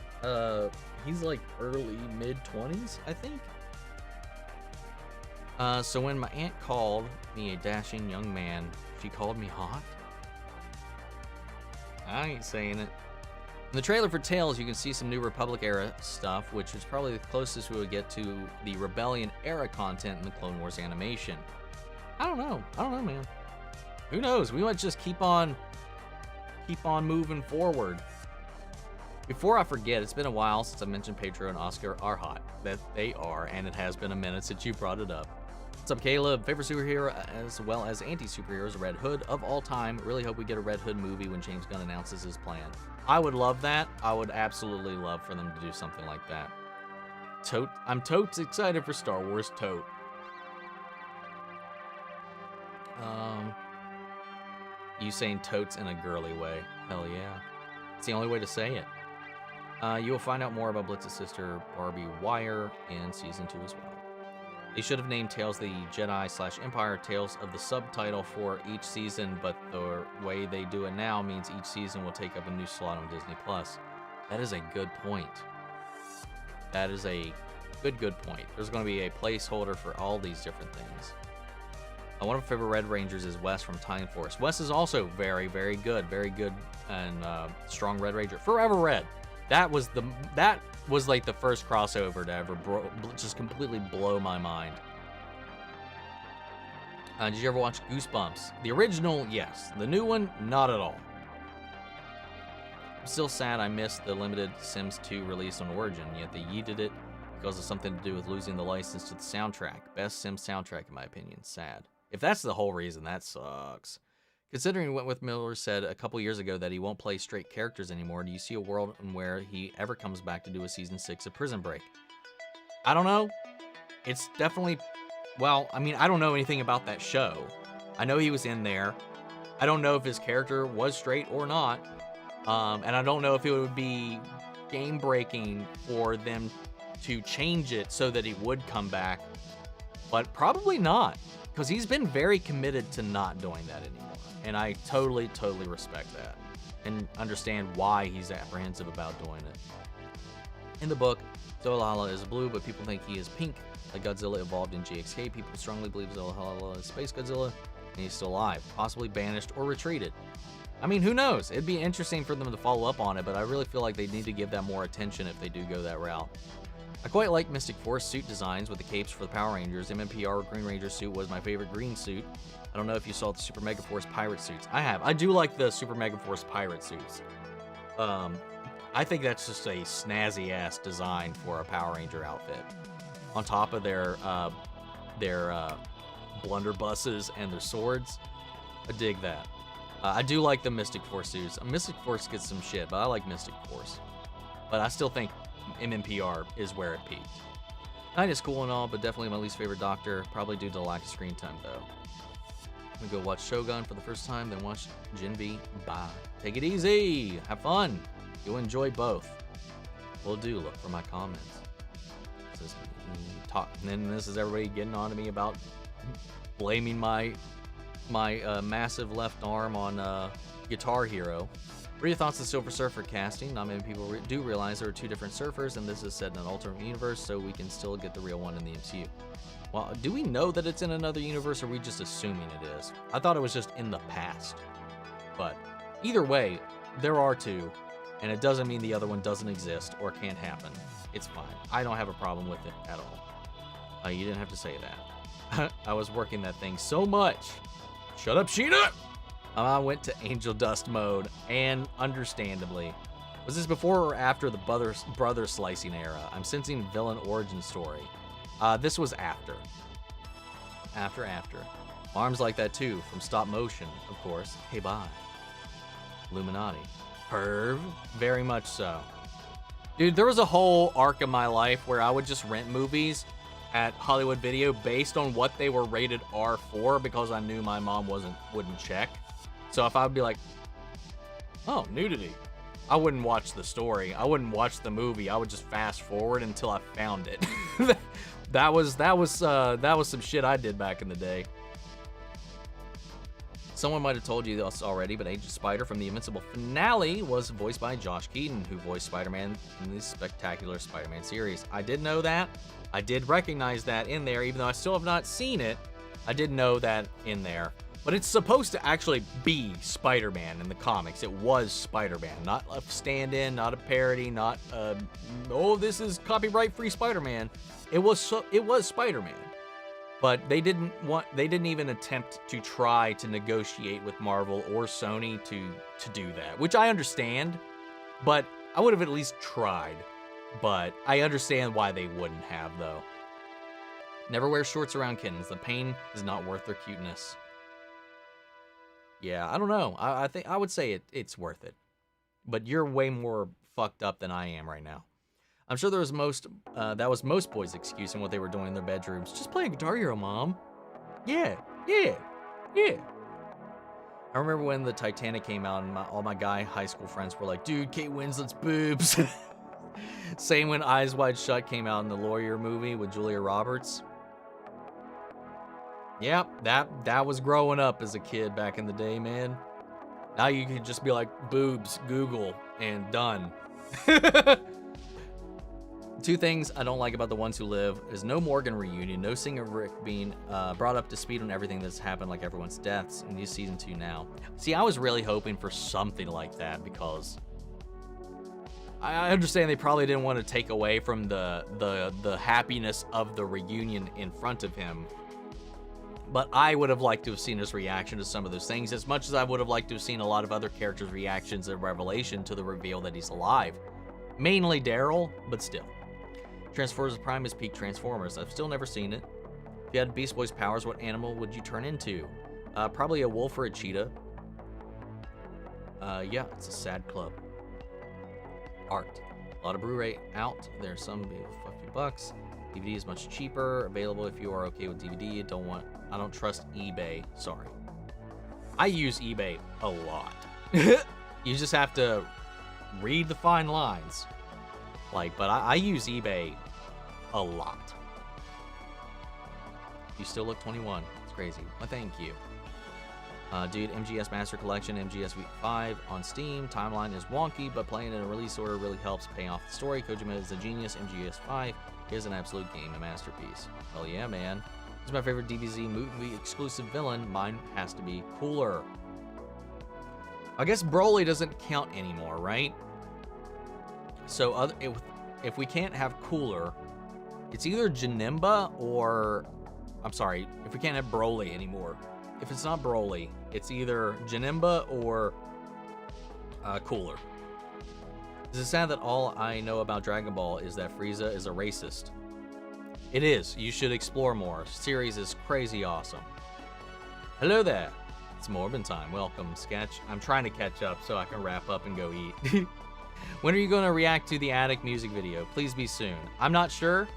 He's like early, mid-20s, I think. So when my aunt called me a dashing young man, she called me hot? I ain't saying it. In the trailer for Tales, you can see some New Republic era stuff, which is probably the closest we would get to the Rebellion era content in the Clone Wars animation. I don't know, man. Who knows? We might just keep on moving forward. Before I forget, it's been a while since I mentioned Pedro and Oscar are hot. That they are, and it has been a minute since you brought it up. What's up, Caleb? Favorite superhero as well as anti-superheroes, Red Hood of all time. Really hope we get a Red Hood movie when James Gunn announces his plan. I would love that. I would absolutely love for them to do something like that. I'm totes excited for Star Wars Tote. You saying totes in a girly way. Hell yeah. It's the only way to say it. You will find out more about Blitz's sister, Barbie Wire, in Season 2 as well. They should have named Tales the Jedi/Empire Tales of the subtitle for each season, but the way they do it now means each season will take up a new slot on Disney+. That is a good point. That is a good point. There's going to be a placeholder for all these different things. One of my favorite Red Rangers is Wes from Time Force. Wes is also very, very good and strong Red Ranger. Forever Red. That was like the first crossover to ever just completely blow my mind. Did you ever watch Goosebumps? The original, yes. The new one, not at all. I'm still sad I missed the limited Sims 2 release on Origin, yet they yeeted it because of something to do with losing the license to the soundtrack. Best Sims soundtrack in my opinion. Sad. If that's the whole reason, that sucks. Considering Wentworth Miller said a couple years ago that he won't play straight characters anymore, do you see a world in where he ever comes back to do a Season 6 of Prison Break? I don't know. It's definitely... Well, I mean, I don't know anything about that show. I know he was in there. I don't know if his character was straight or not. And I don't know if it would be game-breaking for them to change it so that he would come back. But probably not. Because he's been very committed to not doing that anymore. And I totally respect that. And understand why he's apprehensive about doing it. In the book, Zohala is blue, but people think he is pink. Like Godzilla evolved in GXK, people strongly believe Zohala is Space Godzilla, and he's still alive. Possibly banished or retreated. I mean, who knows? It'd be interesting for them to follow up on it, but I really feel like they need to give that more attention if they do go that route. I quite like Mystic Force suit designs with the capes for the Power Rangers. MMPR Green Ranger suit was my favorite green suit. I don't know if you saw the Super Mega Force pirate suits. I have. I do like the Super Mega Force pirate suits. I think that's just a snazzy ass design for a Power Ranger outfit. On top of their blunderbusses and their swords, I dig that. I do like the Mystic Force suits. Mystic Force gets some shit, but I like Mystic Force. But I still think MMPR is where it peaked. Night is cool and all, but definitely my least favorite Doctor. Probably due to the lack of screen time, though. I'm gonna go watch Shogun for the first time, then watch Jinbe. Bye. Take it easy. Have fun. You'll enjoy both. Will do. Look for my comments. This is talk, and then this is everybody getting on to me about blaming my massive left arm on Guitar Hero. What are your thoughts on Silver Surfer casting? Not many people do realize there are two different surfers, and this is set in an alternate universe, so we can still get the real one in the MCU. Well, do we know that it's in another universe, or are we just assuming it is? I thought it was just in the past. But either way, there are two, and it doesn't mean the other one doesn't exist or can't happen. It's fine. I don't have a problem with it at all. You didn't have to say that. I was working that thing so much. Shut up, Sheena! I went to Angel Dust mode, and understandably. Was this before or after the brother slicing era? I'm sensing villain origin story. This was after. After. Arms like that too, from stop motion, of course. Hey, bye. Illuminati. Perv. Very much so. Dude, there was a whole arc of my life where I would just rent movies at Hollywood Video based on what they were rated R for, because I knew my mom wouldn't check. So if I would be like, oh, nudity, I wouldn't watch the story. I wouldn't watch the movie. I would just fast forward until I found it. that was some shit I did back in the day. Someone might have told you this already, but Agent Spider from the Invincible finale was voiced by Josh Keaton, who voiced Spider-Man in the Spectacular Spider-Man series. I did know that. I did recognize that in there, even though I still have not seen it. I did know that in there. But it's supposed to actually be Spider-Man in the comics. It was Spider-Man, not a stand-in, not a parody, not oh, this is copyright-free Spider-Man. It was Spider-Man. But they didn't even attempt to try to negotiate with Marvel or Sony to do that, which I understand, but I would have at least tried. But I understand why they wouldn't have, though. Never wear shorts around kittens. The pain is not worth their cuteness. Yeah, I don't know. I think I would say it's worth it. But you're way more fucked up than I am right now. I'm sure that was most boys' excuse in what they were doing in their bedrooms. Just play a Guitar Hero, Mom. Yeah. I remember when the Titanic came out and all my guy high school friends were like, dude, Kate Winslet's boobs. Same when Eyes Wide Shut came out in the Lawyer movie with Julia Roberts. Yep, that was growing up as a kid back in the day, man. Now you can just be like, boobs, Google, and done. Two things I don't like about The Ones Who Live is no Morgan reunion, no singer Rick being brought up to speed on everything that's happened, like everyone's deaths, and use season 2 now. See, I was really hoping for something like that, because I understand they probably didn't want to take away from the happiness of the reunion in front of him. But I would have liked to have seen his reaction to some of those things, as much as I would have liked to have seen a lot of other characters' reactions and revelation to the reveal that he's alive. Mainly Daryl, but still. Transformers Prime is peak Transformers. I've still never seen it. If you had Beast Boy's powers, what animal would you turn into? Probably a wolf or a cheetah. Yeah, it's a sad club. Art. A lot of Blu-ray out. There's some for a few bucks. DVD is much cheaper. Available if you are okay with DVD. I don't trust eBay. Sorry. I use eBay a lot. You just have to read the fine lines. But I use eBay a lot. You still look 21. It's crazy. Well, thank you. Dude, MGS Master Collection, MGS Week 5 on Steam. Timeline is wonky, but playing in a release order really helps pay off the story. Kojima is a genius. MGS 5 is an absolute game, a masterpiece. Hell yeah, man. This is my favorite DBZ movie exclusive villain. Mine has to be Cooler. I guess Broly doesn't count anymore, right? So if we can't have Cooler, It's either Janimba or, I'm sorry, if we can't have Broly anymore. If it's not Broly, it's either Janimba or Cooler. Is it sad that all I know about Dragon Ball is that Frieza is a racist? It is. You should explore more. Series is crazy awesome. Hello there. It's Morbin time. Welcome, Sketch. I'm trying to catch up so I can wrap up and go eat. When are you going to react to the Attic music video? Please be soon. I'm not sure.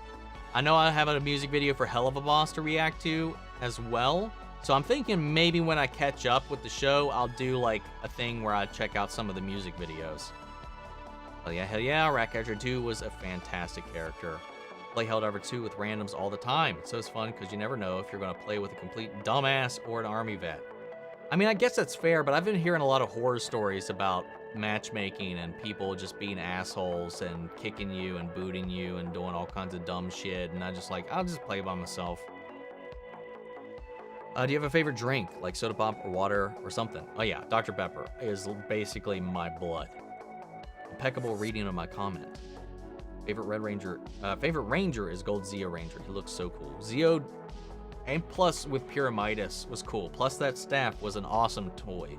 I know I have a music video for Helluva Boss to react to as well. So I'm thinking maybe when I catch up with the show, I'll do like a thing where I check out some of the music videos. Hell yeah, Ratcatcher 2 was a fantastic character. Play Helldivers 2 with randoms all the time. So it's fun because you never know if you're going to play with a complete dumbass or an army vet. I mean, I guess that's fair, but I've been hearing a lot of horror stories about matchmaking and people just being assholes and kicking you and booting you and doing all kinds of dumb shit. And I just like, I'll just play by myself. Do you have a favorite drink, like soda pop or water or something? Oh yeah, Dr. Pepper is basically my blood. Impeccable reading of my comment. Favorite Ranger is Gold Zeo Ranger. He looks so cool. Zeo, and plus with Pyramidas was cool. Plus that staff was an awesome toy.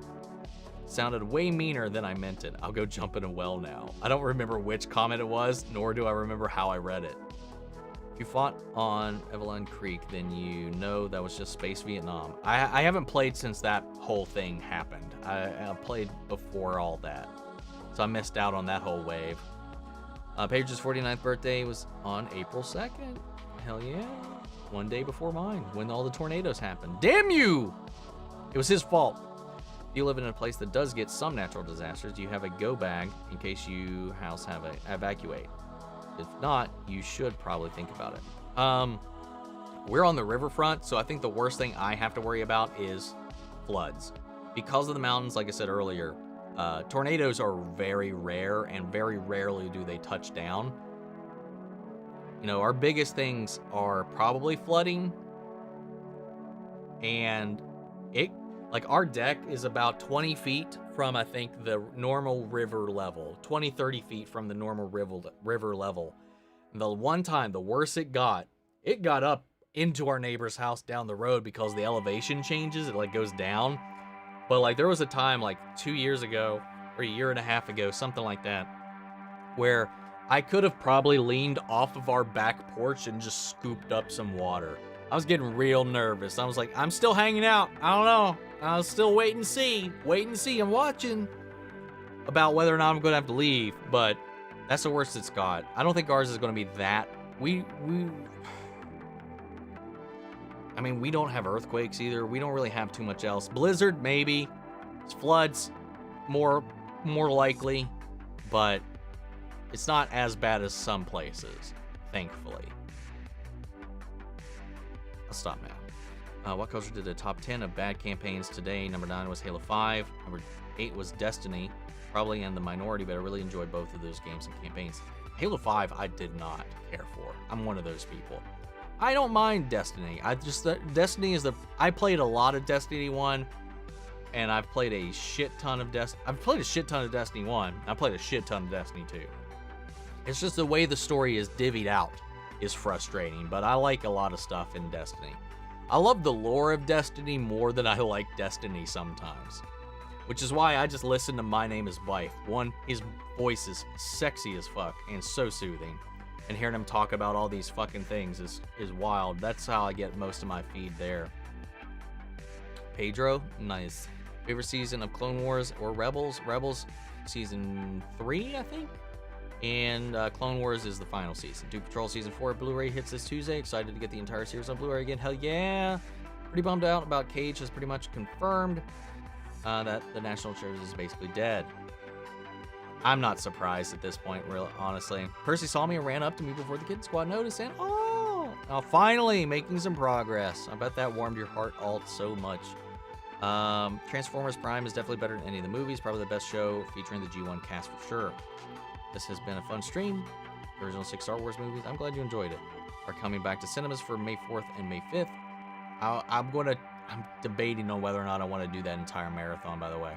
Sounded way meaner than I meant it. I'll go jump in a well now. I don't remember which comment it was, nor do I remember how I read it. If you fought on Evelyn Creek, then you know that was just Space Vietnam. I haven't played since that whole thing happened. I played before all that. So I missed out on that whole wave. Paige's 49th birthday was on April 2nd. Hell yeah. One day before mine, when all the tornadoes happened. Damn you! It was his fault. If you live in a place that does get some natural disasters, do you have a go bag in case you house have a evacuate? If not, you should probably think about it. We're on the riverfront, so I think the worst thing I have to worry about is floods. Because of the mountains, like I said earlier, tornadoes are very rare, and very rarely do they touch down. You know, our biggest things are probably flooding, and like our deck is about 20 feet from, I think, the normal river level, 20, 30 feet from the normal river level. And the one time, the worse it got up into our neighbor's house down the road because the elevation changes, it like goes down. But like there was a time like 2 years ago or a year and a half ago, something like that, where I could have probably leaned off of our back porch and just scooped up some water. I was getting real nervous. I was like, I'm still hanging out. I don't know. I'll still wait and see. I'm watching about whether or not I'm going to have to leave, but that's the worst it's got. I don't think ours is going to be that. I mean, we don't have earthquakes either. We don't really have too much else. Blizzard, maybe. Floods, more likely, but it's not as bad as some places, thankfully. I'll stop now. What culture did the top 10 of bad campaigns today? Number 9 was Halo 5. Number 8 was Destiny. Probably in the minority, but I really enjoyed both of those games and campaigns. Halo 5, I did not care for. I'm one of those people. I don't mind Destiny. Destiny is I played a lot of Destiny 1, and I've played a shit ton of Destiny 1. I played a shit ton of Destiny 2. It's just the way the story is divvied out is frustrating, but I like a lot of stuff in Destiny. I love the lore of Destiny more than I like Destiny sometimes, which is why I just listen to My Name is Bife. One, his voice is sexy as fuck and so soothing, and hearing him talk about all these fucking things is wild. That's how I get most of my feed there. Pedro, nice. Favorite season of Clone Wars or Rebels? Rebels season 3, I think. And Clone Wars is the final season. Doom Patrol Season 4 Blu-ray hits this Tuesday. Excited to get the entire series on Blu-ray again. Hell yeah! Pretty bummed out about Cage has pretty much confirmed that the National Treasure is basically dead. I'm not surprised at this point, real honestly. Percy saw me and ran up to me before the Kid Squad noticed, and finally making some progress. I bet that warmed your heart all so much. Transformers Prime is definitely better than any of the movies. Probably the best show featuring the G1 cast for sure. This has been a fun stream. The original 6 Star Wars movies. I'm glad you enjoyed it. Are coming back to cinemas for May 4th and May 5th. I'm debating on whether or not I want to do that entire marathon, by the way,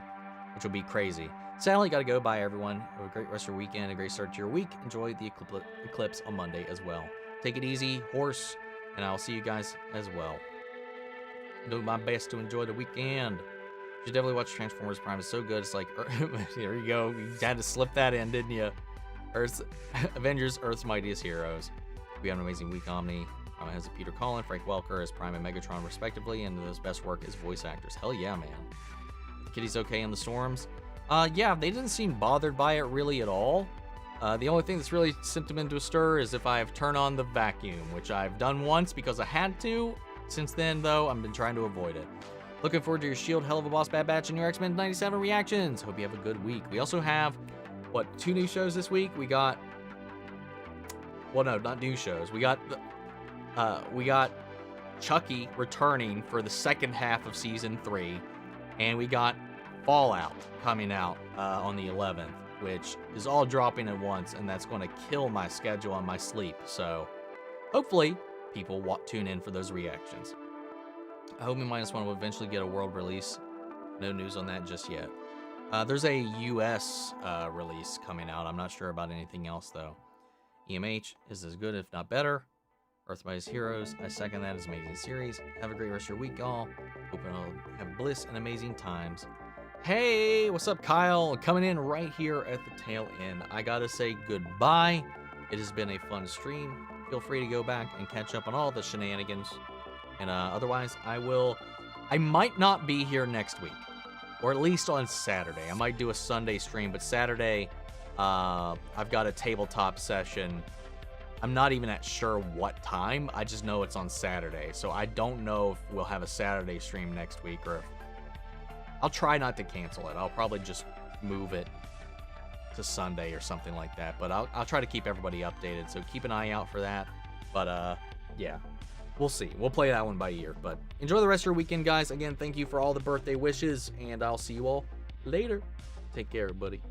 which will be crazy. Sadly, got to go. Bye, everyone. Have a great rest of your weekend, a great start to your week. Enjoy the eclipse on Monday as well. Take it easy, horse, and I'll see you guys as well. I'm doing my best to enjoy the weekend. You should definitely watch Transformers Prime. It's so good. It's like, here you go. You had to slip that in, didn't you? Avengers, Earth's Mightiest Heroes. We have an amazing week, Omni. Has Peter Cullen, Frank Welker as Prime and Megatron, respectively, and those best work as voice actors. Hell yeah, man. Kitty's okay in the storms. Yeah, they didn't seem bothered by it really at all. The only thing that's really sent them into a stir is if I've turned on the vacuum, which I've done once because I had to. Since then, though, I've been trying to avoid it. Looking forward to your Shield, Helluva Boss, Bad Batch, and your X-Men 97 reactions. Hope you have a good week. We also have, 2 new shows this week? We got, well, no, not new shows. We got Chucky returning for the second half of Season 3, and we got Fallout coming out on the 11th, which is all dropping at once, and that's going to kill my schedule and my sleep. So hopefully people tune in for those reactions. I hope -1 will eventually get a world release. No news on that just yet. There's a US release coming out. I'm not sure about anything else, though. EMH is as good, if not better. Earth by His Heroes. I second that. It's an amazing series. Have a great rest of your week, y'all. Hope you'll have bliss and amazing times. Hey, what's up, Kyle? Coming in right here at the tail end. I gotta say goodbye. It has been a fun stream. Feel free to go back and catch up on all the shenanigans. And otherwise, I might not be here next week. Or at least on Saturday. I might do a Sunday stream, but Saturday, I've got a tabletop session. I'm not even sure what time. I just know it's on Saturday. So I don't know if we'll have a Saturday stream next week, or if I'll try not to cancel it. I'll probably just move it to Sunday or something like that. But I'll try to keep everybody updated. So keep an eye out for that. But yeah, we'll see. We'll play that one by ear. But enjoy the rest of your weekend, guys. Again, thank you for all the birthday wishes, and I'll see you all later. Take care, everybody.